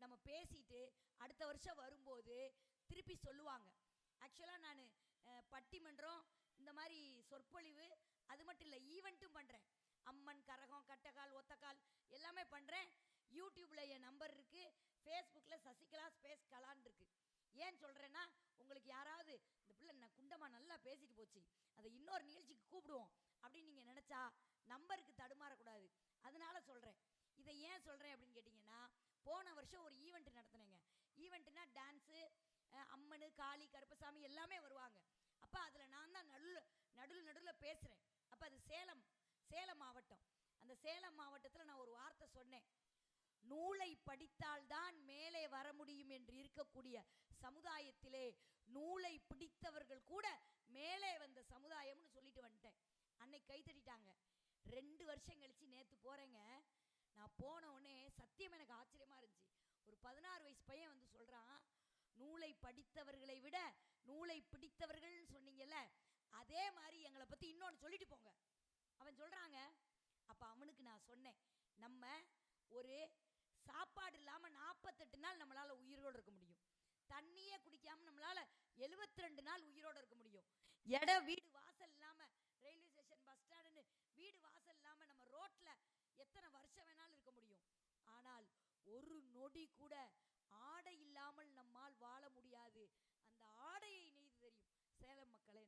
நம்ம பேசிட்டு அடுத்த வருஷம் வரும்போது திருப்பி சொல்லுவாங்க. ஆக்சுவலாக நான் பட்டிமன்றம் இந்த மாதிரி சொற்பொழிவு அது மட்டும் இல்லை, ஈவெண்ட்டும் பண்ணுறேன். அம்மன் கரகம், கட்டக்கால், ஒத்தக்கால் எல்லாமே பண்ணுறேன். யூடியூப்பில் என் நம்பர் இருக்குது, ஃபேஸ்புக்கில் சசிகலா ஸ்பேஸ் கலான் இருக்குது. ஏன் சொல்கிறேன்னா, உங்களுக்கு யாராவது இந்த பிள்ளை நான் குண்டமாக நல்லா பேசிட்டு போச்சு, அதை இன்னொரு நிகழ்ச்சிக்கு கூப்பிடுவோம் அப்படின்னு நீங்கள் நினச்சா நம்பருக்கு தடுமாறக்கூடாது. அதனால சொல்கிறேன். இதை ஏன் சொல்கிறேன் அப்படின்னு கேட்டிங்கன்னா, போன வருஷம் ஒரு ஈவெண்ட் நடத்தினேங்க. ஈவெண்ட்டுனா டான்ஸு, அம்மனு, காளி, கருப்பசாமி எல்லாமே வருவாங்க. அப்போ அதில் நான் தான் நடுவில் பேசுகிறேன். அப்போ அது சேலம் மாவட்டம். அந்த சேலம் மாவட்டத்தில் நான் ஒரு வார்த்தை சொன்னேன், நூலை படித்தால்தான் மேலே வர முடியும் என்று இருக்கக்கூடிய சமுதாயத்திலே நூலை பிடித்தவர்கள் கூட மேலே வந்த சமுதாயம்னு சொல்லிட்டு வந்துட்டேன். அன்னைக்கு கை தட்டிட்டாங்க. 2 வருஷம் கழிச்சு நேற்று போகிறேங்க. நான் போன உடனே சத்தியம் எனக்கு ஆச்சரியமாக இருந்துச்சு. ஒரு 16 வயசு பையன் வந்து சொல்கிறான், நூலை படித்தவர்களை விட நூலை பிடித்தவர்கள்னு சொன்னீங்கல்ல, அதே மாதிரி எங்களை பற்றி இன்னொன்று சொல்லிட்டு போங்க அவன் சொல்கிறாங்க. அப்போ அவனுக்கு நான் சொன்னேன், நம்ம ஒரு சாப்பாடு இல்லாமல் 48 நாள் நம்மளால் உயிரோடு இருக்க முடியும். தண்ணியே குடிக்காமல் நம்மளால் 72 நாள் உயிரோடு இருக்க முடியும். இடம் வீடு வாசல் இல்லாமல், ரயில்வே ஸ்டேஷன் பஸ் ஸ்டாண்டுன்னு வீடு வாசல் இல்லாமல் நம்ம ரோட்டில் எத்தனை வருஷம் வேணாலும் இருக்க முடியும். ஆனால் ஒரு நொடி கூட ஆடை இல்லாமல் நம்மால் வாழ முடியாது. அந்த ஆடையை நெய்து தெரியும் சேலம் மக்களே.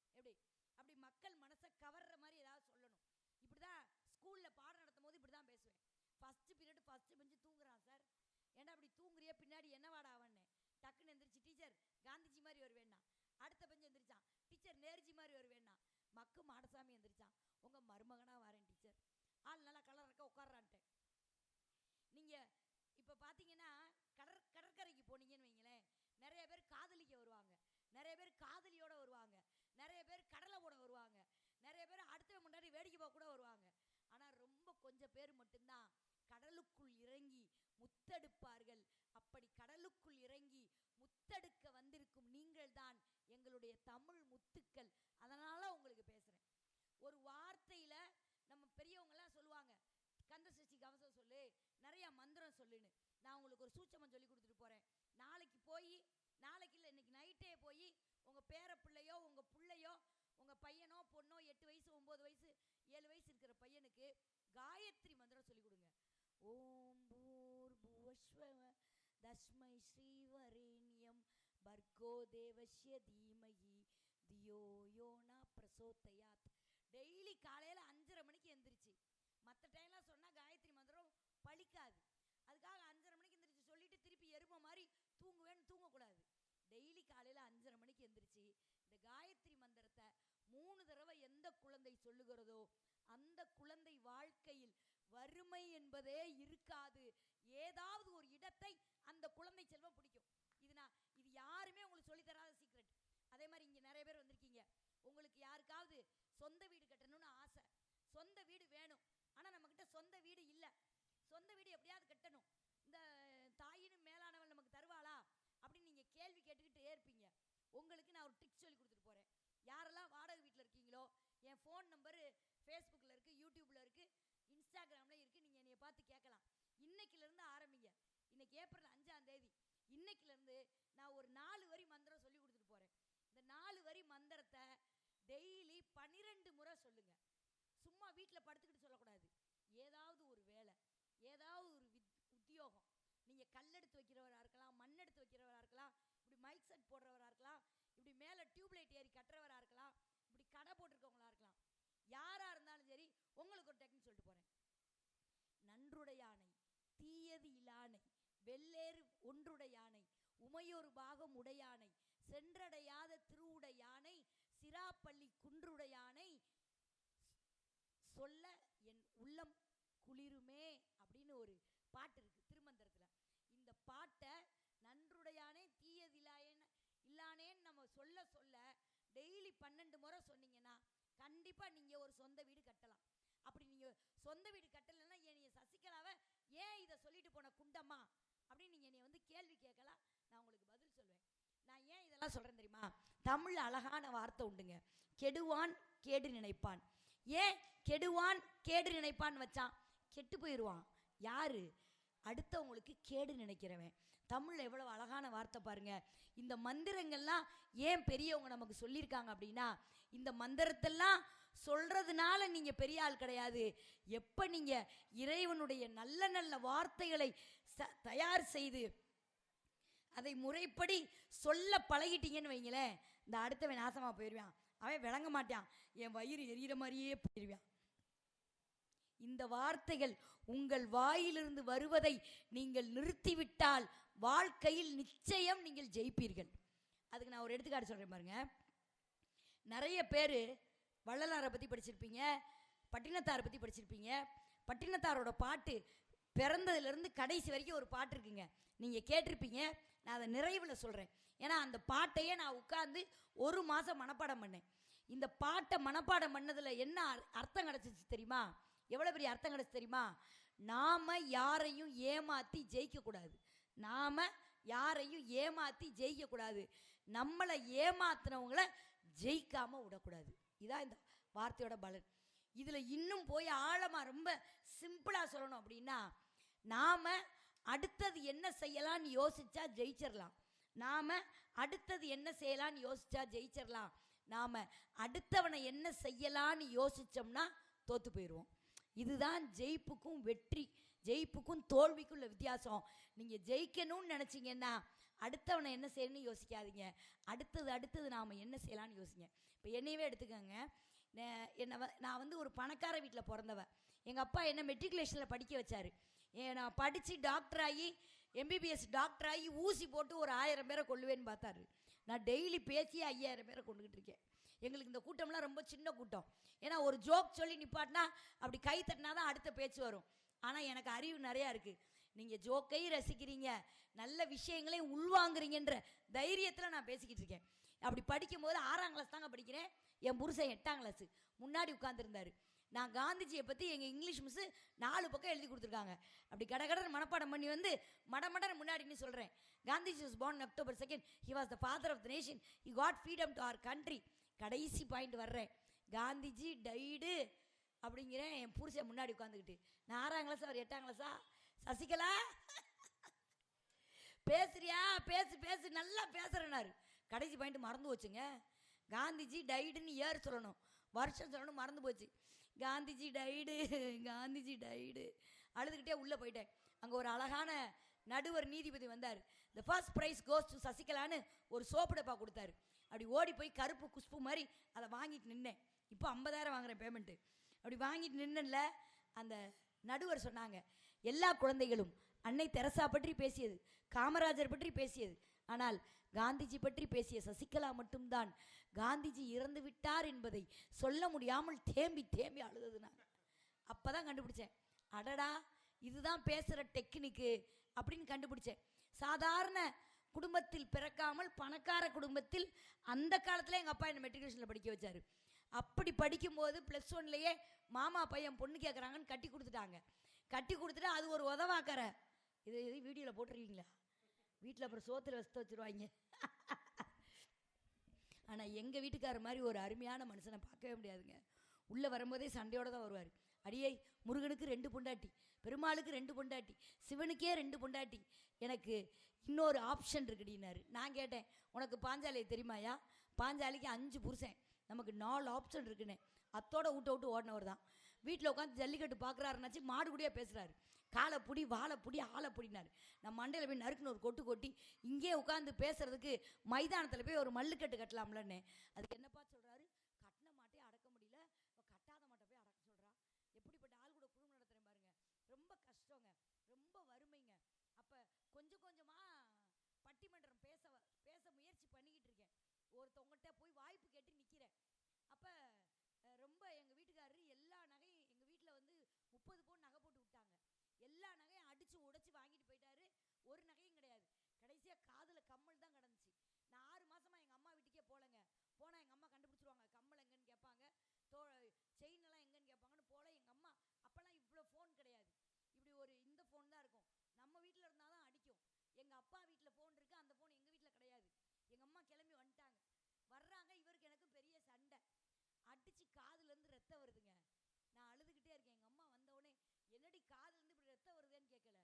எப்படி அப்படி மக்கள் மனசை கவர்ற மாதிரி ஏதாவது சொல்லணும். இப்படி தான் ஸ்கூலில் பாடம் நடத்தும் போது இப்படி தான் பேசுவேன். ஃபஸ்ட்டு பீரியட் ஃபஸ்ட்டு பெஞ்சு தூங்குறான் சார், ஏன்னா அப்படி தூங்குறிய பின்னாடி என்ன வாடா அவன்னு டக்குன்னு எந்திரிச்சு, டீச்சர் காந்திஜி மாதிரி வருவேன்னா. அடுத்த பெஞ்சு எந்திரிச்சான், டீச்சர் நேருஜி மாதிரி வருவேன்னா. மக்கு மாடசாமி எந்திரிச்சான், உங்கள் மருமகனாக வரேன் டீச்சர். ஆள் நல்லா கலரக்க உட்காரான்ட்டேன். நீங்கள் இப்போ பார்த்தீங்கன்னா கடற்கரைக்கு போனீங்கன்னு வைங்களேன், நிறைய பேர் காதலிக்க வருவாங்க, நிறைய பேர் காதலியோட வருவாங்க, நிறைய பேர் கடலை போட வருவாங்க, நிறைய பேர் அடுத்த முன்னாடி வேடிக்கை போக கூட வருவாங்க. ஆனால் ரொம்ப கொஞ்சம் பேர் மட்டும்தான் கடலுக்குள் இறங்கி முத்தெடுப்பார்கள். அப்படி கடலுக்குள் இறங்கி முத்தெடுக்க வந்திருக்கும் நீங்கள் தான் எங்களுடைய தமிழ் முத்துக்கள். அதனால உங்களுக்கு பேசுகிறேன். ஒரு வார்த்தையில் நம்ம பெரியவங்கெல்லாம் சொல்லுவாங்க, கந்த சஷ்டி கவசம் சொல்லு, நிறையா மந்திரம் சொல்லுன்னு. நான் உங்களுக்கு ஒரு சூட்சமம் சொல்லி கொடுத்துட்டு போகிறேன். நாளைக்கு இல்லை, இன்னைக்கு நைட்டே போய் உங்கள் பேர பிள்ளையோ உங்கள் பிள்ளையோ உங்கள் பையனோ பொண்ணோ 8 வயசு 9 வயசு 7 வயசு இருக்கிற பையனுக்கு காயத்ரி மந்திரம் சொல்லி கொடுங்க. ஓம் பூர் புவஸ்வ தஸ்மை ஸ்ரீவரேண்யம் பர்கோ தேவஸ்ய தீமகி தியோ யோனா பிரசோதயாத். டெய்லி காலையில் 5:30 மணிக்கு எந்திரிச்சு, மற்ற டைம்லாம் சொன்னால் காயத்ரி மந்திரம் பழிக்காது, அதுக்காக 5:30 மணிக்கு எந்திரிச்சு சொல்லிட்டு திருப்பி எருமை மாதிரி தூங்குவேன்னு தூங்கக்கூடாது. டெய்லி காலையில் 5:30 மணிக்கு எந்திரிச்சு இந்த காயத்ரி மந்திரத்தை 3 தடவை எந்த குழந்தை சொல்லுகிறதோ அந்த குழந்தை வாழ்க்கையில் வறுமை என்பதே இருக்காது. ஏதாவது ஒரு இடத்தை அந்த குழந்தை செல்வம் பிடிக்கும். இது யாருமே உங்களுக்கு சொல்லித்தராத சீக்ரெட். அதே மாதிரி இங்கே நிறைய பேர் வந்திருக்கீங்க, உங்களுக்கு யாருக்காவது சொந்த வீடு கட்டணும்னு ஆசை, சொந்த வீடு வேணும், ஆனால் நம்மக்கிட்ட சொந்த வீடு இல்லை. சொந்த வீடு எப்படியாவது கட்டணும், இந்த தாயின்னு மேலானவள் நமக்கு தருவாளா அப்படின்னு நீங்கள் கேள்வி கேட்டுக்கிட்டே இருப்பீங்க. உங்களுக்கு நான் ஒரு ட்ரிக்ஸ் சொல்லி கொடுத்துட்டு போகிறேன். யாரெல்லாம் வாடகை வீட்டில் இருக்கீங்களோ, என் ஃபோன் நம்பரு ஃபேஸ்புக்கில் இருக்குது, யூடியூப்பில் இருக்குது, இன்ஸ்டாகிராமில் இருக்குது. நீங்கள் என்னையை பார்த்து கேட்கலாம். இன்னைக்கிலேருந்து ஆரம்பிங்க. இன்றைக்கி ஏப்ரல் 5ஆம் தேதி. இன்னைக்கிலேருந்து நான் ஒரு 4 வரி மந்திரம் சொல்லி கொடுத்துட்டு போகிறேன். இந்த 4 வரி மந்திரத்தை டெய்லி 12 முறை சொல்லுங்கள். சும்மா வீட்டில் படுத்துக்கிட்டு சொல்லக்கூடாது. ஏதாவது ஒரு வேலை, ஏதாவது ஒரு உத்தியோகம், நீங்கள் கல் எடுத்து வைக்கிறவராக இருக்கலாம், மண் எடுத்து வைக்கிறவராக இருக்கலாம், இப்படி மைக் செட் போடுறவராக இருக்கலாம், இப்படி மேலே டியூப்லைட் ஏறி கட்டுறவராக இருக்கலாம், இப்படி கடை போட்டிருக்கவங்களா இருக்கலாம். யாராக இருந்தாலும் சரி, உங்களுக்கு ஒரு டெக்னிக் சொல்லிட்டு போகிறேன். நன்றுடையானை, தீயது இலானை, வெள்ளேறு ஒன்றுடையானை, உமையொரு பாகம் உடையானை, சென்றடையாத திருவுடையானை, சிராப்பள்ளி குன்றுடையானை சொல்ல என் உள்ளம் குளிருமே அப்படின்னு ஒரு பாட்டு இருக்குது திருமந்திரத்தில். இந்த பாட்டை நன்றுடையானே தீயது இல்லானேன்னு நம்ம சொல்ல சொல்ல டெய்லி 12 முறை சொன்னீங்கன்னா கண்டிப்பாக நீங்கள் ஒரு சொந்த வீடு கட்டலாம். அப்படி நீங்கள் சொந்த வீடு கட்டலைன்னா கேள்வி கேட்கலாம், நான் உங்களுக்கு பதில் சொல்வேன். நான் ஏன் இதெல்லாம் சொல்கிறேன் தெரியுமா? தமிழ் அழகான வார்த்தை உண்டுங்க, கெடுவான் கேடு நினைப்பான். ஏன் கெடுவான் கேடு நினைப்பான் வச்சான்? கெட்டு போயிடுவான் யாரு? அடுத்தவங்களுக்கு கேடு நினைக்கிறவன். தமிழில் எவ்வளவு அழகான வார்த்தை பாருங்க. இந்த மந்திரங்கள்லாம் ஏன் பெரியவங்க நமக்கு சொல்லியிருக்காங்க அப்படின்னா, இந்த மந்திரத்தெல்லாம் சொல்றதுனால நீங்க பெரிய ஆள் கிடையாது. எப்ப நீங்க இறைவனுடைய நல்ல நல்ல வார்த்தைகளை தயார் செய்து அதை முறைப்படி சொல்ல பழகிட்டீங்கன்னு வைங்களேன், இந்த அடுத்தவன் நாசமா போயிடுவான். அவன் விளங்க மாட்டான், என் வயிறு எரியிற மாதிரியே போயிடுவான். இந்த வார்த்தைகள் உங்கள் வாயிலிருந்து வருவதை நீங்கள் நிறுத்திவிட்டால் வாழ்க்கையில் நிச்சயம் நீங்கள் ஜெயிப்பீர்கள். அதுக்கு நான் ஒரு எடுத்துக்காட்டு சொல்கிறேன் பாருங்க. நிறைய பேர் வள்ளலாரை பற்றி படிச்சிருப்பீங்க, பட்டினத்தாரை பற்றி படிச்சிருப்பீங்க. பட்டினத்தாரோட பாட்டு பிறந்ததுலேருந்து கடைசி வரைக்கும் ஒரு பாட்டு இருக்குங்க, நீங்கள் கேட்டிருப்பீங்க. நான் அதை நிறைவில் சொல்கிறேன், ஏன்னா அந்த பாட்டையே நான் உட்காந்து 1 மாதம் மனப்பாடம் பண்ணேன். இந்த பாட்டை மனப்பாடம் பண்ணதில் என்ன அர்த்தம் கிடச்சிச்சு தெரியுமா? எவ்வளோ பெரிய அர்த்தம் கிடச்சி தெரியுமா? நாம் யாரையும் ஏமாற்றி ஜெயிக்கக்கூடாது. நாம் யாரையும் ஏமாற்றி ஜெயிக்கக்கூடாது. நம்மளை ஏமாத்தினவங்கள ஜெயிக்காமல் விடக்கூடாது. இதான் இந்த வார்த்தையோட பலன். இதில் இன்னும் போய் ஆழமாக ரொம்ப சிம்பிளாக சொல்லணும் அப்படின்னா, நாம் அடுத்தது என்ன செய்யலான்னு யோசிச்சா ஜெயிச்சிடலாம். நாம் அடுத்தது என்ன செய்யலான்னு யோசிச்சா ஜெயிச்சிடலாம். நாம் அடுத்தவனை என்ன செய்யலான்னு யோசித்தோம்னா தோற்று போயிடுவோம். இதுதான் ஜெயிப்புக்கும் வெற்றி, ஜெயிப்புக்கும் தோல்விக்கும் உள்ள வித்தியாசம். நீங்கள் ஜெயிக்கணும்னு நினச்சிங்கன்னா அடுத்தவனை என்ன செய்யணும்னு யோசிக்காதீங்க, அடுத்தது நாம் என்ன செய்யலான்னு யோசிங்க. இப்போ என்னையவே எடுத்துக்கோங்க. நான் வந்து ஒரு பணக்கார வீட்டில் பிறந்தவ. எங்கள் அப்பா என்ன மெட்ரிகுலேஷனில் படிக்க வச்சார். நான் படித்து டாக்டர் ஆகி எம்பிபிஎஸ் டாக்டர் ஆகி ஊசி போட்டு ஒரு 1000 பேரை கொள்ளுவேன்னு பார்த்தாரு. நான் டெய்லி பேசி 5000 பேரை கொண்டுக்கிட்டு இருக்கேன். எங்களுக்கு இந்த கூட்டம்லாம் ரொம்ப சின்ன கூட்டம். ஏன்னா ஒரு ஜோக் சொல்லி நிப்பாட்டினா அப்படி கை தட்டினா தான் அடுத்த பேச்சு வரும். ஆனால் எனக்கு அறிவு நிறையா இருக்குது. நீங்கள் ஜோக்கையும் ரசிக்கிறீங்க, நல்ல விஷயங்களையும் உள்வாங்குறீங்கன்ற தைரியத்தில் நான் பேசிக்கிட்டு இருக்கேன். அப்படி படிக்கும்போது 6ஆம் கிளாஸ் தாங்க படிக்கிறேன். என் புருஷன் 8ஆம் கிளாஸ் முன்னாடி உட்காந்துருந்தார். நான் காந்திஜியை பற்றி எங்கள் இங்கிலீஷ் மிஸ்ஸு 4 பக்கம் எழுதி கொடுத்துருக்காங்க. அப்படி கடகடன்னு மனப்பாடம் பண்ணி வந்து மடமடன்னு முன்னாடின்னு சொல்கிறேன். Gandhiji was born October 2nd. He was the father of the nation. He got freedom to our country. கடைசி பாயிண்ட் வர்றேன், காந்திஜி டைடு அப்படிங்கிறேன். என் புருஷன் முன்னாடி உட்காந்துக்கிட்டு, நான் 6ஆம் கிளாஸ், அவர் 8ஆம் கிளாஸா? சசிகலா பேசுறியா? பேசு நல்லா பேசுறேன்னாரு. கடைசி பாயிண்ட் மறந்து போச்சுங்க. காந்திஜி டைடுன்னு ஏர் சொல்லணும், வருஷம் சொல்லணும், மறந்து போச்சு. காந்திஜி டைடு அழுதுகிட்டே உள்ளே போயிட்டேன். அங்கே ஒரு அழகான நடுவர் நீதிபதி வந்தார். The first prize goes to சசிகலான்னு ஒரு சோப்பு டப்பா கொடுத்தாரு. அப்படி ஓடி போய் கருப்பு குஷ்பு மாதிரி அதை வாங்கிட்டு நின்னேன். இப்போ 50,000 வாங்குறேன் பேமெண்ட்டு. அப்படி வாங்கிட்டு நின்னல, அந்த நடுவர் சொன்னாங்க, எல்லா குழந்தைகளும் அன்னை தெரசா பற்றி பேசியது, காமராஜர் பற்றி பேசியது, ஆனால் காந்திஜி பற்றி பேசிய சசிகலா மட்டும்தான் காந்திஜி இறந்து விட்டார் என்பதை சொல்ல முடியாமல் தேம்பி அழுதது. நான் அப்போ தான் கண்டுபிடிச்சேன், அடடா இதுதான் பேசுகிற டெக்னிக்கு அப்படின்னு கண்டுபிடிச்சேன். சாதாரண குடும்பத்தில் பிறக்காமல் பணக்கார குடும்பத்தில் அந்த காலத்தில் எங்கள் அப்பா என்னை மெட்ரிகுலேஷனில் படிக்க வச்சார். அப்படி படிக்கும்போது +1லேயே மாமா பையன் பொண்ணு கேட்குறாங்கன்னு கட்டி கொடுத்துட்டாங்க. கட்டி கொடுத்துட்டு அது ஒரு உதவாக்கற. இது வீடியோவில் போட்டிருக்கீங்களா? வீட்டில் அப்புறம் சோத்தில் வசத்த வச்சுருவாங்க. ஆனால் எங்கள் வீட்டுக்காரர் மாதிரி ஒரு அருமையான மனுஷனை பார்க்கவே முடியாதுங்க. உள்ளே வரும்போதே சண்டையோடு தான் வருவார். அடியே, முருகனுக்கு 2 பொண்டாட்டி, பெருமாளுக்கு 2 பொண்டாட்டி, சிவனுக்கே 2 பொண்டாட்டி, எனக்கு இன்னொரு ஆப்ஷன் இருக்குடினாரு. நான் கேட்டேன், உனக்கு பாஞ்சாலியை தெரியுமாயா? பாஞ்சாலிக்கு 5 புருஷன், நமக்கு 4 ஆப்ஷன் இருக்குன்னு. அத்தோட விட்டு ஓடினவர் தான். வீட்டில் உட்காந்து ஜல்லிக்கட்டு பார்க்குறாருனாச்சு மாடு கூடயே பேசுகிறாரு. காலை புடி, வாழை புடி, ஆளை புடினாரு. நம்ம மண்டையில் போய் நறுக்குன்னு ஒரு கொட்டி இங்கே உட்காந்து பேசுறதுக்கு மைதானத்தில் போய் ஒரு மல்லுக்கட்டு கட்டலாம்லன்னு. அதுக்கு என்னப்பா சொல்கிறாரு, கட்டின மாட்டே அடக்க முடியல, கட்டாத மாட்டை போய் அடக்க சொல்கிறா. எப்படிப்பட்ட ஆள் கூட குடும்பம் நடத்துகிறேன் பாருங்க. ரொம்ப கஷ்டங்க, ரொம்ப வறுமைங்க. அப்போ கொஞ்சம் கொஞ்சமாக பட்டிமன்றம் பேச முயற்சி பண்ணிக்கிட்டு இருக்கேன். ஒருத்தவங்கள்ட்ட போய் வாய்ப்பு கேட்டு நிற்கிறேன். அப்போ ரொம்ப எங்கள் வீட்டுக்காரரு எல்லா நகையும், எங்கள் வீட்டில் வந்து 30 பவுன் நகை போட்டு விட்டாங்க. எல்லா நகையும் அடித்து உடைச்சி வாங்கிட்டு போயிட்டாரு. ஒரு நகையும் கிடையாது. கடைசியாக காதில் கம்மல் தான் கிடந்துச்சு. நான் 6 மாதமாக எங்கள் அம்மா வீட்டுக்கே போகலைங்க. போனால் எங்கள் அம்மா கண்டுபிடிச்சிருவாங்க, கம்மல் எங்கன்னு கேட்பாங்க, செயின் எல்லாம் எங்கன்னு கேட்பாங்கன்னு போல. எங்கள் அம்மா அப்போல்லாம் இவ்வளோ ஃபோன் கிடையாது, இப்படி ஒரு இந்த ஃபோன் தான் இருக்கும். நம்ம வீட்டில் இருந்தால் தான் அடிக்கும். எங்கள் அப்பா அப்பா வீட்டில் ஃபோன் இருக்கு, அந்த ஃபோன் எங்கள் வீட்டில் கிடையாது. எங்கள் அம்மா கிளம்பி வந்துட்டாங்க. வர்றாங்க, இவருக்கு எனக்கும் பெரிய சண்டை. அடித்து காதுலேருந்து ரத்தம் வருதுங்க. நான் அழுதுகிட்டே இருக்கேன். எங்கள் அம்மா வந்தவுடனே என்னடி காதுலேருந்து இப்படி ரத்தம் வருதுன்னு கேட்கல.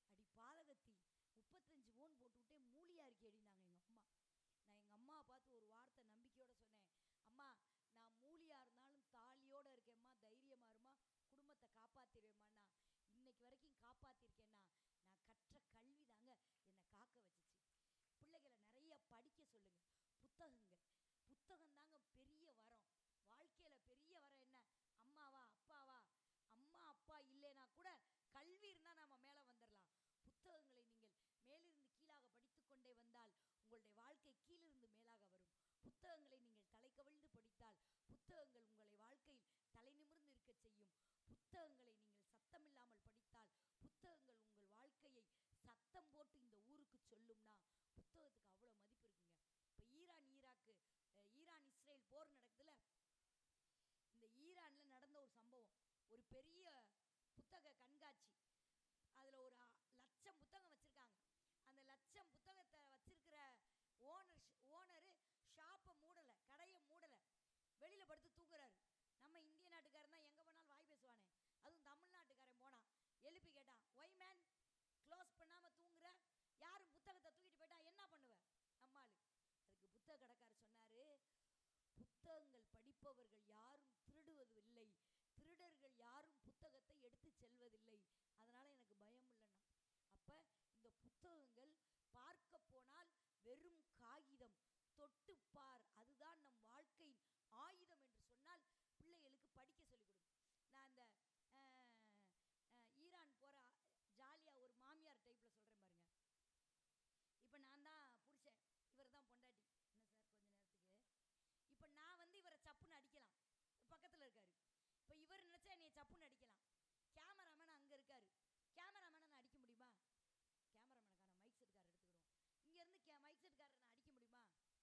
அடி பாதகத்தி 35 ஃபோன் போட்டு விட்டே மூலியாக இருக்கே அப்படின்னாங்க எங்கள் அம்மா. நான் எங்கள் அம்மாவை பார்த்து ஒரு வார்த்தை நம்பிக்கையோடு சொன்னேன், அம்மா நான் மூலியாக இருந்தாலும் தாலியோடு இருக்கேம்மா, தைரியமாக இருமா, குடும்பத்தை காப்பாற்றிடுவேம்மாண்ணா. இன்னைக்கு வரைக்கும் காப்பாற்றிருக்கேன்னா நான் கற்ற கல்வி தாங்க என்னை காக்க வச்சிச்சு. பிள்ளைகளை நிறைய படிக்க சொல்லுங்க. புத்தகம் தாங்க பெரிய வரம். வாழ்க்கையில் பெரிய வரம் என்ன? அம்மாவா அப்பாவா? அம்மா அப்பா இல்லைனா கூட கல்வி இருந்தால் நம்ம மேலே வந்துடலாம். புத்தகங்களை நீங்கள் மேலிருந்து கீழாக படித்து கொண்டே வந்தால் உங்களுடைய வாழ்க்கை கீழிருந்து மேலாக வரும். புத்தகங்களை நீங்கள் தலை கவிழ்ந்து படித்தால் புத்தகங்கள் உங்களை வாழ்க்கையில் தலை நிமிர்ந்து இருக்க செய்யும். புத்தகங்களை நீங்கள் சத்தமில்லாமல் படித்தால் புத்தகங்கள் உங்கள் வாழ்க்கையை சத்தம் போட்டு இந்த ஊருக்கு சொல்லும்னா புத்தகத்துக்கு அவ்வளோ மதிப்பு இருக்குங்க. இப்போ ஈரான் இஸ்ரேல் போர் நடக்குதுல, இந்த ஈரானில் நடந்த ஒரு சம்பவம், ஒரு பெரிய புத்தக கண்காட்சி. அதில் ஒரு 1,00,000 புத்தகம் வச்சுருக்காங்க. அந்த 1,00,000 புத்தகத்தை வச்சிருக்கிற ஓனரு ஷாப்பை மூடலை, கடையை மூடலை, வெளியில் படுத்து தூங்குறாரு. நம்ம இந்திய நாட்டுக்காரன் தான் எங்கே போனாலும் வாய் பேசுவானே, அதுவும் தமிழ்நாட்டுக்காரன் போனான், எழுப்பி கேட்டான், ஒய் மேன் க்ளோஸ் பண்ணாமல் தூங்குற, யாரும் புத்தகத்தை தூக்கிட்டு போயிட்டா என்ன பண்ணுவேன் நம்மால்? அதுக்கு புத்தக கடைக்காரர் சொன்னார், புத்தகங்கள் படிப்பவர்கள் யாரும் திருடுவதில்லை, திருடர்கள் யாரும் புத்தகத்தை எடுத்து செல்வதில்லை, அதனால் எனக்கு பயம் இல்லைன்னா. அப்போ இந்த புத்தகங்கள் பார்க்க போனால் வெறும் காகிதம், தொட்டுப்பார், அதுதான் நம் வாழ்க்கையின் ஆயுதம் என்று சொன்னால் பிள்ளைகளுக்கு படிக்க சொல்லிக் கொடுங்க. நான் இந்த ஈரான் போகிற ஜாலியாக ஒரு மாமியார் டைப்பில் சொல்கிறேன் பாருங்க. இப்போ நான் தான் புருஷன், இவர் தான் பொண்டாட்டி. என்ன சார் கொஞ்ச நேரத்துக்கு இப்போ நான் இவரை சப்புன்னு அடிக்கலாம், பக்கத்தில் இருக்காரு. இப்போ இவர் நினச்சா என்னை சப்புன்னு அடிக்கலாம். கேமராமேன் அங்கே இருக்காரு, கேமராமேனை நான் அடிக்க முடியுமா? கேமராமேனுக்கான மைக் செட்டுக்காரர் எடுத்துக்கிடுவோம். இங்கேருந்து மைக் செட்டுக்காரரை நான் அடிக்க முடியுமா?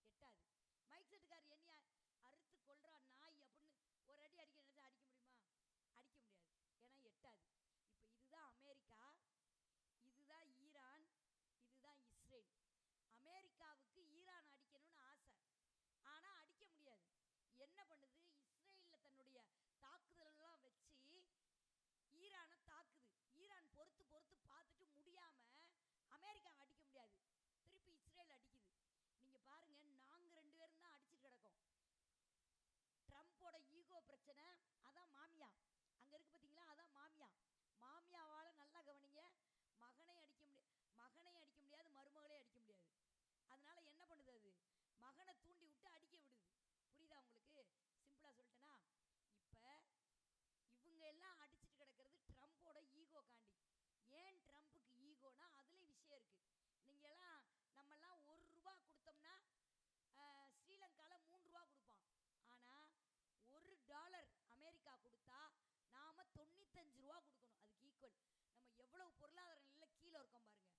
எட்டாது. மைக் செட்டுக்காரர் என்னையா அறுத்து கொள்றா நாய் அப்படின்னு ஒரு அடி அடிக்க நினச்சா அடிக்க முடியுமா? அடிக்க முடியாது, ஏன்னா எட்டாது. இப்போ இதுதான் அமெரிக்கா, இதுதான் ஈரான், இதுதான் இஸ்ரேல். அமெரிக்காவுக்கு ஈரான் அடிக்கணும்னு ஆசை, ஆனால் அடிக்க முடியாது. என்ன பண்ணுது? இஸ்ரேலில் தன்னுடைய தாக்குதலெல்லாம் வச்சு ஈரானை தாக்குது. ஈரான் பொறுத்து பார்த்துட்டு முடியாமல் அமெரிக்காவை அடிக்க முடியாது, திருப்பி இஸ்ரேல் அடிக்குது. நீங்கள் பாருங்க, நாங்கள் 2 பேரும் தான் அடிச்சுட்டு கிடக்கோம். ட்ரம்ப்போட ஈகோ பிரச்சனை, அதான் மாமியா அங்கே இருக்கு பார்த்தீங்களா, அதான் மாமியாவால் நல்லா கவனிங்க, மகனை அடிக்க முடியாது, மருமகளே அடிக்க முடியாது. அதனால என்ன பண்ணுது? அது மகனை தூண்டி விட்டு அடிக்க விடுது. புரியுதா உங்களுக்கு? சிம்பிளாக சொல்லிட்டேன்னா, இப்போ இவங்க எல்லாம் அடிச்சுட்டு கிடக்கிறது ட்ரம்ப்போட ஈகோ காண்டி. ஏன் ட்ரம்ப்புக்கு ஈகோனா அதுலேயும் விஷயம் இருக்குது. நீங்கள்லாம் நம்மெல்லாம் $1 கொடுத்தோம்னா ஸ்ரீலங்காவில் $3 கொடுப்பான். ஆனால் $1 அமெரிக்கா கொடுத்தா நாம் 95 ரூபா கொடுக்கணும், அதுக்கு ஈக்குவல். நம்ம எவ்வளவு பொருளாதார நிலையில் கீழே இருக்கோம் பாருங்க.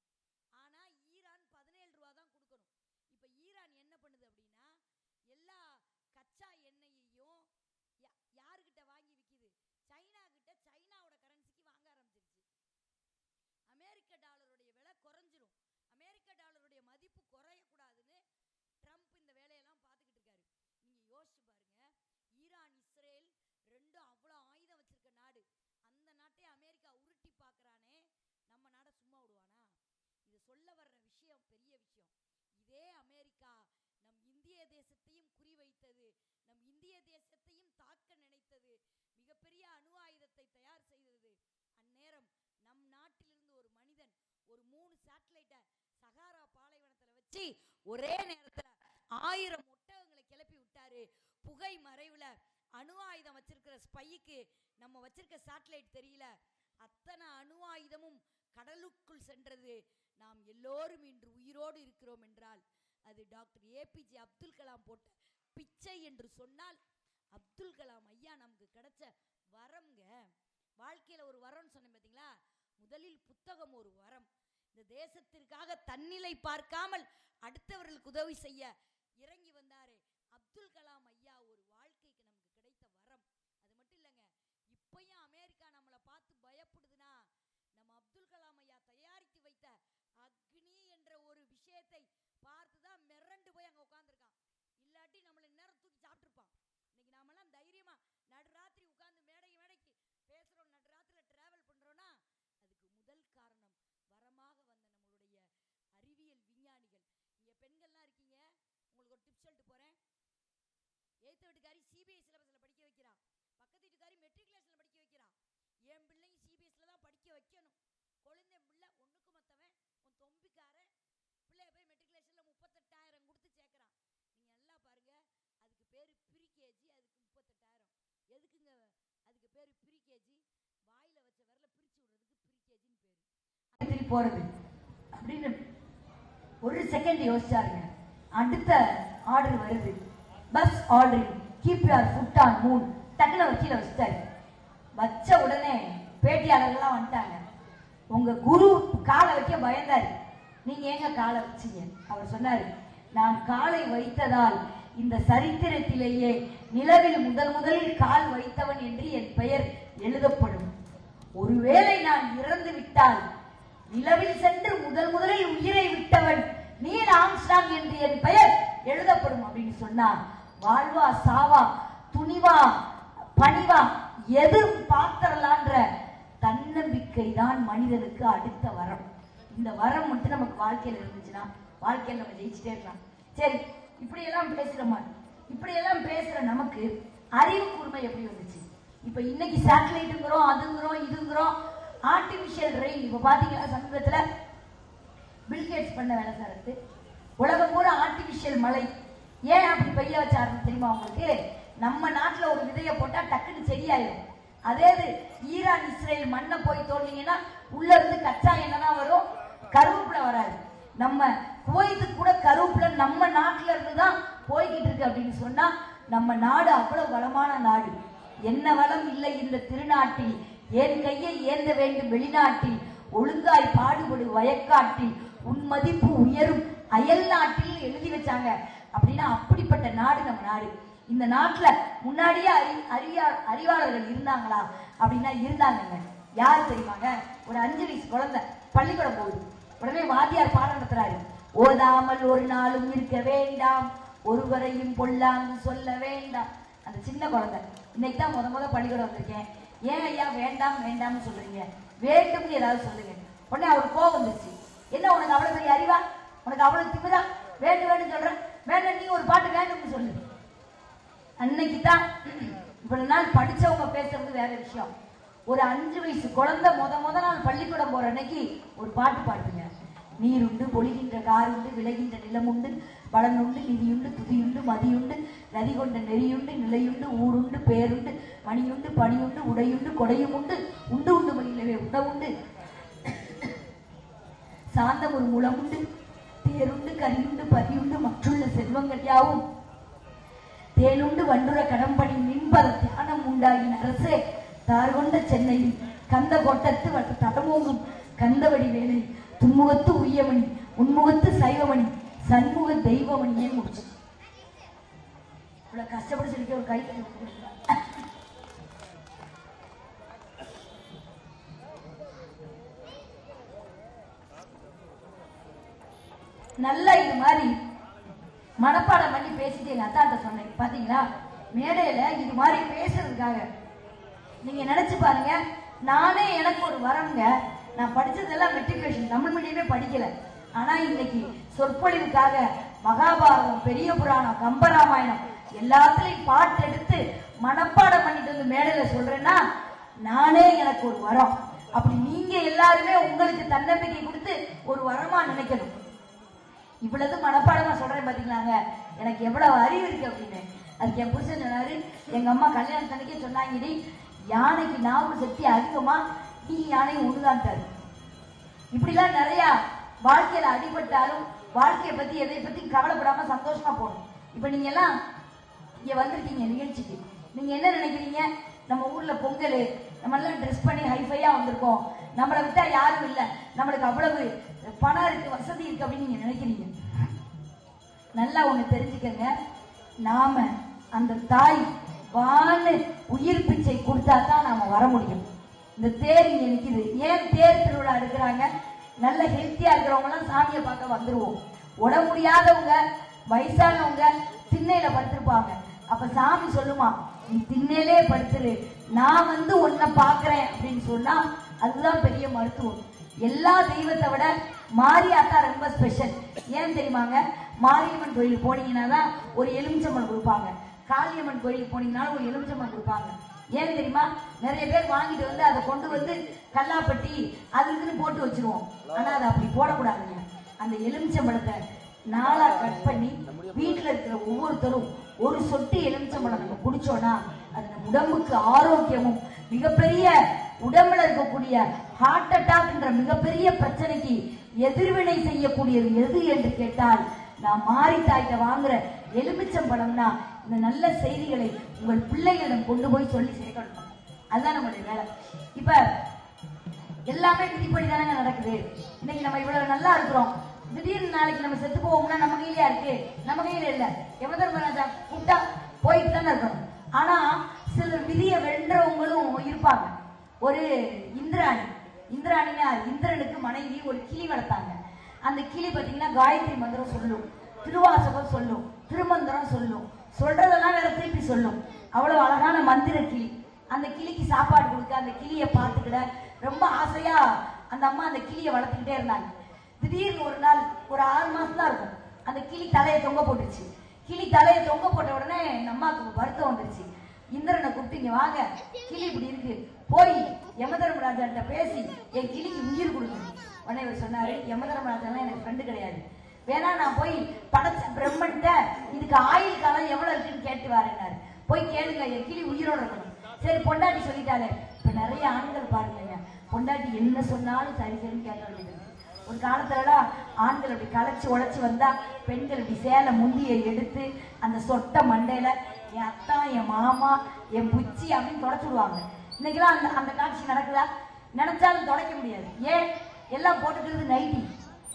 ஆனால் ஈரான் 17 ரூபா தான் கொடுக்கணும். இப்போ ஈரான் என்ன பண்ணுது அப்படின்னா, எல்லா கச்சா எண்ணெயையும் யாருக்கிட்ட வாங்கி விற்கிது? சைனா கிட்ட, சைனாவோட கரன்சிக்கு வாங்க ஆரம்பிச்சிருச்சு. அமெரிக்க டாலருடைய விலை குறைஞ்சிரும், அமெரிக்க டாலருடைய மதிப்பு குறையக்கூடாதுன்னு ட்ரம்ப் இந்த வேலையெல்லாம் பார்த்துக்கிட்டு இருக்காரு. நீங்கள் யோசிச்சு பாருங்க, ஈரான் இஸ்ரேல் ரெண்டும் அவ்வளோ ஆயுதம் வச்சிருக்க நாடு, அந்த நாட்டை அமெரிக்கா உருட்டி பார்க்குறானே, நம்ம நாடை சும்மா விடுவானா? இது சொல்ல வர்ற விஷயம் பெரிய விஷயம். இதே அமெரிக்கா நம் இந்திய தேசத்தையும் குறிவைத்தது, நம் இந்திய தேசத்தையும் தாக்க நினைத்தது, மிகப்பெரிய அணு ஆயுதத்தை தயார் செய்தது. அந்நேரம் நம் நாட்டிலிருந்து ஒரு மனிதன் ஒரு 3 சேட்டலைட்டை சகாரா பாலைவனத்தில் வச்சு ஒரே நேரத்தில் 1000 ஒட்டகங்களை கிளப்பி விட்டாரு. புகை மறைவில் அணு ஆயுதம் வச்சிருக்கிற ஸ்பைக்கு நம்ம வச்சிருக்க சேட்டலைட் தெரியல, அத்தனை அணு ஆயுதமும் கடலுக்குள் சென்றது. நாம் எல்லோரும் இன்று உயிரோடு இருக்கிறோம் என்றால் அது டாக்டர் ஏபிஜே அப்துல் கலாம் போட்ட பிச்சை என்று சொன்னால், அப்துல் கலாம் ஐயா நமக்கு கிடைச்ச வரம்ங்க. வாழ்க்கையில் ஒரு வரம்னு சொன்னேன் பார்த்தீங்களா, முதலில் புத்தகம் ஒரு வரம். இந்த தேசத்திற்காக தன்னிலை பார்க்காமல் அடுத்தவர்களுக்கு உதவி செய்ய இறங்கி வந்தாரே அப்துல் கலாம் ஐயா, ஒரு வாழ்க்கைக்கு நமக்கு கிடைத்த வரம். அது மட்டும் இல்லைங்க, இப்பயும் அமெரிக்கா நம்மளை பார்த்து பயப்படுதுன்னா, நம்ம அப்துல் கலாம் ஐயா தயாரித்து வைத்த அக்னி என்ற போய் அங்க உட்காந்துருக்கான். இல்லாட்டி நம்மள நேரம் தூக்கி சாப்பிட்டுருப்பான். இன்னைக்கு நாமெல்லாம் தைரியமா நடுராத்திரி உட்கார்ந்து மேடைக்கு பேசுறோம், நடுராத்திரில டிராவல் பண்றோம்னா அதுக்கு முதல் காரணம் வரமாக வந்த நம்மளுடைய அறிவியல் விஞ்ஞானிகள். இங்க பெண்கள்லாம் இருக்கீங்க, உங்களுக்கு ஒரு டிப்ஸ் சொல்லிட்டு போறேன். ஏத்த வீட்டுக்காரி சிபிஎஸ் சிலபஸ்ல படிக்க வைக்கிறான், பக்கத்து வீட்டுக்காரி மெட்ரிகுலேஷன்ல படிக்க வைக்கிறான். என் பிள்ளையும் சிபிஎஸ்ல தான் படிக்க வைக்கணும். குழந்தை பிள்ளை ஒண்ணுக்கு மத்தவன் உன் தொம்பிக்காரன் பிள்ளைய போய் மெட்ரிகுலேஷன்ல 38,000 கொடுத்து சேர்க்கிறான். நீங்க நல்லா பாருங்க, அதுக்கு பேரு ப்ரீ கேஜி, அதுக்கு 38,000. எதுக்குங்க அதுக்கு பேரு ப்ரீ கேஜி? வாயில வச்ச விரல பிரிச்சு விடுறதுக்கு ப்ரீ கேஜின்னு பேரு. அது போறது அப்படின்னு ஒரு செகண்ட் யோசிச்சாருங்க. அடுத்த ஆர்டர் வருது, bus order, keep your food on Moon. டக்குனு வக்கீல வச்சுட்டாரு. வச்ச உடனே பேட்டியாளர்கள்லாம் வந்துட்டாங்க. உங்க குரு காலை வைக்க பயந்தாரு. நீங்க ஏங்க காலை வச்சீங்க? அவர் சொன்னாரு, நான் காலை வைத்ததால் இந்த சரித்திரத்திலேயே நிலவில் முதலில் கால் வைத்தவன் என்று என் பெயர் எழுதப்படும். ஒருவேளை நான் இறந்து விட்டால் நிலவில் சென்று முதலில் உயிரை விட்டவன் நீல் ஆம்ஸ்ட்ராங் என்று என் பெயர் எழுதப்படும் அப்படின்னு சொன்னா, வாழ்வா சாவா, துணிவா பணிவா எது பாத்திரலான்ற தன்னம்பிக்கை தான் மனிதனுக்கு அடுத்த வரம். இந்த வரம் மட்டும் நமக்கு வாழ்க்கையில இருந்துச்சுன்னா வாழ்க்கையில நம்ம ஜெயிச்சுட்டே இருக்கலாம். சரி, இப்படியெல்லாம் பேசுற நமக்கு அறிவு கூர்மை எப்படி வந்துச்சு? இப்ப இன்னைக்கு சேட்டலைட்டுங்கிறோம், அதுங்கிறோம், இதுங்கிறோம், ஆர்டிபிஷியல் ரெயின். இப்ப பாத்தீங்கன்னா சமீபத்துல பில்கேட்ஸ் பண்ண வேலை சார்த்து உலகம் பூரா ஆர்டிபிஷியல் மழை. ஏன் அப்படி பெய்ய வச்சாருன்னு தெரியுமா உங்களுக்கு? நம்ம நாட்டுல ஒரு விதைய போட்டா டக்குன்னு செடியாயிடும். அதே ஈரான் இஸ்ரேல் மண்ணை போய் தோண்டிங்கன்னா உள்ள இருந்து கச்சா எண்ணெய் தான் வரும், கருவேப்பிலை வராது. நம்ம குவைத்துக்கு கூட கருவேப்பிலை நம்ம நாட்டுல இருந்து தான் போய்கிட்டு இருக்கு அப்படின்னு சொன்னா, நம்ம நாடு அவ்வளவு வளமான நாடு. என்ன வளம் இல்லை இந்த திருநாட்டில், என் கையை ஏந்த வேண்டும் வெளிநாட்டில், ஒழுங்காய் பாடுபடு வயக்காட்டில், உன் மதிப்பு உயரும் அயல் நாட்டில் எழுதி வச்சாங்க. அப்படின்னா அப்படிப்பட்ட நாடு நம்ம நாடு. இந்த நாட்டுல முன்னாடியே அறிவாளர்கள் இருந்தாங்களா அப்படின்னா இருந்தாங்க. யாரு தெரியுமாங்க? ஒரு 5 வயசு குழந்தை பள்ளிக்கூடம் போகுது. உடனே வாத்தியார் பாடம் நடத்துறாரு. ஓதாமல் ஒரு நாளும் இருக்க வேண்டாம், ஒருவரையும் பொல்லாங்கு சொல்ல வேண்டாம். அந்த சின்ன குழந்தை இன்னைக்கு தான் முத பள்ளிக்கூடம் வந்திருக்கேன், ஏன் ஐயா வேண்டாம்னு சொல்றீங்க, வேண்டும்னு ஏதாவது சொல்லுங்க. உடனே அவருக்கு கோவம் வந்துருச்சு. என்ன உனக்கு அவ்வளவு பெரிய அறிவா, உனக்கு அவ்வளவு திமிரா, வேண்டும் சொல்றேன், வேண்டாம் நீ ஒரு பாட்டு வேண்டும்னு சொல்லு. அன்னைக்கு தான் இவ்வளவு நாள் படிச்சவங்க பேசுறது வேற விஷயம். ஒரு 5 வயசு குழந்தை முத நாள் பள்ளிக்கூடம் போற அன்னைக்கு ஒரு பாட்டு பாடுதுங்க. நீருண்டு பொழிகின்ற காருண்டு விளைகின்ற நிலமுண்டு பலனுண்டு நிதியுண்டு துதியுண்டு மதியுண்டு நதி கொண்ட நெறியுண்டு நிலையுண்டு ஊருண்டு பேருண்டு மணியுண்டு பணியுண்டு உடையுண்டு கொடையும் உண்டு உண்டு உண்டு மகிழவே உணவுண்டு சாந்தம் ஒரு முளமுண்டு தேருண்டு கரியுண்டு பதியுண்டு மற்றுள்ள செல்வங்கள் யாவும் தேனுண்டு வண்டுற கடம்படி மின்பத தியானம் உண்டாகின அரசே தார்கொண்ட சென்னையில் கந்த கோட்டத்து தடமோங்கும் கந்தவடி வேலை துன்முகத்து உய்யமணி உன்முகத்து சைவமணி சண்முக தெய்வமணியே முடிச்சு. இவ்வளவு கஷ்டப்பட்டு சொல்லிக்க ஒரு கை நல்லா இது மாதிரி மனப்பாடம் பண்ணி பேசிட்டு எங்க அத்தாட்ட சொன்னேன். பாத்தீங்களா, மேடையில இது மாதிரி பேசுறதுக்காக நீங்க நினைச்சு பாருங்க. நானே எனக்கு ஒரு வரங்க, நான் படிச்சதெல்லாம் மெட்ரிகுலேஷன் தமிழ் மீடியமே படிக்கல. ஆனா இன்னைக்கு சொற்பொழிவுக்காக மகாபாரதம், பெரிய புராணம், கம்பராமாயணம் எல்லாத்துலயும் பாட்டு எடுத்து மனப்பாடம் பண்ணிட்டு வந்து மேடையில சொல்றேன்னா நானே எனக்கு ஒரு வரம். அப்படி நீங்க எல்லாருமே உங்களுக்கு தன்னம்பிக்கை கொடுத்து ஒரு வரமா நினைக்கணும். இவ்வளவு மனப்பாடமா சொல்றேன் பாத்தீங்களாங்க, எனக்கு எவ்வளவு அறிவு இருக்கு அப்படின்னு. அதுக்கு என் புருஷன் சொன்னாரு, எங்க அம்மா கல்யாணத்தன்னைக்கே சொன்னாங்கடி, யானைக்கு ஞாபக சக்தி அதிகமா, நீ யானை ஒண்ணுதான்ட்டாரு. இப்படிலாம் நிறைய வாழ்க்கையில அடிபட்டாலும் வாழ்க்கையை பத்தி எதை பத்தி கவலைப்படாம சந்தோஷமா போகணும். இப்ப நீங்க எல்லாம் இங்க வந்திருக்கீங்க நிகழ்ச்சிக்கு, நீங்க என்ன நினைக்கிறீங்க? நம்ம ஊர்ல பொங்கல், நம்ம எல்லாம் ட்ரெஸ் பண்ணி ஹைஃபையா வந்திருக்கோம், நம்மளை விட்டா யாரும் இல்லை, நம்மளுக்கு அவ்வளவு பணம் இருக்கு, வசதி இருக்கு அப்படின்னு நீங்க நினைக்கிறீங்க. நல்லா ஒண்ணு தெரிஞ்சுக்கங்க, நாம அந்த தாய் வான்னு உயிர் பிச்சை கொடுத்தா தான் நாம வர முடியும். இந்த தேர் இங்க நிக்குது, ஏன் தேர் திருவிழா எடுக்கிறாங்க? நல்ல ஹெல்த்தியா இருக்கிறவங்க எல்லாம் சாமியை பார்க்க வந்துருவோம். உட முடியாதவங்க வயசானவங்க திண்ணையில படுத்திருப்பாங்க. அப்ப சாமி சொல்லுமா, நீ திண்ணையிலே படுத்துரு, நான் வந்து உன்னை பாக்குறேன் அப்படின்னு சொன்னா அதுதான் பெரிய மருத்துவம். எல்லா தெய்வத்தை விட மாரியாத்தா ரொம்ப ஸ்பெஷல். ஏன் தெரியுமாங்க? மாரியம்மன் கோயிலுக்கு போனீங்கன்னா தான் ஒரு எலுமிச்சம்பழம் கொடுப்பாங்க, காளியம்மன் கோயிலுக்கு போனீங்கன்னாலும் ஒரு எலுமிச்சம்பழம் கொடுப்பாங்க. ஏன் தெரியுமா? நிறைய பேர் வாங்கிட்டு வந்து அதை கொண்டு வந்து கல்லாப்பட்டி அதுக்குன்னு போட்டு வச்சிருவோம். ஆனா அதை அப்படி போடக்கூடாதுங்க. அந்த எலுமிச்சம்பழத்தை நாளா கட் பண்ணி வீட்டுல இருக்கிற ஒவ்வொருத்தரும் ஒரு சொட்டு எலுமிச்சம்பழம் நம்ம குடிச்சோம்னா அது நம்ம உடம்புக்கு ஆரோக்கியமும், மிகப்பெரிய உடம்புல இருக்கக்கூடிய ஹார்ட் அட்டாக்ன்ற மிகப்பெரிய பிரச்சனைக்கு எதிர்வினை செய்யக்கூடியது எது என்று கேட்டால், நான் மாரித்தாய்கிட்ட வாங்குற எலுமிச்சம்பழம்னா இந்த நல்ல செய்திகளை உங்கள் பிள்ளைகளிடம் கொண்டு போய் சொல்லி சேர்க்கணும். அதுதான் நம்மளுடைய வேலை. இப்ப எல்லாமே விதிப்படி தானங்க நடக்குது. இன்னைக்கு நம்ம இவ்வளவு நல்லா இருக்கிறோம், திடீர்னு நாளைக்கு நம்ம செத்து போவோம்னா நம்ம கையிலயா இருக்கு? நம்ம கையில இல்ல. யமதர்மராஜா கூப்பிட்டா போயிட்டு தானே இருக்கணும். ஆனா சிலர் விதியை வென்றவங்களும் இருப்பாங்க. ஒரு இந்திராணினா இந்திரனுக்கு மனைவி ஒரு கிளி வளர்த்தாங்க. அந்த கிளி பாத்தீங்கன்னா காயத்ரி மந்திரம் சொல்லும், திருவாசகம் சொல்லும், திருமந்திரம் சொல்லும், சொல்றதெல்லாம் வேற திருப்பி சொல்லும். அவ்வளவு அழகான மந்திர கிளி. அந்த கிளிக்கு சாப்பாடு கொடுக்க, அந்த கிளியை பார்த்துக்கிட ரொம்ப ஆசையா அந்த அம்மா அந்த கிளியை வளர்த்துக்கிட்டே இருந்தாங்க. திடீர்னு ஒரு நாள், ஒரு 6 மாசம் தான் இருக்கும், அந்த கிளி தலையை தொங்க போட்டுச்சு. கிளி தலையை தொங்க போட்ட உடனே அம்மாவுக்கு வருத்தம் வந்துருச்சு. இந்திரனை கூப்பிட்டு, இங்க வாங்க, கிளி இப்படி இருக்கு, போய் யமதர்மராஜாட்ட பேசி என் கிளிக்கு உயிர் கொடுக்கணும். உடனே இவர் சொன்னாரு, யமதர்மராஜாலாம் எனக்கு ஃப்ரெண்டு கிடையாது, வேணா நான் போய் படைச்ச பிரம்மன்ட்ட இதுக்கு ஆயுள் காலம் எவ்வளவு இருக்குன்னு கேட்டு வரேன்னாரு. போய் கேளுங்க, என் கிளி உயிரோட இருக்கணும். சரி, பொண்டாட்டி சொல்லிட்டாலே. இப்ப நிறைய ஆண்கள் பாருங்க, பொண்டாட்டி என்ன சொன்னாலும் சரி சரின்னு கேட்க வேண்டியது. ஒரு காலத்துலலாம் ஆண்கள் அப்படி களைச்சு உழைச்சி வந்தா பெண்கள் இப்படி சேலை முந்தியை எடுத்து அந்த சொட்ட மண்டையில என் அத்தா, என் மாமா, என் புச்சி அப்படின்னு தொடச்சுடுவாங்க. இன்னைக்கெல்லாம் அந்த அந்த காட்சி நடக்குதா? நினைச்சாலும் தொடக்க முடியாது. ஏன்? எல்லாம் போட்டுக்கிறது நைட்டி.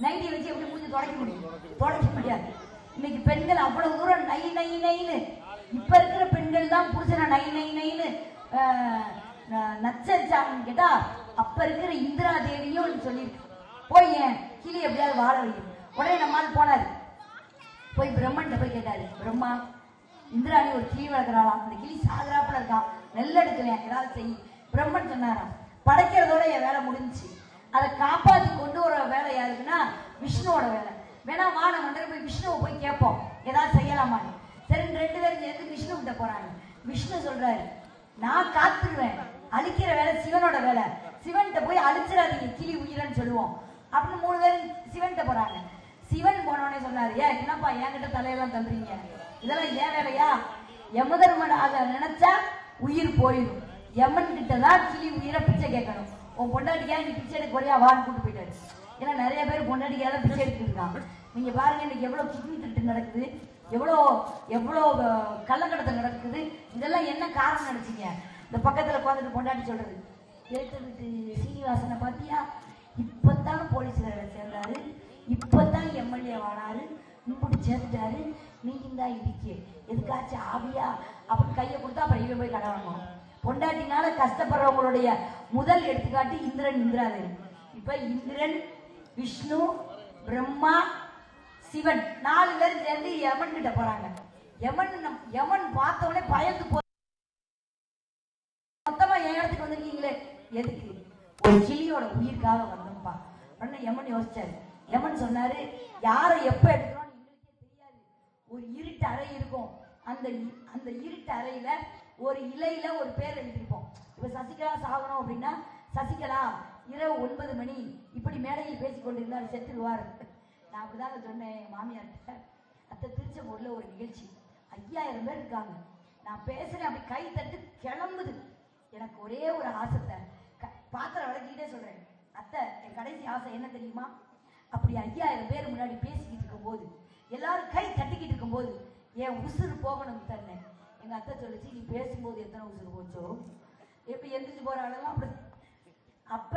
நைட்டி வச்சு எப்படி மூஞ்சி தொடக்க முடியும்? தொடக்க முடியாது. இன்னைக்கு பெண்கள் அவ்வளவு தூரம் நை நை நைன்னு, இப்ப இருக்கிற பெண்கள் தான் புருஷனை நை நை நைன்னு நச்சரிச்சாங்கன்னு கேட்டா, அப்ப இருக்கிற இந்திரா தேவியும் சொல்லியிருக்கு, போய் என் கிளி எப்படியாவது வாழ வைக்கும். உடனே நம்மால் போனாரு, போய் பிரம்மன்ட்ட போய் கேட்டாரு, பிரம்மா, இந்திராணி ஒரு கிளி வளர்க்குறாளாம், அந்த கிளி சாகராப்புல இருக்கான், நெல்லெடுக்கலையா, ஏதாவது செய். பிரம்மன் சொன்னாராம், படைக்கிறதோட என் வேலை முடிஞ்சிச்சு, அதை காப்பாற்றி கொண்டு வர வேலை யாருக்குன்னா விஷ்ணுவோட வேலை. வேணா வா, நம்ம போய் விஷ்ணுவை போய் கேட்போம், ஏதாவது செய்யலாமான்னு. சரி, 2 பேரும் சேர்ந்து விஷ்ணு கிட்ட போறாங்க. விஷ்ணு சொல்றாரு, நான் காத்துருவேன், அழிக்கிற வேலை சிவனோட வேலை, சிவன்கிட்ட போய் அழிச்சிடாதீங்க, கிளி உயிரன்னு சொல்லுவோம் அப்படின்னு 3 பேரும் சிவன்கிட்ட போறாங்க. சிவன் போனவனே சொன்னாரு, ஏன் என்னப்பா என்கிட்ட தலையெல்லாம் தந்துறீங்க, இதெல்லாம் ஏன் வேலையா? யமதர்மன் அதை நினைச்சா உயிர் போயிடும், யமன் கிட்ட தான் கிளி உயிரை பிச்சை கேட்கணும். உன் பொண்டாட்டிக்கா நீ பிச்சை எடுக்க போறியா வான்னு கூட்டு போயிட்டாரு. ஏன்னா நிறைய பேர் பொண்டாட்டிக்காக தான் பிச்சை எடுத்துட்டு இருக்காங்க. நீங்க பாருங்க, இன்னைக்கு எவ்வளவு கிட்னி திருட்டு நடக்குது, எவ்வளோ கள்ளக்கடத்தல் நடக்குது. இதெல்லாம் என்ன காரணம் நினைச்சீங்க? இந்த பக்கத்துல உட்காந்துட்டு பொண்டாட்டி சொல்றது, எழுத்துட்டு சீனிவாசனை பாத்தியா, இப்பதான் போலீஸ்ல சேர்ந்தாரு, இப்பதான் எம்எல்ஏ வானாரு, இப்படி சேர்ந்துட்டாரு, நீங்க தான் இடிக்கு எதுக்காச்சும் ஆவியா அப்படின்னு கையை கொடுத்தா அப்புறம் இவன் போய் கடை வாங்கணும். பொண்டாட்டினால கஷ்டப்படுறவங்களுடைய முதல் எடுத்துக்காட்டு இந்திரன், இந்திராதேவி. இப்ப இந்திரன், விஷ்ணு, பிரம்மா, சிவன் 4 பேரும் சேர்ந்து யமன் கிட்ட போறாங்க. யமன் பார்த்தவனே பயந்து போ, மொத்தமா என் இடத்துக்கு வந்திருக்கீங்களே எதுக்கு? ஒரு கிளியோட உயிர்க்காக வந்தோம்ப்பா. உடனே யமன் யோசிச்சாரு. யமன் சொன்னாரு, யாரை எப்ப எடுக்கிறோம் எங்களுக்கே தெரியாது. ஒரு இருட்டு அறை இருக்கும், அந்த இருட்டு அறையில ஒரு இலையில ஒரு பேர் எழுதிருப்போம். இப்ப சசிகலா சாகணும் அப்படின்னா, சசிகலா இரவு 9 மணி இப்படி மேடையில் பேசிக் கொண்டிருந்தார், செத்துருவார். நான் அப்படிதாங்க சொன்னேன் என் மாமியார்கிட்ட. அத்தை, திருச்செங்கோடுல ஒரு நிகழ்ச்சி, 5000 பேர் இருக்காங்க, நான் பேசுறேன், அப்படி கை தட்டு கிளம்புது. எனக்கு ஒரே ஒரு ஆசை, பாத்திரம் விளக்கிட்டே சொல்றேன், அத்தை என் கடைசி ஆசை என்ன தெரியுமா? அப்படி 5000 பேர் முன்னாடி பேசிக்கிட்டு இருக்கும்போது, எல்லாரும் கை தட்டிக்கிட்டு இருக்கும்போது என் உசுறு போகணும் தன்னை. எங்க அத்தை சொல்லிச்சு, நீ பேசும்போது எத்தனை உசுறு போச்சோ, எப்ப எந்திரிச்சு போற ஆளெல்லாம் அப்படி. அப்ப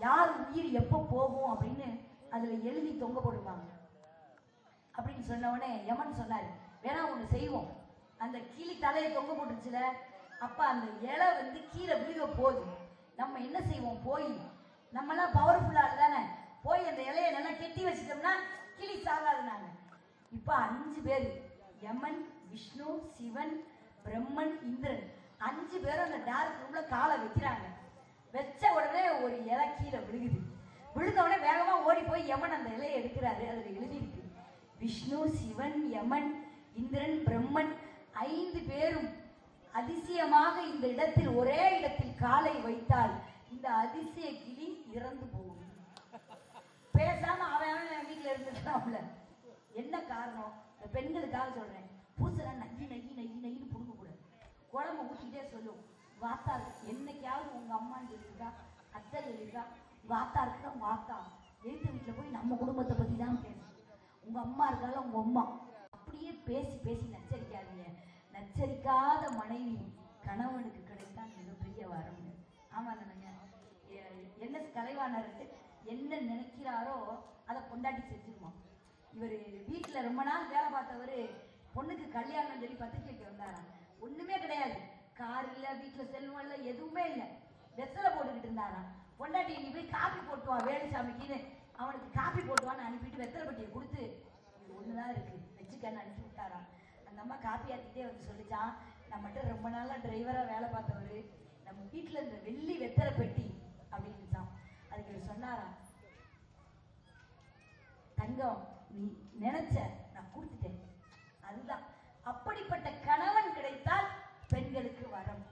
யார் உயிர் எப்போ போகும் அப்படின்னு அதுல எழுதி தொங்க போடுவாங்க. அப்படின்னு சொன்னவனே யமன் சொன்னாரு, வேணா ஒண்ணு செய்வோம், அந்த கிளி தலையை தொங்க போட்டுச்சுல, அப்ப அந்த இலை வந்து கீழே விழுக போகுது, நம்ம என்ன செய்வோம், போய் நம்மளாம் பவர்ஃபுல்லா தானே, போய் அந்த இலையை நல்லா கெட்டி வச்சுட்டோம்னா கிளி சாகாது. நாங்க இப்ப 5 பேர், யமன், விஷ்ணு, சிவன், பிரம்மன், இந்திரன் 5 பேரும் அந்த டார்க் ரூம்ல காலை வைக்கிறாங்க. வச்ச உடனே ஒரு இலை கீழே விழுகுது. விழுந்த உடனே வேகமா ஓடி போய் யமன் அந்த இலையை எடுக்கிறாரு. அதுல எழுதி இருக்கு, விஷ்ணு, சிவன், யமன், இந்திரன், பிரம்மன் 5 பேரும் அதிசயமாக இந்த இடத்தில் ஒரே இடத்தில் காலை வைத்தால் இந்த அதிசய கிளி இறந்து போகும். பேசாம அவன் வீட்டுல இருந்துட்டான்ல. என்ன காரணம்? இந்த பெண்களுக்காக சொல்றேன். பூசல நகி நகி நகி நகின்னு புடுங்க கூடாது. குழம்பு ஊற்றிட்டே சொல்லும், வாத்தா என்னைக்காவது உங்க அம்மான்னு சொல்லியிருக்கா, அத்தை சொல்லியிருக்கா, வாத்தா இருக்கா, வாத்தா எழுத்து வீட்டுல போய் நம்ம குடும்பத்தை பத்தி தான் பேசணும். உங்க அம்மா இருக்கால, உங்க அம்மா அப்படியே பேசி பேசி நச்சரிக்காதீங்க. நச்சரிக்காத மனைவி கணவனுக்கு கிடைத்தான் மிகப்பெரிய வரம். ஆமா தானங்க? என்ன கலைவாணர் என்ன நினைக்கிறாரோ அதை பொண்டாட்டி செஞ்சிருமா. இவர் வீட்டுல ரொம்ப நாள் வேலை பார்த்தவரு பொண்ணுக்கு கல்யாணம் சொல்லி பத்திரிக்கைக்கு வந்தாராம். ஒண்ணுமே கிடையாது, கார் இல்ல, வீட்டுல செல்வம் இல்ல, எதுவுமே இல்ல. வெத்தலை போட்டுக்கிட்டு இருந்தாராம். பொண்டாட்டி நீ போய் காப்பி போட்டுவா வேலுசாமிக்குன்னு அவனுக்கு காப்பி போட்டுவான்னு அனுப்பிட்டு வெத்தலை பட்டியை கொடுத்து இது ஒண்ணுதான் இருக்கு வச்சுக்கன்னு அனுப்பி விட்டாராம். அந்த அம்மா காப்பி ஆக்கிட்டே வந்து சொல்லிச்சான், நம்மகிட்ட ரொம்ப நாளா டிரைவரா வேலை பார்த்தவரு நம்ம வீட்டுல இந்த வெள்ளி வெத்தலை பெட்டி அப்படின்னுச்சான். அதுக்கு இவர் சொன்னாராம், தங்கம் நீ நினைச்ச நான் கொடுத்துட்டேன். அதுதான் அப்படிப்பட்ட கணவன் கிடைத்தால் பெண்களுக்கு வரம்.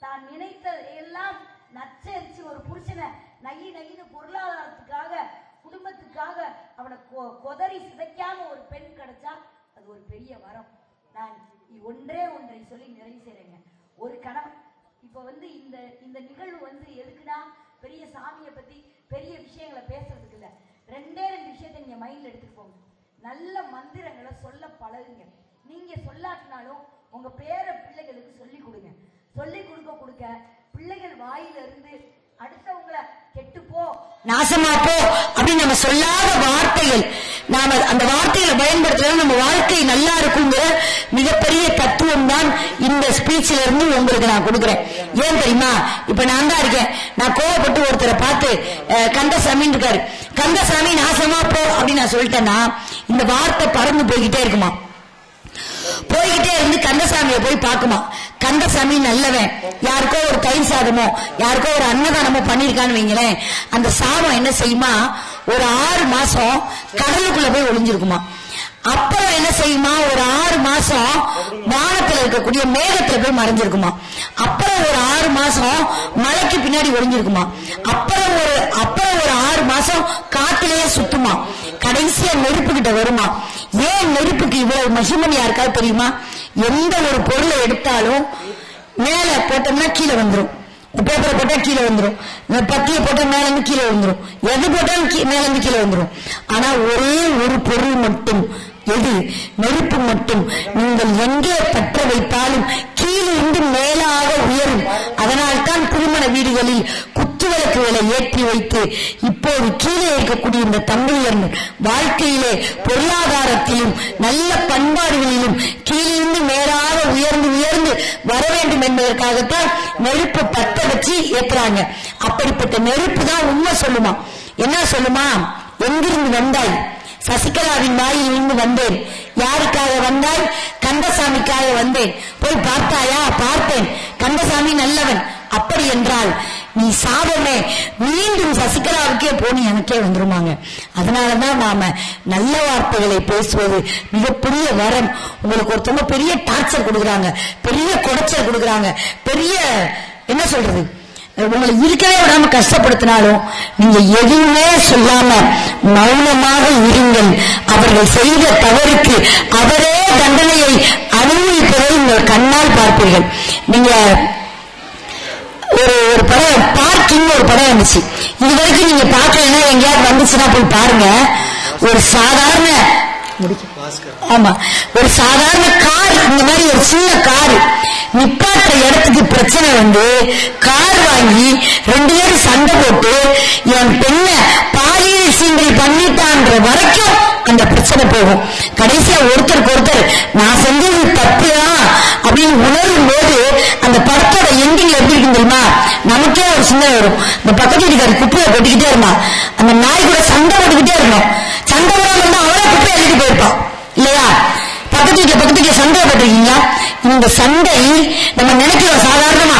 தான் நினைத்த எல்லாம் நச்சரிச்சு ஒரு புருஷனை நகி நகின்னு பொருளாதாரத்துக்காக குடும்பத்துக்காக அவனை கொதறி சிதைக்காம ஒரு பெண் கிடைச்சா அது ஒரு பெரிய வரம். நான் ஒன்றே ஒன்றை சொல்லி நிறைவு செய்றேங்க. ஒரு கணவன் இப்ப இந்த நிகழ்வு எதுக்குன்னா பெரிய சாமியை பத்தி பெரிய விஷயங்களை பேசுறதுக்கு இல்ல. 2 விஷயத்தை நீங்க மைண்ட்ல எடுத்துட்டு போங்க. நல்ல மந்திரங்களை சொல்ல பழகுங்க. நீங்க சொல்லாட்டினாலும் உங்க பேர பிள்ளைகளுக்கு சொல்லி கொடுங்க. சொல்லி கொடுக்க பிள்ளைகள் வாயில இருந்து அடுத்தவங்களை கெட்டு போ, நாசமா போ அப்படின்னு நம்ம சொல்லாத வார்த்தைகள், நாம அந்த வார்த்தைகளை பயன்படுத்தினா நம்ம வாழ்க்கை நல்லா இருக்குங்கிற மிகப்பெரிய தத்துவம் தான் இந்த ஸ்பீச்ல இருந்து உங்களுக்கு நான் கொடுக்குறேன். ஏன் தெரியுமா? இப்ப நான் தான் இருக்கேன். நான் கோவப்பட்டு ஒருத்தரை பார்த்து கந்தசாமின்னு இருக்காரு, கந்தசாமி நாசமா போ அப்படின்னு நான் சொல்லிட்டேன்னா இந்த வார்த்தை பறந்து போய்கிட்டே இருக்குமா. போய்கிட்டே இருந்து கந்தசாமியை போய் பார்க்குமா. கந்தசாமி நல்லவன், யாருக்கோ ஒரு தயிர் சாதமோ யாருக்கோ ஒரு அன்னதானமோ பண்ணிருக்கான்னு வைங்களேன், அந்த சாதம் என்ன செய்யுமா, ஒரு 6 மாசம் கடலுக்குள்ள போய் ஒளிஞ்சிருக்குமா. அப்புறம் என்ன செய்யுமா, ஒரு 6 மாசம் வானத்துல இருக்கக்கூடிய மேகத்துல போய் மறைஞ்சிருக்குமா. அப்புறம் ஒரு 6 மாசம் மலைக்கு பின்னாடி ஒளிஞ்சிருக்குமா. அப்புறம் ஒரு 6 மாசம் காட்டிலேயே சுத்துமா. கடைசியா நெருப்பு கிட்ட வருமா. ஏன் நெருப்புக்கு இவ்வளவு மகிமன் யாருக்காவது தெரியுமா? எந்த ஒரு பொருளை எடுத்தாலும் மேல போட்டோம்னா கீழே வந்துடும், பேப்பரை போட்டா கீழே வந்துடும், பத்தியை போட்டா மேல இருந்து கீழே வந்துடும், எது போட்டாலும் மேல இருந்து கீழே வந்துடும். ஆனா ஒரே ஒரு பொருள் மட்டும், எது? நெருப்பு மட்டும் நீங்கள் எங்கே பற்ற வைத்தாலும் கீழிருந்து மேலாக உயரும். அதனால்தான் திருமண வீடுகளில் குத்துவிளக்குகளை ஏற்றி வைத்து இப்போது கீழே இருக்கக்கூடிய இந்த தங்கையர் வாழ்க்கையிலே பொருளாதாரத்திலும் நல்ல பண்பாடுகளிலும் கீழிருந்து மேலாக உயர்ந்து உயர்ந்து வர வேண்டும் என்பதற்காகத்தான் நெருப்பு பற்ற வச்சு ஏற்றுறாங்க. அப்படிப்பட்ட நெருப்பு தான் உண்மை சொல்லுமா. என்ன சொல்லுமா? எங்கிருந்து வந்தாய்? சசிகலாவின் வாயில் இருந்து வந்தேன். யாருக்காக வந்தாய்? கந்தசாமிக்காக வந்தேன். போய் பார்த்தாயா? பார்த்தேன். கந்தசாமி நல்லவன். அப்படி என்றால் நீ சாபமே மீண்டும் சசிகலாவுக்கே போனி எனக்கே வந்துருமாங்க. அதனாலதான் நாம நல்ல வார்த்தைகளை பேசுவது மிகப்பெரிய வரம். உங்களுக்கு ஒருத்தவங்க பெரிய டார்ச்சர் கொடுக்குறாங்க, பெரிய குடைச்சல் கொடுக்குறாங்க, பெரிய என்ன சொல்றது, உங்களை இருக்கவே விடாம கஷ்டப்படுத்தினாலும் நீங்க எதுவுமே சொல்லாம மௌனமாக இருங்கள். அவர்கள் செய்த தவறுக்கு அவரே தண்டனையை அனுபவிப்பதை உங்கள் கண்ணால் பார்ப்பீர்கள். நீங்க ஒரு படம் பார்க்கிங் ஒரு படம் வந்துச்சு, இது வரைக்கும் நீங்க பார்க்கலன்னா எங்கேயாவது வந்துச்சுன்னா போய் பாருங்க. ஒரு சாதாரண ஆமா ஒரு சாதாரண கார், இந்த மாதிரி ஒரு சின்ன கார் நிப்பாட்டுற இடத்துக்கு பிரச்சனை வந்து கார் வாங்கி 2 பேரும் சண்டை போட்டு என் பெண்ணை பாலியல் சீண்டல் பண்ணிட்டான்ற வரைக்கும் அந்த பிரச்சனை போகும். கடைசியா ஒருத்தருக்கு ஒருத்தர் நான் செஞ்சது தப்புதான் அப்படின்னு உணரும் போது அந்த படத்தோட எண்டிங் எப்படி இருக்கு தெரியுமா? நமக்கே ஒரு சின்ன வரும். இந்த பக்கத்து வீட்டுக்காரி குப்பையை போட்டுக்கிட்டே இருந்தான், அந்த நாய் கூட சண்டை போட்டுக்கிட்டே இருந்தோம். சண்டை போடாம இருந்தா அவளே குப்பையை எழுதிட்டு போயிருப்பான் இல்லையா? இந்த சண்டை நம்ம நினைக்கிறோம் சாதாரணமா.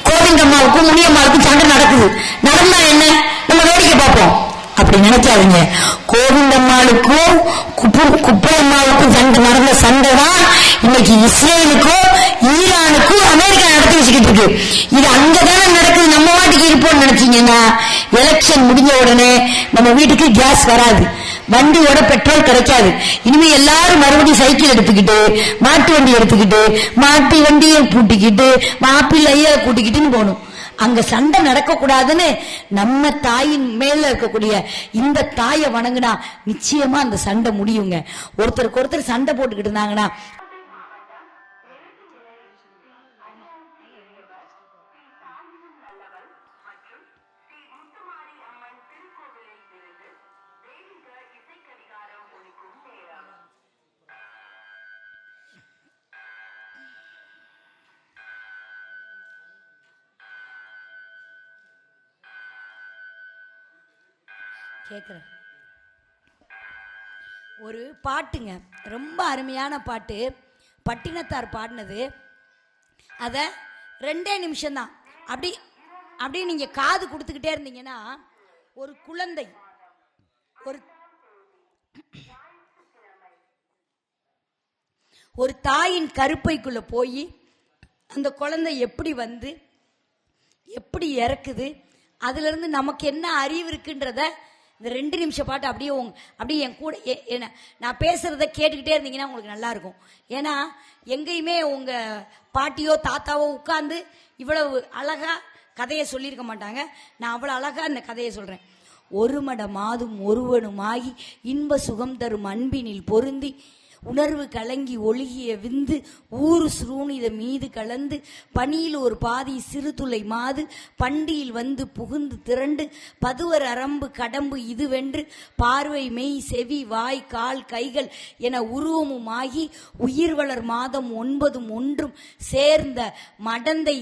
கோவிந்தம்மாவுக்கும் முனியம்மாவுக்கும் சண்டை நடக்குது, நடந்தா என்ன நம்ம வேடிக்கை பார்ப்போம், அப்படி நினைக்காதீங்க. கோவிந்தம்மாளுக்கும் குப்பையம்மாவுக்கும் சண்டை நடந்த சண்டை தான் இன்னைக்கு இஸ்ரேலுக்கும் ஈரானுக்கும் அமெரிக்கா நடத்தி வச்சுக்கிட்டு இருக்கு. இது அங்கதானே நடக்குது, நம்ம வாட்டுக்கு இருப்போம்னு நினைச்சீங்கன்னா எலெக்ஷன் முடிஞ்ச உடனே நம்ம வீட்டுக்கு கேஸ் வராது, வண்டியோட பெட்ரோல் கிடைக்காது. இனிமே எல்லாரும் மறுபடியும் சைக்கிள் எடுத்துக்கிட்டு, மாட்டு வண்டி எடுத்துக்கிட்டு, மாட்டு வண்டியை பூட்டிக்கிட்டு, மாப்பிள்ளைய கூட்டிக்கிட்டுன்னு போகணும். அங்க சண்டை நடக்க கூடாதுன்னு நம்ம தாயின் மேல இருக்கக்கூடிய இந்த தாயை வணங்குனா நிச்சயமா அந்த சண்டை முடியுங்க. ஒருத்தருக்கு ஒருத்தர் சண்டை போட்டுக்கிட்டு இருந்தாங்கன்னா கேட்குறேன். ஒரு பாட்டுங்க, ரொம்ப அருமையான பாட்டு, பட்டினத்தார் பாடினது. அதை 2 நிமிஷம்தான். அப்படி நீங்கள் காது கொடுத்துக்கிட்டே இருந்தீங்கன்னா ஒரு குழந்தை ஒரு தாயின் கருப்பைக்குள்ள போய் அந்த குழந்தை எப்படி வந்து எப்படி இறக்குது, அதுல இருந்து நமக்கு என்ன அறிவு இருக்குன்றத இந்த 2 நிமிஷம் பாட்டு அப்படியே என் கூட நான் பேசுறத கேட்டுக்கிட்டே இருந்தீங்கன்னா உங்களுக்கு நல்லா இருக்கும். ஏன்னா எங்கேயுமே உங்க பாட்டியோ தாத்தாவோ உட்கார்ந்து இவ்வளவு அழகா கதையை சொல்லியிருக்க மாட்டாங்க. நான் அவ்வளவு அழகா இந்த கதையை சொல்றேன். ஒரு மட மாதும் ஒருவனுமாகி இன்ப சுகம் தரும் அன்பினில் பொருந்தி உணர்வு கலங்கி ஒழுகிய விந்து ஊறு சுரூணித மீது கலந்து பனியில் ஒரு பாதி சிறு துளை மாது பண்டியில் வந்து புகுந்து திரண்டு பதுவர் அரம்பு கடம்பு இதுவென்று பார்வை மெய் செவி வாய் கால் கைகள் என உருவமுமாகி உயிர் வளர் மாதம் 9 ஒன்றும் சேர்ந்த மடந்தை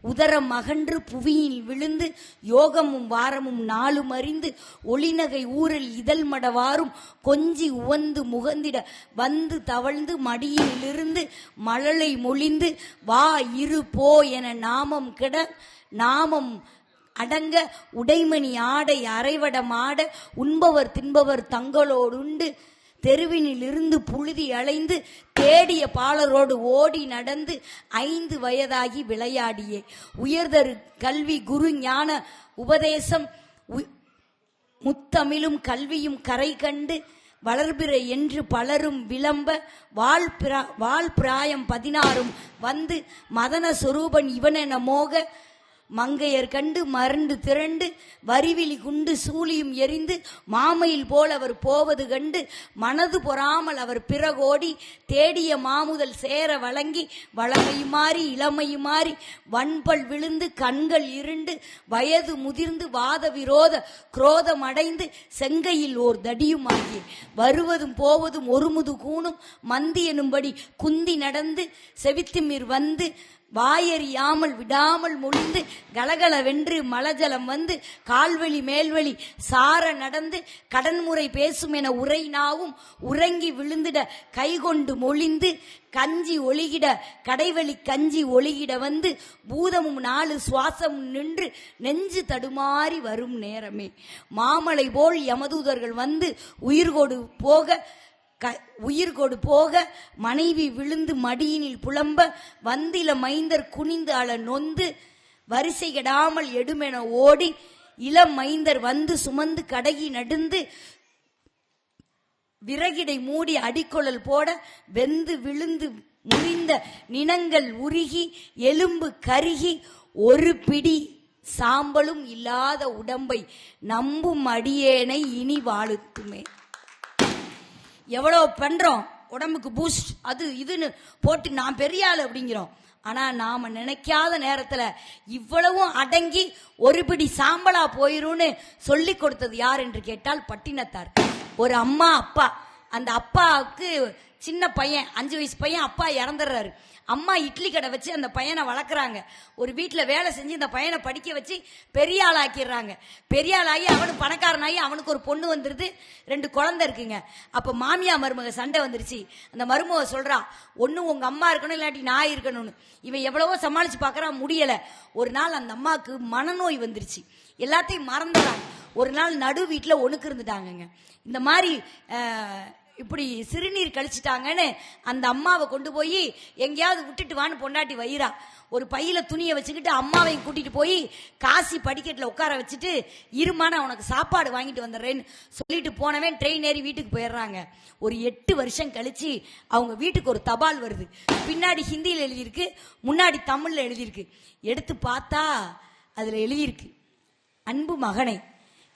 உதரம் அகன்று புவியில் விழுந்து யோகமும் வாரமும் 4 அறிந்து ஒளிநகை ஊரில் இதழ் மடவாரும் கொஞ்சி உவந்து முகந்திட வந்து தவழ்ந்து மடியிலிருந்து மழலை மொழிந்து வா இரு போ என நாமம் கிட நாமம் அடங்க உடைமணி ஆடை அரைவடம் ஆட உண்பவர் தின்பவர் தங்களோடுண்டு தெருவினில் இருந்து புழுதி அலைந்து தேடிய பாலரோடு ஓடி நடந்து 5 வயதாகி விளையாடியே உயர்தரு கல்வி குரு ஞான உபதேசம் முத்தமிழும் கல்வியும் கரை கண்டு வளர்பிற என்று பலரும் விளம்ப வாழ் பிராயம் 16 வந்து மதன சொரூபன் இவனென மோக மங்கையர் கண்டு மறந்து திரண்டு வரிவிழி குண்டு சூழியும் எரிந்து மாமையில் போல் அவர் போவது கண்டு மனது பொறாமல் அவர் பிறகோடி தேடிய மாமுதல் சேர வழங்கி வளமையுமாறி இளமையுமாறி வன்பல் விழுந்து கண்கள் இருண்டு வயது முதிர்ந்து வாத விரோத குரோதம் அடைந்து செங்கையில் ஓர் தடியுமாகி வருவதும் போவதும் ஒருமுது கூணும் மந்தி எனும்படி குந்தி நடந்து செவித்துமிர் வந்து வாயறியாமல் விடாமல் முழிந்து கலகலவென்று மலஜலம் வந்து கால்வெளி மேல்வெளி சார நடந்து கடன்முறை பேசும் என உரை நாவும் உறங்கி விழுந்திட கைகொண்டு மொழிந்து கஞ்சி ஒளிகிட கடைவெளி கஞ்சி ஒளிகிட வந்து பூதமும் 4 சுவாசமும் நின்று நெஞ்சு தடுமாறி வரும் நேரமே மாமலை போல் யமதூதர்கள் வந்து உயிர்கொடு போக மனைவி விழுந்து மடியினில் புலம்ப வந்தில மைந்தர் குனிந்து அழ நொந்து வரிசை கெடாமல் எடுமென ஓடி இளம் மைந்தர் வந்து சுமந்து கடகி நடுந்து விறகிடை மூடி அடிக்கொள்ளல் போட வெந்து விழுந்து முறிந்த நினங்கள் உருகி எலும்பு கருகி ஒரு பிடி சாம்பலும் இல்லாத உடம்பை நம்பும் அடியேனை இனி வாழுத்துமே. எவ்வளவு பண்றோம், உடம்புக்கு பூஸ்ட் அது இதுன்னு போட்டு நான் பெரிய ஆள் அப்படிங்கிறோம். ஆனா நாம நினைக்காத நேரத்துல இவ்வளவும் அடங்கி ஒரு பிடி சாம்பலா போயிரும்னு சொல்லி கொடுத்தது யார் என்று கேட்டால் பட்டினத்தார். ஒரு அம்மா அப்பா, அந்த அப்பாவுக்கு சின்ன பையன் 5 வயசு பையன், அப்பா இறந்துடுறாரு. அம்மா இட்லி கடை வச்சு அந்த பையனை வளர்க்குறாங்க. ஒரு வீட்டில் வேலை செஞ்சு இந்த பையனை படிக்க வச்சு பெரிய ஆளாக்கிடுறாங்க. பெரிய ஆளாகி அவனு பணக்காரனாகி அவனுக்கு ஒரு பொண்ணு வந்துருது, 2 குழந்தை இருக்குங்க. அப்போ மாமியா மருமக சண்டை வந்துருச்சு. அந்த மருமக சொல்றா, ஒன்று உங்க அம்மா இருக்கணும், இல்லாட்டி நான் இருக்கணும்னு. இவன் எவ்வளவோ சமாளிச்சு பார்க்கறான், முடியல. ஒரு நாள் அந்த அம்மாவுக்கு மனநோய் வந்துருச்சு, எல்லாத்தையும் மறந்துடுறாங்க. ஒரு நாள் நடு வீட்டில் ஒணுக்கு இருந்துட்டாங்கங்க. இந்த மாதிரி இப்படி சிறுநீர் கழிச்சிட்டாங்கன்னு அந்த அம்மாவை கொண்டு போய் எங்கேயாவது விட்டுட்டு வான்னு பொண்டாட்டி வயிறா. ஒரு பையில துணியை வச்சுக்கிட்டு அம்மாவையும் கூட்டிட்டு போய் காசி படிக்கட்டில் உட்கார வச்சுட்டு, இருமான உனக்கு சாப்பாடு வாங்கிட்டு வந்துடுறேன்னு சொல்லிட்டு போனவன் ட்ரெயின் ஏறி வீட்டுக்கு போயிடுறாங்க. ஒரு 8 வருஷம் கழிச்சு அவங்க வீட்டுக்கு ஒரு தபால் வருது. பின்னாடி ஹிந்தியில் எழுதியிருக்கு, முன்னாடி தமிழ்ல எழுதியிருக்கு. எடுத்து பார்த்தா அதுல எழுதியிருக்கு, அன்பு மகனே,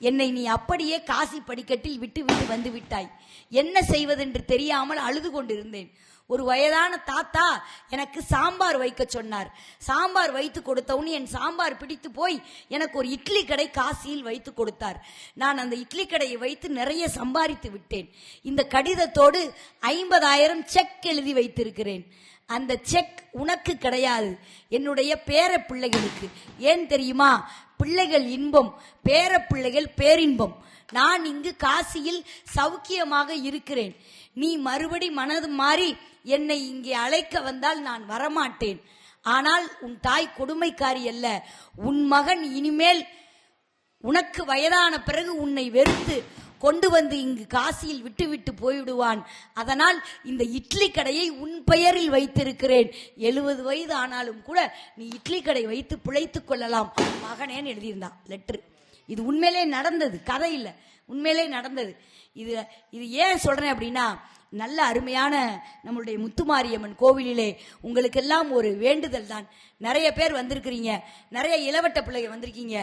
என்னை நீ அப்படியே காசி படிக்கட்டில் விட்டு விட்டு வந்து விட்டாய். என்ன செய்வதென்று தெரியாமல் அழுது கொண்டிருந்தேன். ஒரு வயதான தாத்தா எனக்கு சாம்பார் வைக்க சொன்னார். சாம்பார் வைத்து கொடுத்தவுன்னு என் சாம்பார் பிடித்து போய் எனக்கு ஒரு இட்லி கடை காசியில் வைத்து கொடுத்தார். நான் அந்த இட்லி கடையை வைத்து நிறைய சம்பாதித்து விட்டேன். இந்த கடிதத்தோடு 50,000 செக் எழுதி வைத்திருக்கிறேன். அந்த செக் உனக்கு கிடையாது, என்னுடைய பேர பிள்ளைகளுக்கு. ஏன் தெரியுமா? பிள்ளைகள் இன்பம், பேர பிள்ளைகள் பேரின்பம். நான் இங்கு காசியில் சௌக்கியமாக இருக்கிறேன். நீ மறுபடி மனது மாறி என்னை இங்கே அழைக்க வந்தால் நான் வரமாட்டேன். ஆனால் உன் தாய் கொடுமைக்காரி அல்ல. உன் மகன் இனிமேல் உனக்கு வயதான பிறகு உன்னை வெறுத்து கொண்டு வந்து இங்கு காசியில் விட்டு விட்டு போய்விடுவான். அதனால் இந்த இட்லி கடையை உன் பெயரில் வைத்திருக்கிறேன். 70 வயது ஆனாலும் கூட நீ இட்லி கடை வைத்து பிழைத்துக் கொள்ளலாம் மகனேன்னு எழுதியிருந்தான் லெட்டர். இது உண்மையிலே நடந்தது, கதை இல்லை, உண்மையிலே நடந்தது. இது ஏன் சொல்றேன் அப்படின்னா, நல்ல அருமையான நம்மளுடைய முத்துமாரியம்மன் கோவிலிலே உங்களுக்கெல்லாம் ஒரு வேண்டுதல் தான். நிறைய பேர் வந்திருக்கிறீங்க, நிறைய இளவட்ட பிள்ளைகள் வந்திருக்கீங்க.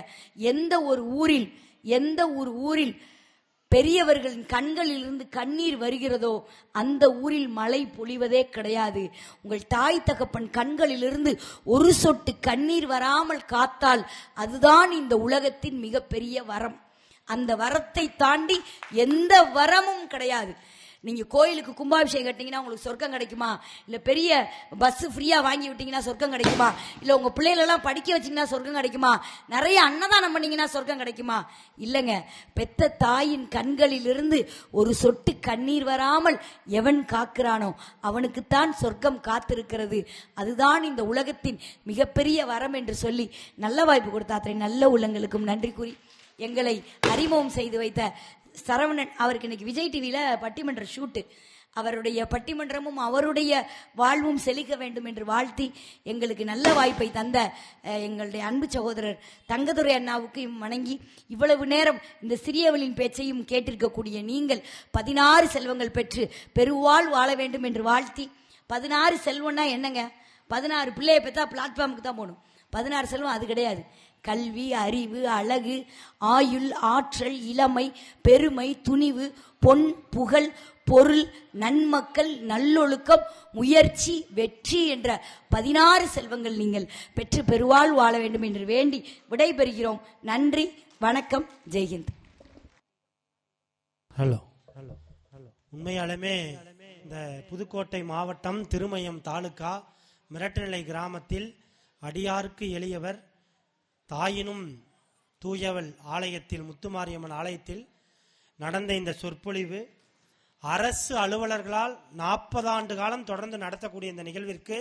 எந்த ஒரு ஊரில் பெரியவர்களின் கண்களிலிருந்து கண்ணீர் வருகிறதோ அந்த ஊரில் மழை பொழிவதே கிடையாது. உங்கள் தாய் தகப்பன் கண்களிலிருந்து ஒரு சொட்டு கண்ணீர் வராமல் காத்தால் அதுதான் இந்த உலகத்தின் மிகப்பெரிய வரம். அந்த வரத்தை தாண்டி எந்த வரமும் கிடையாது. நீங்க கோயிலுக்கு கும்பாபிஷேகம் கட்டிங்கன்னா உங்களுக்கு சொர்க்கம் கிடைக்குமா? இல்ல பெரிய பஸ் ஃப்ரீயா வாங்கி விட்டீங்கன்னா சொர்க்கம் கிடைக்குமா? இல்ல உங்க பிள்ளைகளெல்லாம் படிக்க வச்சீங்கன்னா சொர்க்கம் கிடைக்குமா? நிறைய அன்னதானம் பண்ணீங்கன்னா சொர்க்கம் கிடைக்குமா? இல்லைங்க. பெத்த தாயின் கண்களிலிருந்து ஒரு சொட்டு கண்ணீர் வராமல் எவன் காக்கிறானோ அவனுக்குத்தான் சொர்க்கம் காத்திருக்கிறது. அதுதான் இந்த உலகத்தின் மிகப்பெரிய வரம் என்று சொல்லி நல்ல வாய்ப்பு கொடுத்த அத்தனை நல்ல உள்ளங்களுக்கும் நன்றி கூறி எங்களை அறிமுகம் செய்து வைத்த சரவணன் அவருக்கு இன்னைக்கு விஜய் டிவியில பட்டிமன்ற ஷூட்டு. அவருடைய பட்டிமன்றமும் அவருடைய வாழ்வும் செழிக்க வேண்டும் என்று வாழ்த்தி எங்களுக்கு நல்ல வாய்ப்பை தந்த எங்களுடைய அன்பு சகோதரர் தங்கதுரை அண்ணாவுக்கு வணங்கி, இவ்வளவு நேரம் இந்த சிறியவளின் பேச்சையும் கேட்டிருக்கக்கூடிய நீங்கள் 16 செல்வங்கள் பெற்று பெருவாழ் வாழ வேண்டும் என்று வாழ்த்தி. 16 செல்வம்னா என்னங்க? 16 பிள்ளையை பெற்றா பிளாட்ஃபார்முக்கு தான் போகணும். 16 செல்வம் அது கிடையாது. கல்வி, அறிவு, அழகு, ஆயுள், ஆற்றல், இளமை, பெருமை, துணிவு, பொன், புகழ், பொருள், நன்மக்கள், நல்லொழுக்கம், முயற்சி, வெற்றி என்ற 16 செல்வங்கள் நீங்கள் பெற்று பெருவாழ் வாழ வேண்டும் என்று வேண்டி விடைபெறுகிறோம். நன்றி, வணக்கம், ஜெய்ஹிந்த். ஹலோ. உண்மையாலுமே இந்த புதுக்கோட்டை மாவட்டம் திருமயம் தாலுகா மிரட்டநிலை கிராமத்தில் அடியாருக்கு எளியவர் தாயினும் தூயவள் ஆலயத்தில், முத்துமாரியம்மன் ஆலயத்தில் நடந்த இந்த சொற்பொழிவு அரசு அலுவலர்களால் 40 ஆண்டு காலம் தொடர்ந்து நடத்தக்கூடிய இந்த நிகழ்விற்கு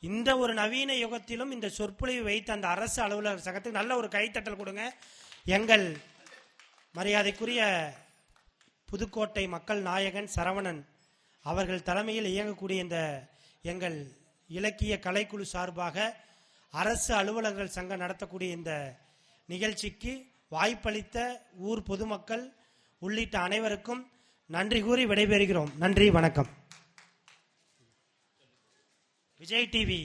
இந்த ஒரு நவீன யுகத்திலும் இந்த சொற்பொழிவு வைத்த அந்த அரசு அலுவலர் சங்கத்துக்கு நல்ல ஒரு கைத்தட்டல் கொடுங்க. எங்கள் மரியாதைக்குரிய புதுக்கோட்டை மக்கள் நாயகன் சரவணன் அவர்கள் தலைமையில் இயங்கக்கூடிய இந்த எங்கள் இலக்கிய கலைக்குழு சார்பாக அரசு அலுவலர்கள் சங்கம் நடத்தக்கூடிய இந்த நிகழ்ச்சிக்கு வாய்ப்பளித்த ஊர் பொதுமக்கள் உள்ளிட்ட அனைவருக்கும் நன்றி கூறி விடைபெறுகிறோம். நன்றி, வணக்கம். விஜய் டிவி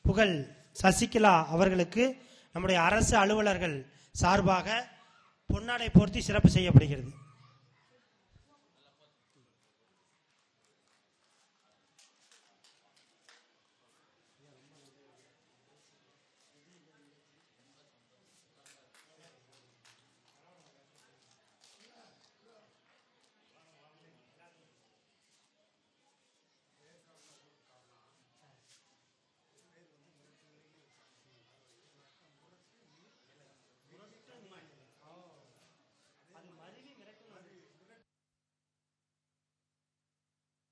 புகழ் சசிகலா அவர்களுக்கு நம்முடைய அரசு அலுவலர்கள் சார்பாக பொன்னாடை போர்த்தி சிறப்பு செய்யப்படுகிறது.